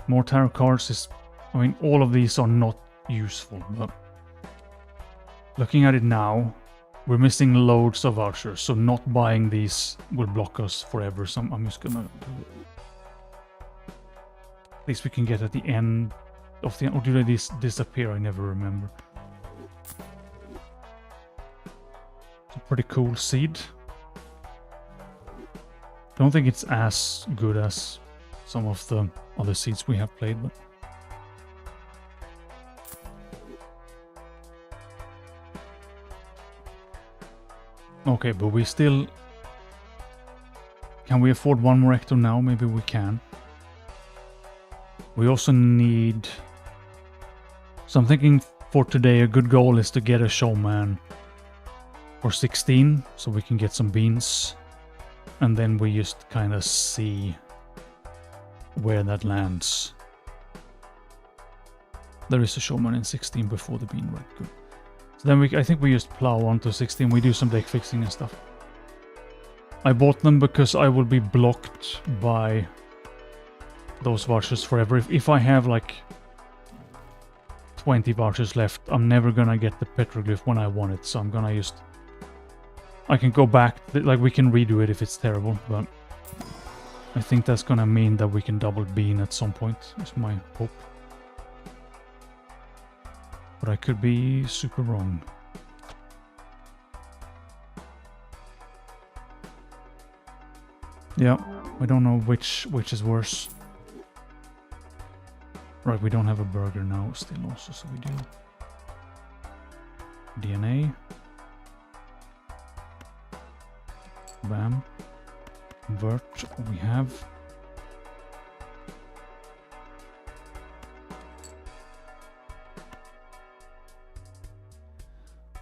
More tarot cards is... I mean, all of these are not useful, but... Looking at it now, we're missing loads of vouchers, so not buying these will block us forever, so I'm just gonna do it. At least we can get at the end of the... Or do they disappear? I never remember. It's a pretty cool seed. Don't think it's as good as some of the other seeds we have played, but... Okay, but we still... Can we afford one more Ecto now? Maybe we can. We also need... So I'm thinking for today a good goal is to get a showman for 16, so we can get some beans. And then we just kind of see where that lands. There is a showman in 16 before the bean, right? Good. So then I think we just plow on to 16. We do some deck fixing and stuff. I bought them because I will be blocked by those vouchers forever. If I have like 20 vouchers left, I'm never gonna get the petroglyph when I want it. So I'm gonna just... I can go back, like we can redo it if it's terrible, but I think that's gonna mean that we can double bean at some point, is my hope. But I could be super wrong. Yeah, I don't know which is worse. Right, we don't have a burger now still also, so we do DNA. Bam. Convert, we have.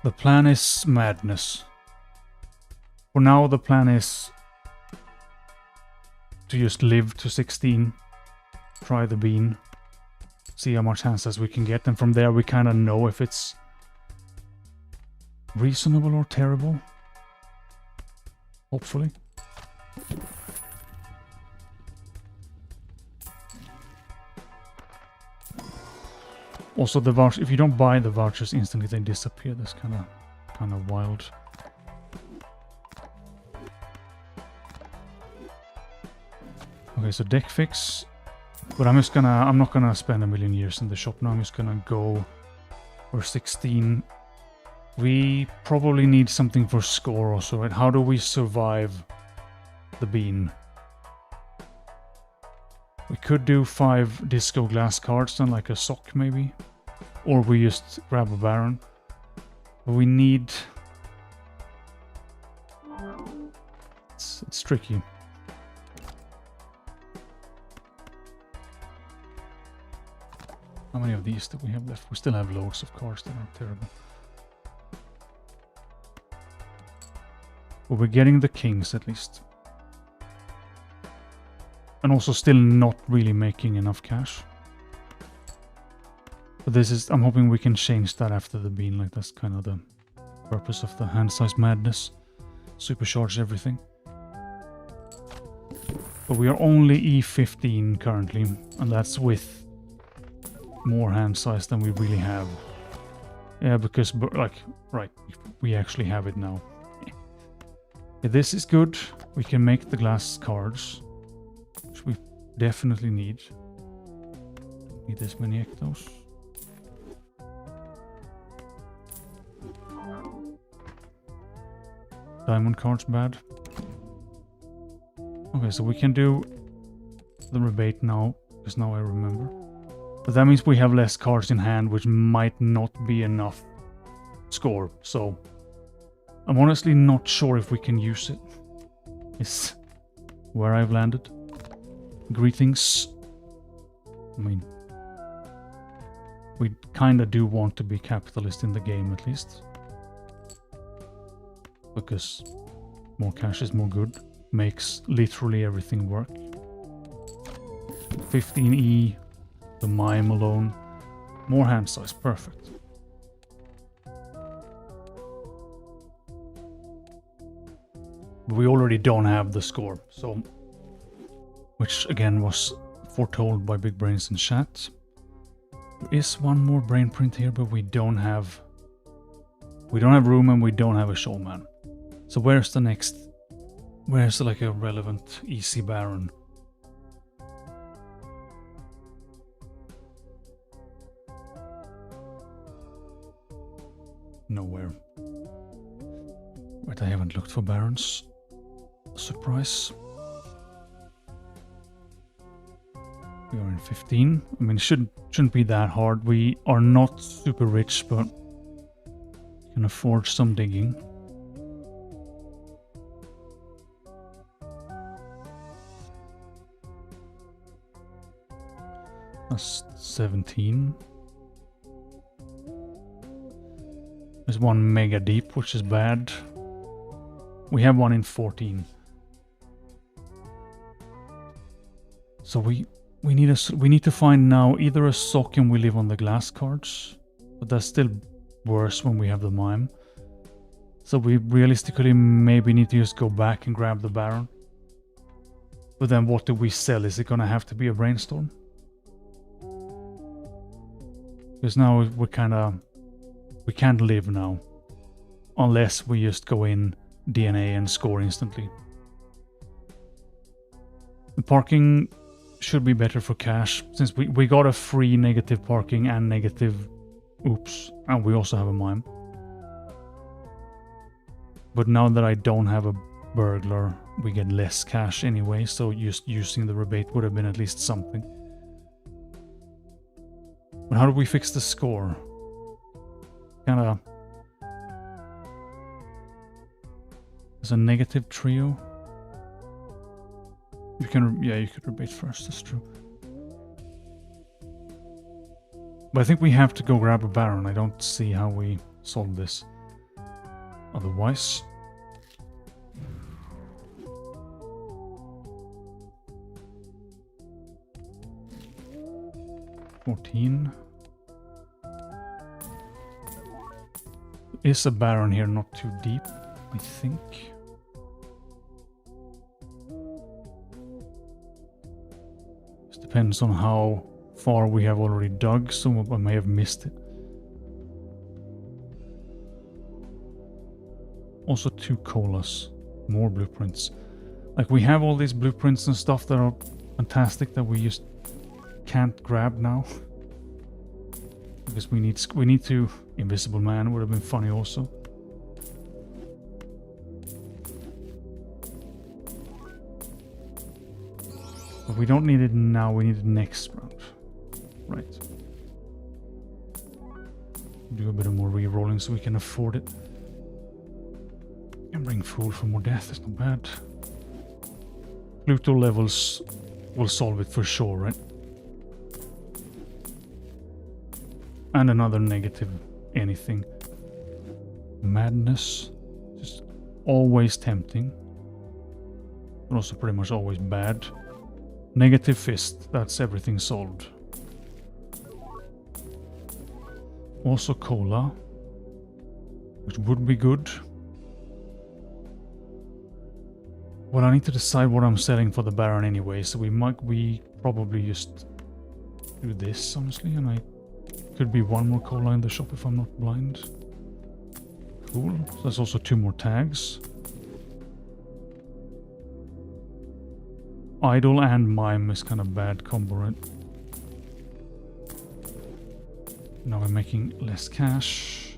The plan is madness. For now, the plan is to just live to 16, try the bean, see how much hand size we can get, and from there we kind of know if it's reasonable or terrible. Hopefully. Also, the voucher, if you don't buy the vouchers instantly, they disappear. That's kind of wild. Okay, so deck fix. But I'm not gonna spend a million years in the shop now. I'm just gonna go for 16. We probably need something for score also, right? How do we survive the bean? We could do 5 disco glass cards and like a sock maybe. Or we just grab a Baron. But we need... It's tricky. How many of these do we have left? We still have loads of cards that are terrible. But we're getting the kings at least. And also still not really making enough cash. But this is... I'm hoping we can change that after the bean. Like that's kind of the purpose of the hand size madness. Supercharge everything. But we are only E15 currently. And that's with more hand size than we really have. Yeah, because like... Right, we actually have it now. Yeah, this is good. We can make the glass cards. Which we definitely need. Need this many ectos. Diamond cards bad. Okay, so we can do the rebate now, because now I remember. But that means we have less cards in hand, which might not be enough score. So I'm honestly not sure if we can use it. It's where I've landed. Greetings. I mean, we kinda do want to be capitalist in the game at least. Because more cash is more good. Makes literally everything work. 15E, the mime alone. More hand size, perfect. But we already don't have the score, so... Which again was foretold by Big Brains in chat. There is one more brain print here, but we don't have... We don't have room and we don't have a showman. So where's the next... Where's like a relevant easy Baron? Nowhere. Wait, I haven't looked for Barons. Surprise. We are in 15. I mean, it shouldn't be that hard. We are not super rich, but can afford some digging. That's 17. There's one mega deep, which is bad. We have one in 14. So we need to find now either a sock and we live on the glass cards, but that's still worse when we have the mime. So we realistically maybe need to just go back and grab the Baron. But then what do we sell? Is it gonna have to be a brainstorm? Because now we're kinda... We can't live now. Unless we just go in DNA and score instantly. The parking should be better for cash, since we got a free negative parking and negative oops, and we also have a mime. But now that I don't have a burglar, we get less cash anyway, so just using the rebate would have been at least something. But how do we fix the score? Kinda... There's a negative trio. You can, yeah, you could rebate first, that's true. But I think we have to go grab a Baron. I don't see how we solve this otherwise. $14. Is a Baron here not too deep, I think. This depends on how far we have already dug, so I may have missed it. Also 2 colas, more blueprints. Like we have all these blueprints and stuff that are fantastic that we just can't grab now. Because we need to... Invisible Man would have been funny also. But we don't need it now, we need it next round. Right. Do a bit of more re-rolling so we can afford it. And bring Fool for more death, it's not bad. Pluto levels will solve it for sure, right? And another negative anything. Madness. Just always tempting. But also pretty much always bad. Negative Fist, that's everything solved. Also Cola, which would be good. Well, I need to decide what I'm selling for the Baron anyway, so we probably just do this, honestly, and I could be one more Cola in the shop if I'm not blind. Cool. So there's also 2 more tags. Idol and Mime is kind of bad combo, right? Now we're making less cash.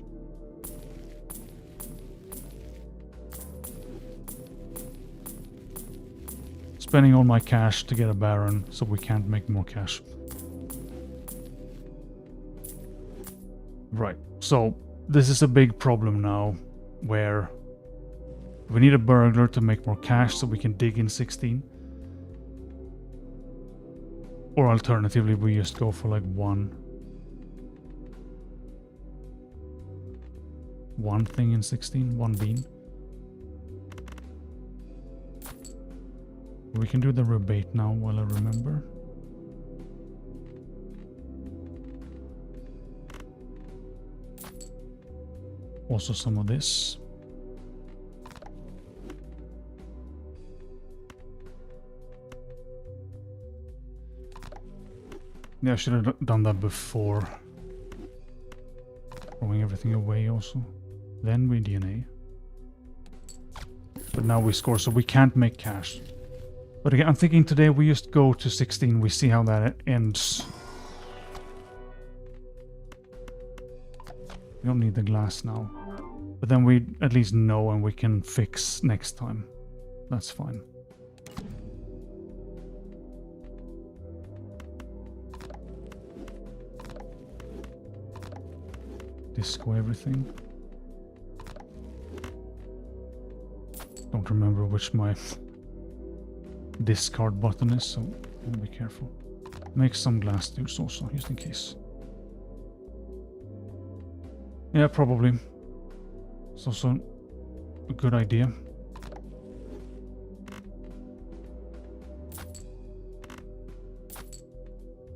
Spending all my cash to get a Baron, so we can't make more cash. Right, so this is a big problem now, where we need a burglar to make more cash so we can dig in 16. Or alternatively, we just go for like one thing in 16, one bean. We can do the rebate now while I remember. Also some of this. Yeah, I should have done that before. Throwing everything away also. Then we DNA. But now we score, so we can't make cash. But again, I'm thinking today we just go to 16, we see how that ends. We don't need the glass now. But then we at least know and we can fix next time. That's fine. Disco everything. Don't remember which my discard button is, so I'll be careful. Make some glass dudes also, just in case. Yeah, probably. It's also a good idea.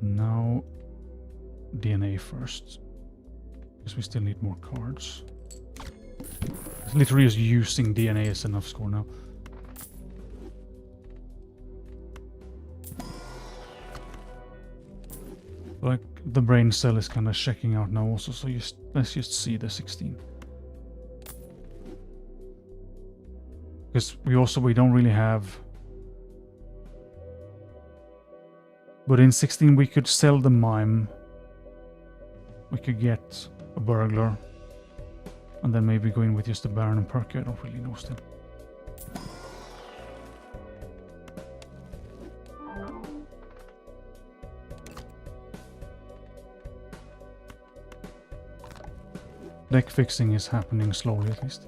Now, DNA first. Because we still need more cards. Literally just using DNA is enough score now. Like, the brain cell is kind of checking out now also, so let's just see the 16. Because we don't really have... But in 16 we could sell the Mime. We could get a burglar. And then maybe go in with just the Baron and Perky, I don't really know still. Deck fixing is happening slowly at least.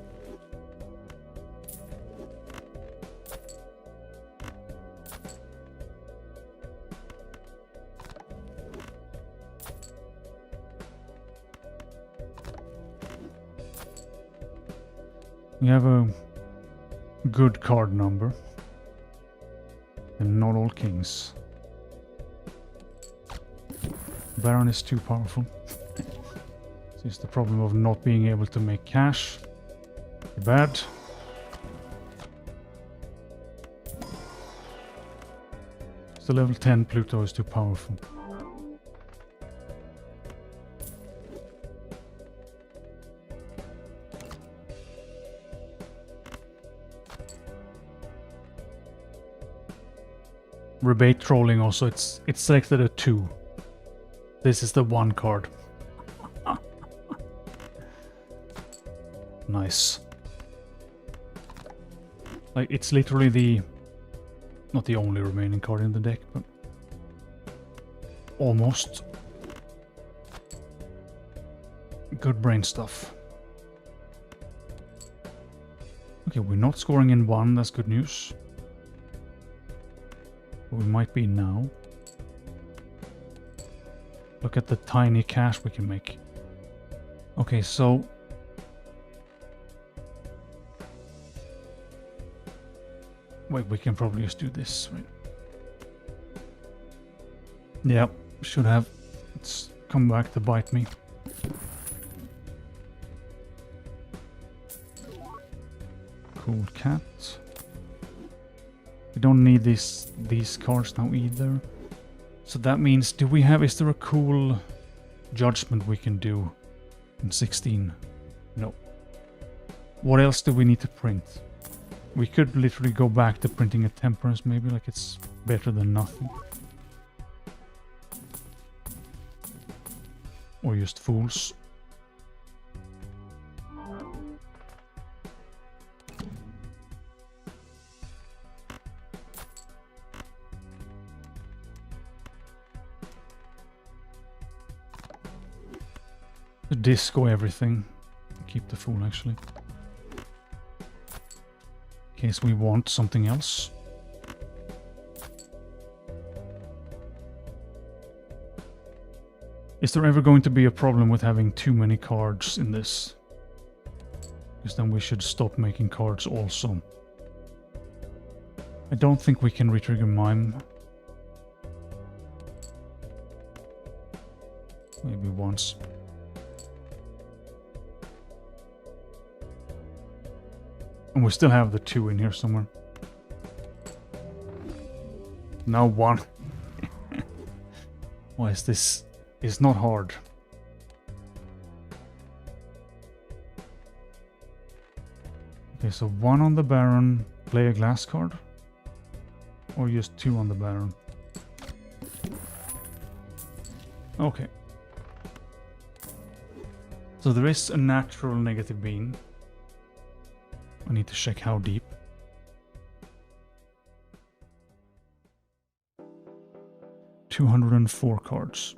We have a good card number. And not all kings. Baron is too powerful. It's the problem of not being able to make cash. Bad. So level 10 Pluto is too powerful. Rebate trolling also, it's selected a 2. This is the 1 card. Nice. Like, it's literally Not the only remaining card in the deck, but almost. Good brain stuff. Okay, we're not scoring in 1, that's good news. But we might be now. Look at the tiny cash we can make. Okay, so... Wait, we can probably just do this, right? Yeah, should have. It's come back to bite me. Cool cat. We don't need these cards now either. So that means, do we have, is there a cool judgment we can do in 16? No. What else do we need to print? We could literally go back to printing a temperance, maybe, like it's better than nothing. Or just fools. The disco everything. Keep the fool actually. In case we want something else. Is there ever going to be a problem with having too many cards in this? Because then we should stop making cards also. I don't think we can retrigger Mime. Maybe once. And we still have the 2 in here somewhere. Now 1. Why is this? It's not hard. Okay, so 1 on the Baron, play a glass card. Or just 2 on the Baron. Okay. So there is a natural negative bean. I need to check how deep. $204 cards.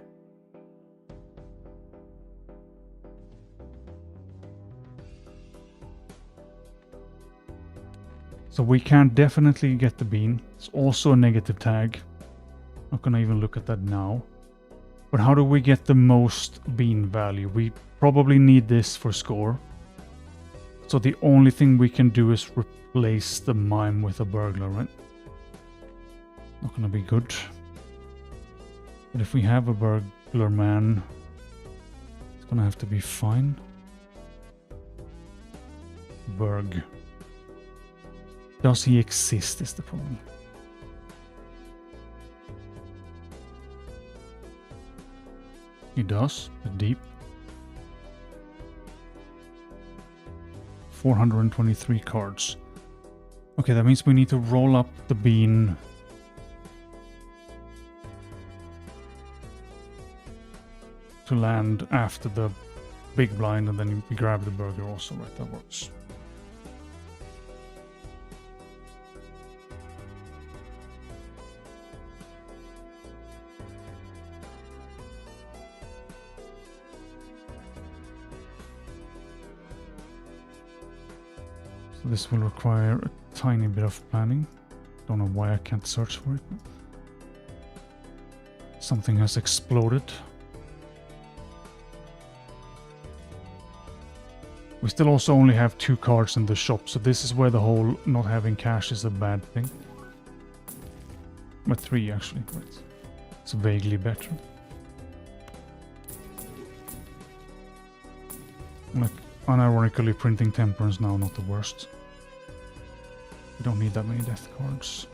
So we can definitely get the bean. It's also a negative tag. Not gonna even look at that now. But how do we get the most bean value? We probably need this for score. So the only thing we can do is replace the Mime with a burglar, right? Not gonna be good. But if we have a burglar man, it's gonna have to be fine. Berg. Does he exist is the problem. He does, but deep. 423 cards. Okay, that means we need to roll up the bean. To land after the big blind, and then we grab the burger also, right? That works. So this will require a tiny bit of planning. Don't know why I can't search for it. Something has exploded. We still also only have 2 cards in the shop, so this is where the whole not having cash is a bad thing. But 3 actually, but it's vaguely better. Like, unironically printing temperance now, not the worst. We don't need that many death cards.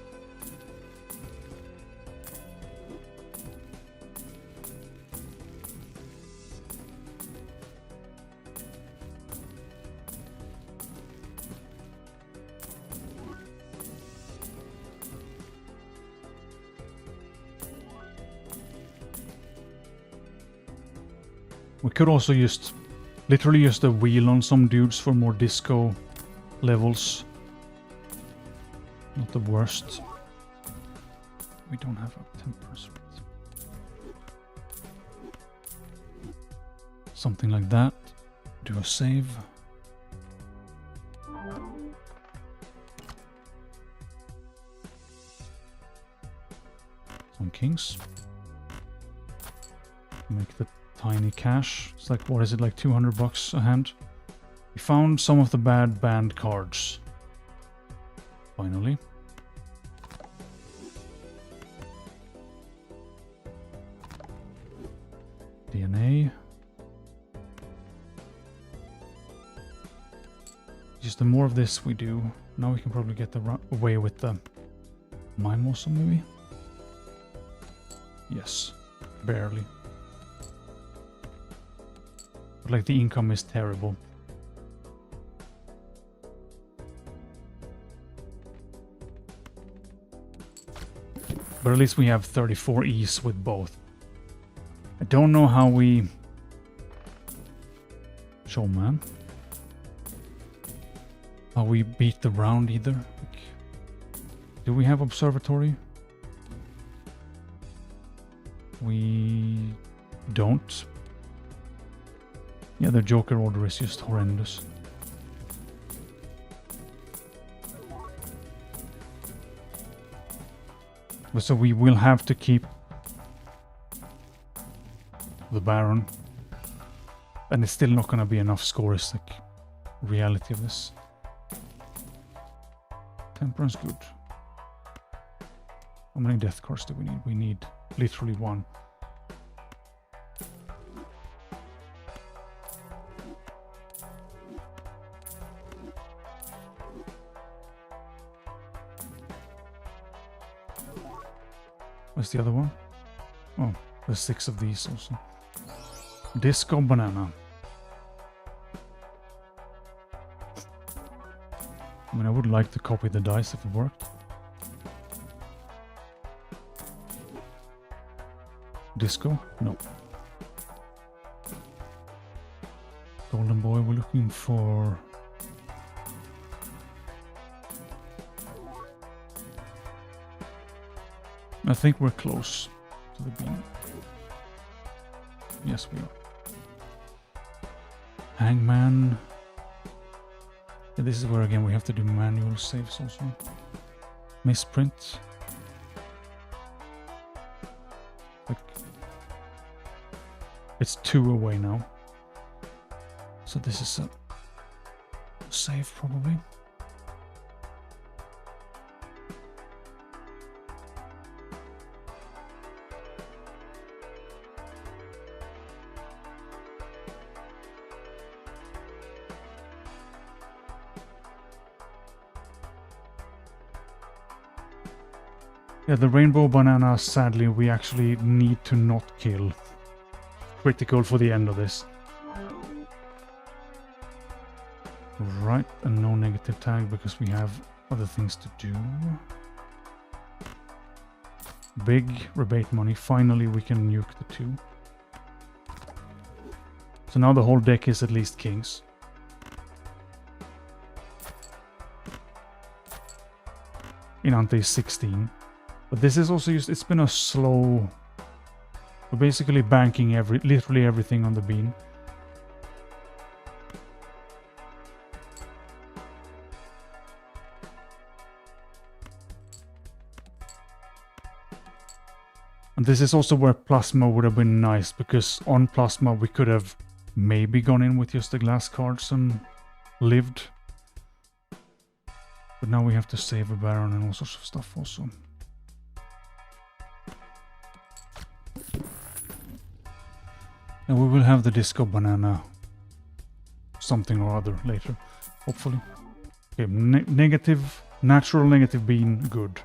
We could also just literally use the wheel on some dudes for more disco levels. Not the worst. We don't have a temperance. Something like that. Do a save. Some kings. Make the tiny cash. It's like, what is it, like 200 bucks a hand? We found some of the bad banned cards. Finally. DNA. Just the more of this we do, now we can probably get away with the mine also maybe? Yes, barely. But like the income is terrible. But at least we have 34 E's with both. I don't know how we... Showman. How we beat the round either. Like, do we have observatory? We don't. Yeah, the Joker order is just horrendous. But so we will have to keep the Baron. And it's still not gonna be enough scores, like reality of this. Temperance good. How many death cards do we need? We need literally one. Where's the other one? Oh, there's 6 of these also. Disco banana. I mean, I would like to copy the dice if it worked. Disco? No. Golden boy, we're looking for... I think we're close to the beam. Yes, we are. Hangman. Yeah, this is where again we have to do manual saves also. Misprint. Like, it's 2 away now. So this is a save probably. Yeah, the rainbow banana, sadly, we actually need to not kill. Critical for the end of this. Right, and no negative tag because we have other things to do. Big rebate money. Finally, we can nuke the 2. So now the whole deck is at least kings. In Ante 16. But this is also just, it's been a slow... We're basically banking literally everything on the bean. And this is also where Plasma would have been nice, because on Plasma we could have maybe gone in with just the glass cards and lived. But now we have to save a Baron and all sorts of stuff also. And we will have the Disco Banana something or other later, hopefully. Okay, negative, natural negative bean, good.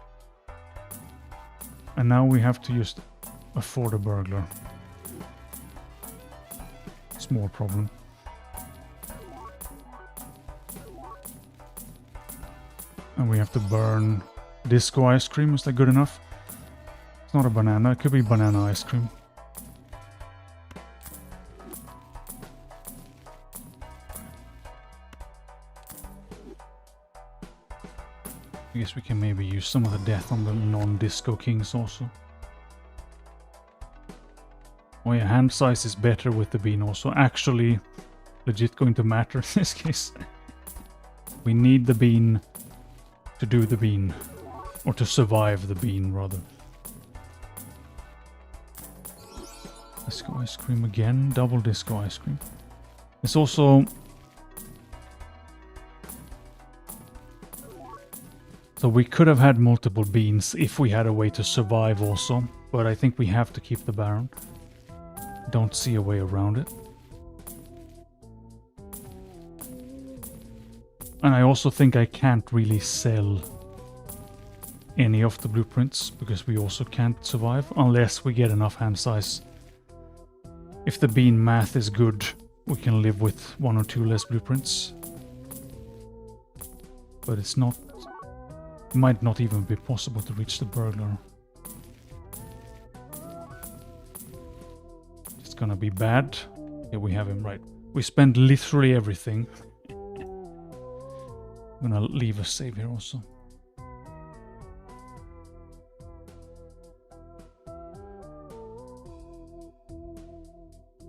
And now we have to just afford a burglar. Small problem. And we have to burn Disco ice cream. Is that good enough? It's not a banana, it could be banana ice cream. guess we can maybe use some of the death on the non-disco kings also. Oh yeah, hand size is better with the bean also. Actually, legit going to matter in this case. We need the bean to do the bean. Or to survive the bean, rather. Disco ice cream again. Double disco ice cream. It's also... So we could have had multiple beans if we had a way to survive also. But I think we have to keep the Baron. Don't see a way around it. And I also think I can't really sell any of the blueprints because we also can't survive unless we get enough hand size. If the bean math is good, we can live with 1 or 2 less blueprints. But it's not... It might not even be possible to reach the burglar. It's gonna be bad. Yeah, we have him, right. We spent literally everything. I'm gonna leave a save here also.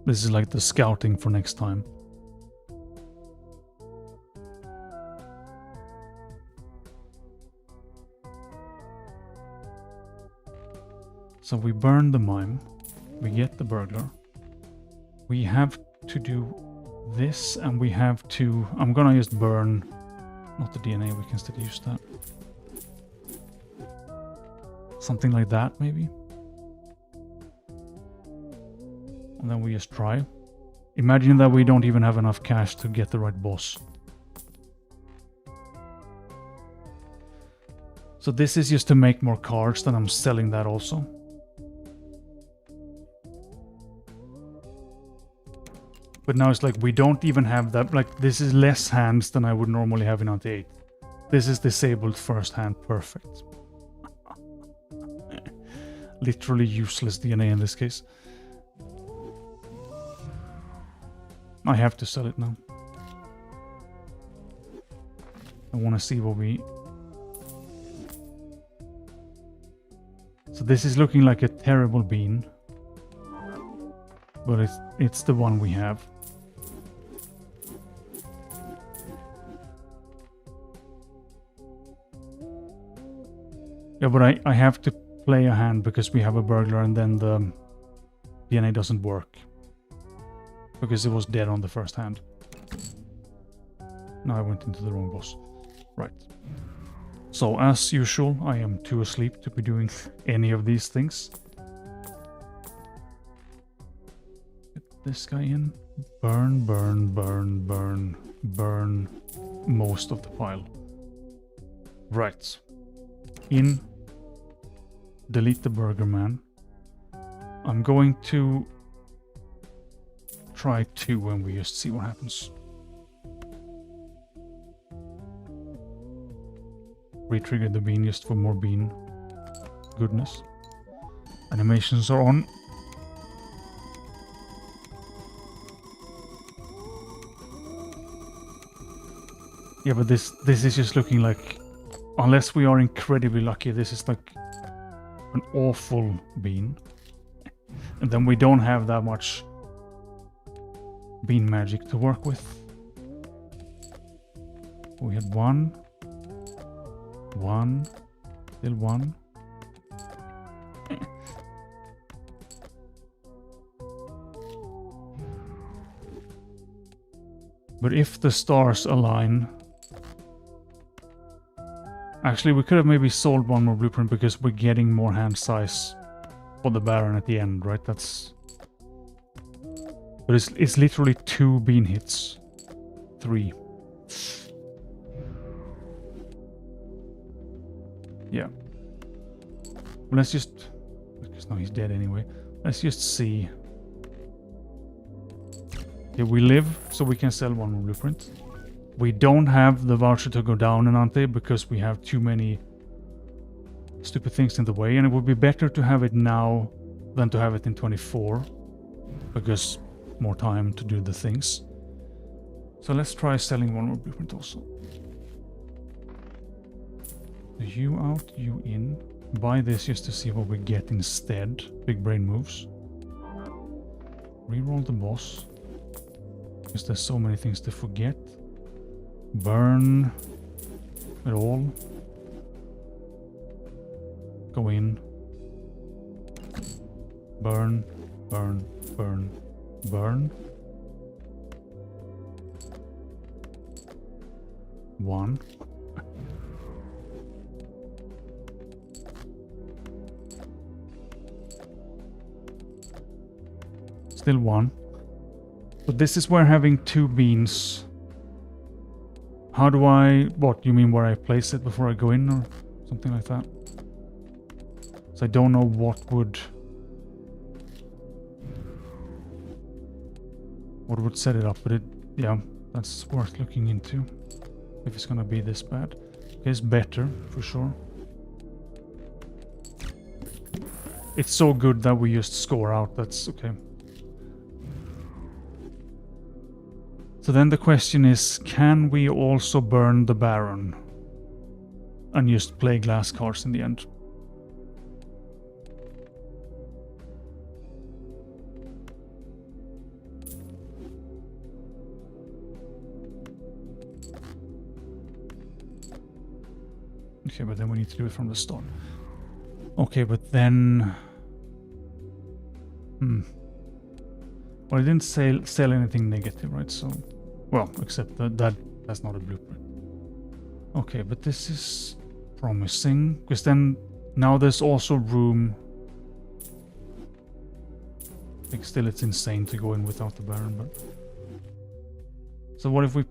This is like the scouting for next time. So we burn the mime. We get the burglar. We have to do this and we have to... I'm gonna just burn... Not the DNA, we can still use that. Something like that, maybe? And then we just try. Imagine that we don't even have enough cash to get the right boss. So this is just to make more cards, then I'm selling that also. But now it's like we don't even have that, like this is less hands than I would normally have in Ante 8. This is disabled first hand, perfect. Literally useless DNA in this case. I have to sell it now. I want to see what we... So this is looking like a terrible bean. But it's the one we have. Yeah, but I have to play a hand because we have a burglar and then the DNA doesn't work. Because it was dead on the first hand. Now I went into the wrong boss. Right. So as usual, I am too asleep to be doing any of these things. Get this guy in. Burn, burn, burn, burn, burn most of the pile. Right. In. Delete the burger man. I'm going to try 2 and we just see what happens. Retrigger the bean just for more bean goodness. Animations are on. Yeah, but this is just looking like, unless we are incredibly lucky, this is like an awful bean. And then we don't have that much bean magic to work with. We had 1, still 1. But if the stars align... Actually, we could have maybe sold 1 more blueprint because we're getting more hand size for the Baron at the end, right? That's... But it's literally 2 bean hits. 3. Yeah. Well, let's just... Because now he's dead anyway. Let's just see. Okay, we live, so we can sell 1 more blueprint. We don't have the voucher to go down in Ante because we have too many stupid things in the way. And it would be better to have it now than to have it in 24. Because... more time to do the things. So let's try selling 1 more blueprint also. You out, you in. Buy this just to see what we get instead. Big brain moves. Reroll the boss. Because there's so many things to forget. Burn it all. Go in. Burn, burn, burn, burn. 1. Still 1. But this is where having 2 beans. How do I... What, you mean where I place it before I go in or something like that? So I don't know what would set it up, but yeah, that's worth looking into. If it's gonna be this bad. It's better, for sure. It's so good that we just score out, that's okay. So then the question is, can we also burn the Baron? And just play glass cards in the end? Okay, but then we need to do it from the start. Okay, but then... Well, I didn't sell anything negative, right? So... Well, except that's not a blueprint. Okay, but this is promising. Because then... Now there's also room... I think still it's insane to go in without the Baron, but... So what if we...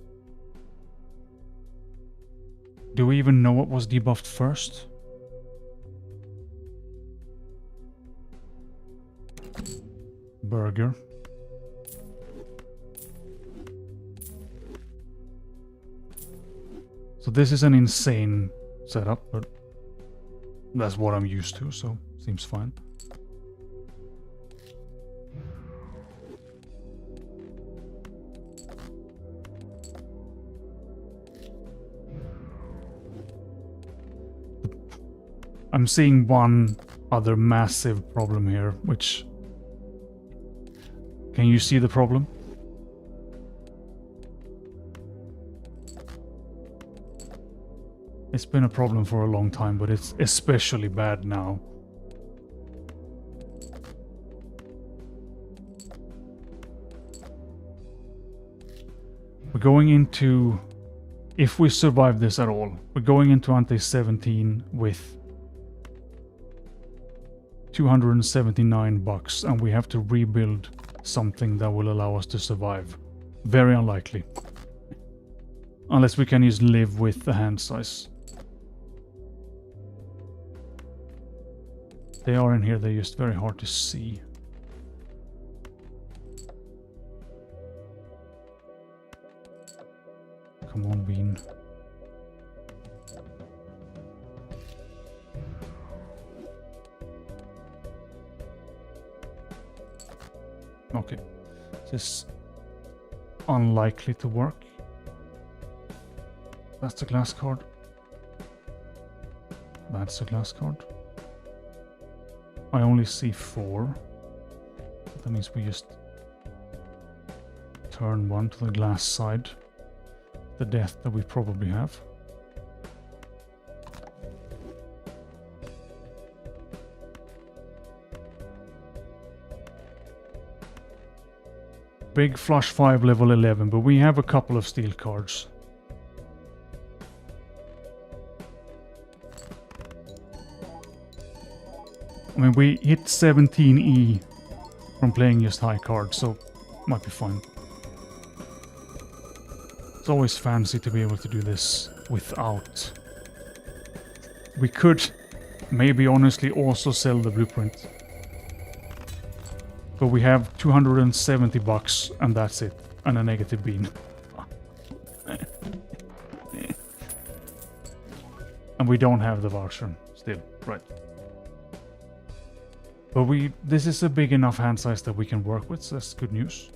Do we even know what was debuffed first? Burger. So this is an insane setup, but that's what I'm used to, so seems fine. I'm seeing one other massive problem here, which... Can you see the problem? It's been a problem for a long time, but it's especially bad now. We're going into... If we survive this at all, we're going into Ante 17 with... $279, and we have to rebuild something that will allow us to survive. Very unlikely. Unless we can just live with the hand size. They are in here, they're just very hard to see. Come on, Bean. Okay, this is unlikely to work. That's a glass card. That's a glass card. I only see 4. That means we just turn 1 to the glass side. The death that we probably have. Big flush 5 level 11, but we have a couple of steel cards. I mean, we hit 17E from playing just high cards, so might be fine. It's always fancy to be able to do this without. We could maybe honestly also sell the blueprint. But we have $270 and that's it. And a negative bean. And we don't have the voucher still, right? But this is a big enough hand size that we can work with, so that's good news.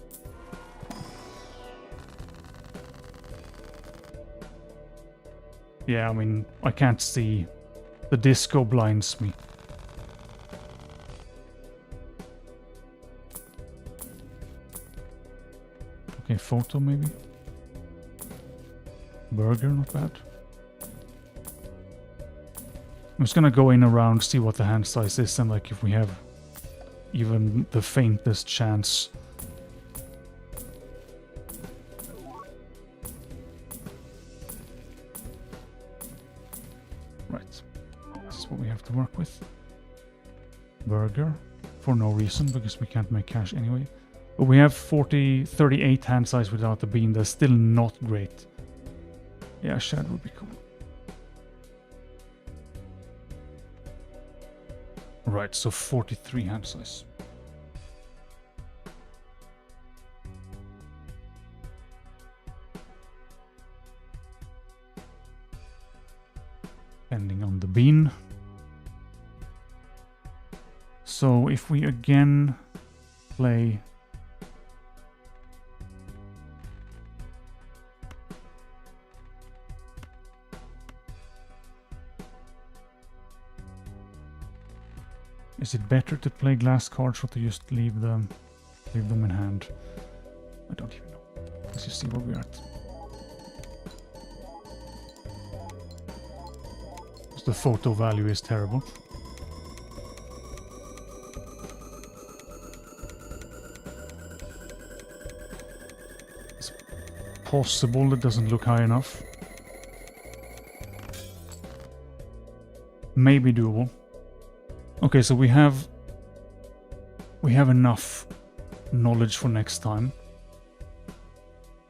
Yeah, I mean, I can't see The disco blinds me. Okay, photo maybe. Burger, not bad. I'm just gonna go in around, see what the hand size is, and like if we have even the faintest chance. Right. This is what we have to work with. Burger. For no reason, because we can't make cash anyway. But we have 38 hand size without the bean. That's still not great. Yeah, shad would be cool. Right, so 43 hand size. Depending on the bean. So if we again play is it better to play glass cards or to just leave them in hand? I don't even know. Let's just see where we're at. The photo value is terrible. It's possible it doesn't look high enough. Maybe doable. Okay, so we have enough knowledge for next time.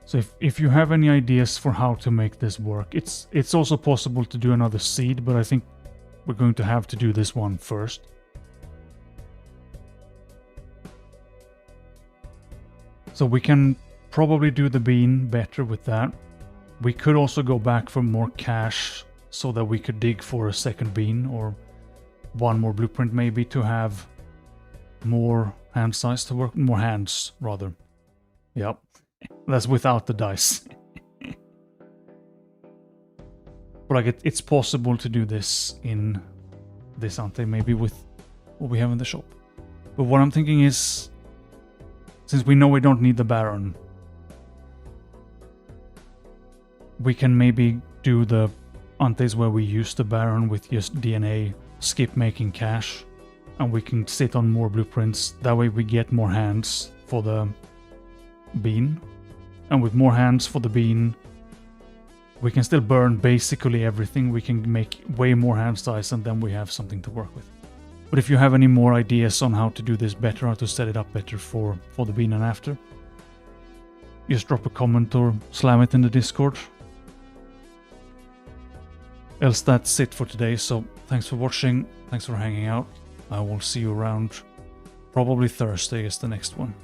So if you have any ideas for how to make this work, it's also possible to do another seed, but I think we're going to have to do this one first. So we can probably do the bean better with that. We could also go back for more cash so that we could dig for a second bean or one more blueprint maybe to have more hand size to work, more hands rather. Yep. That's without the dice. But like it's possible to do this in this ante, maybe with what we have in the shop. But what I'm thinking is, since we know we don't need the Baron, we can maybe do the antes where we use the Baron with just DNA, skip making cash, and we can sit on more blueprints. That way we get more hands for the bean. And with more hands for the bean, we can still burn basically everything. We can make way more hand size and then we have something to work with. But if you have any more ideas on how to do this better, how to set it up better for the bean and after, just drop a comment or slam it in the Discord. Else that's it for today, so thanks for watching, thanks for hanging out. I will see you around. Probably Thursday is the next one.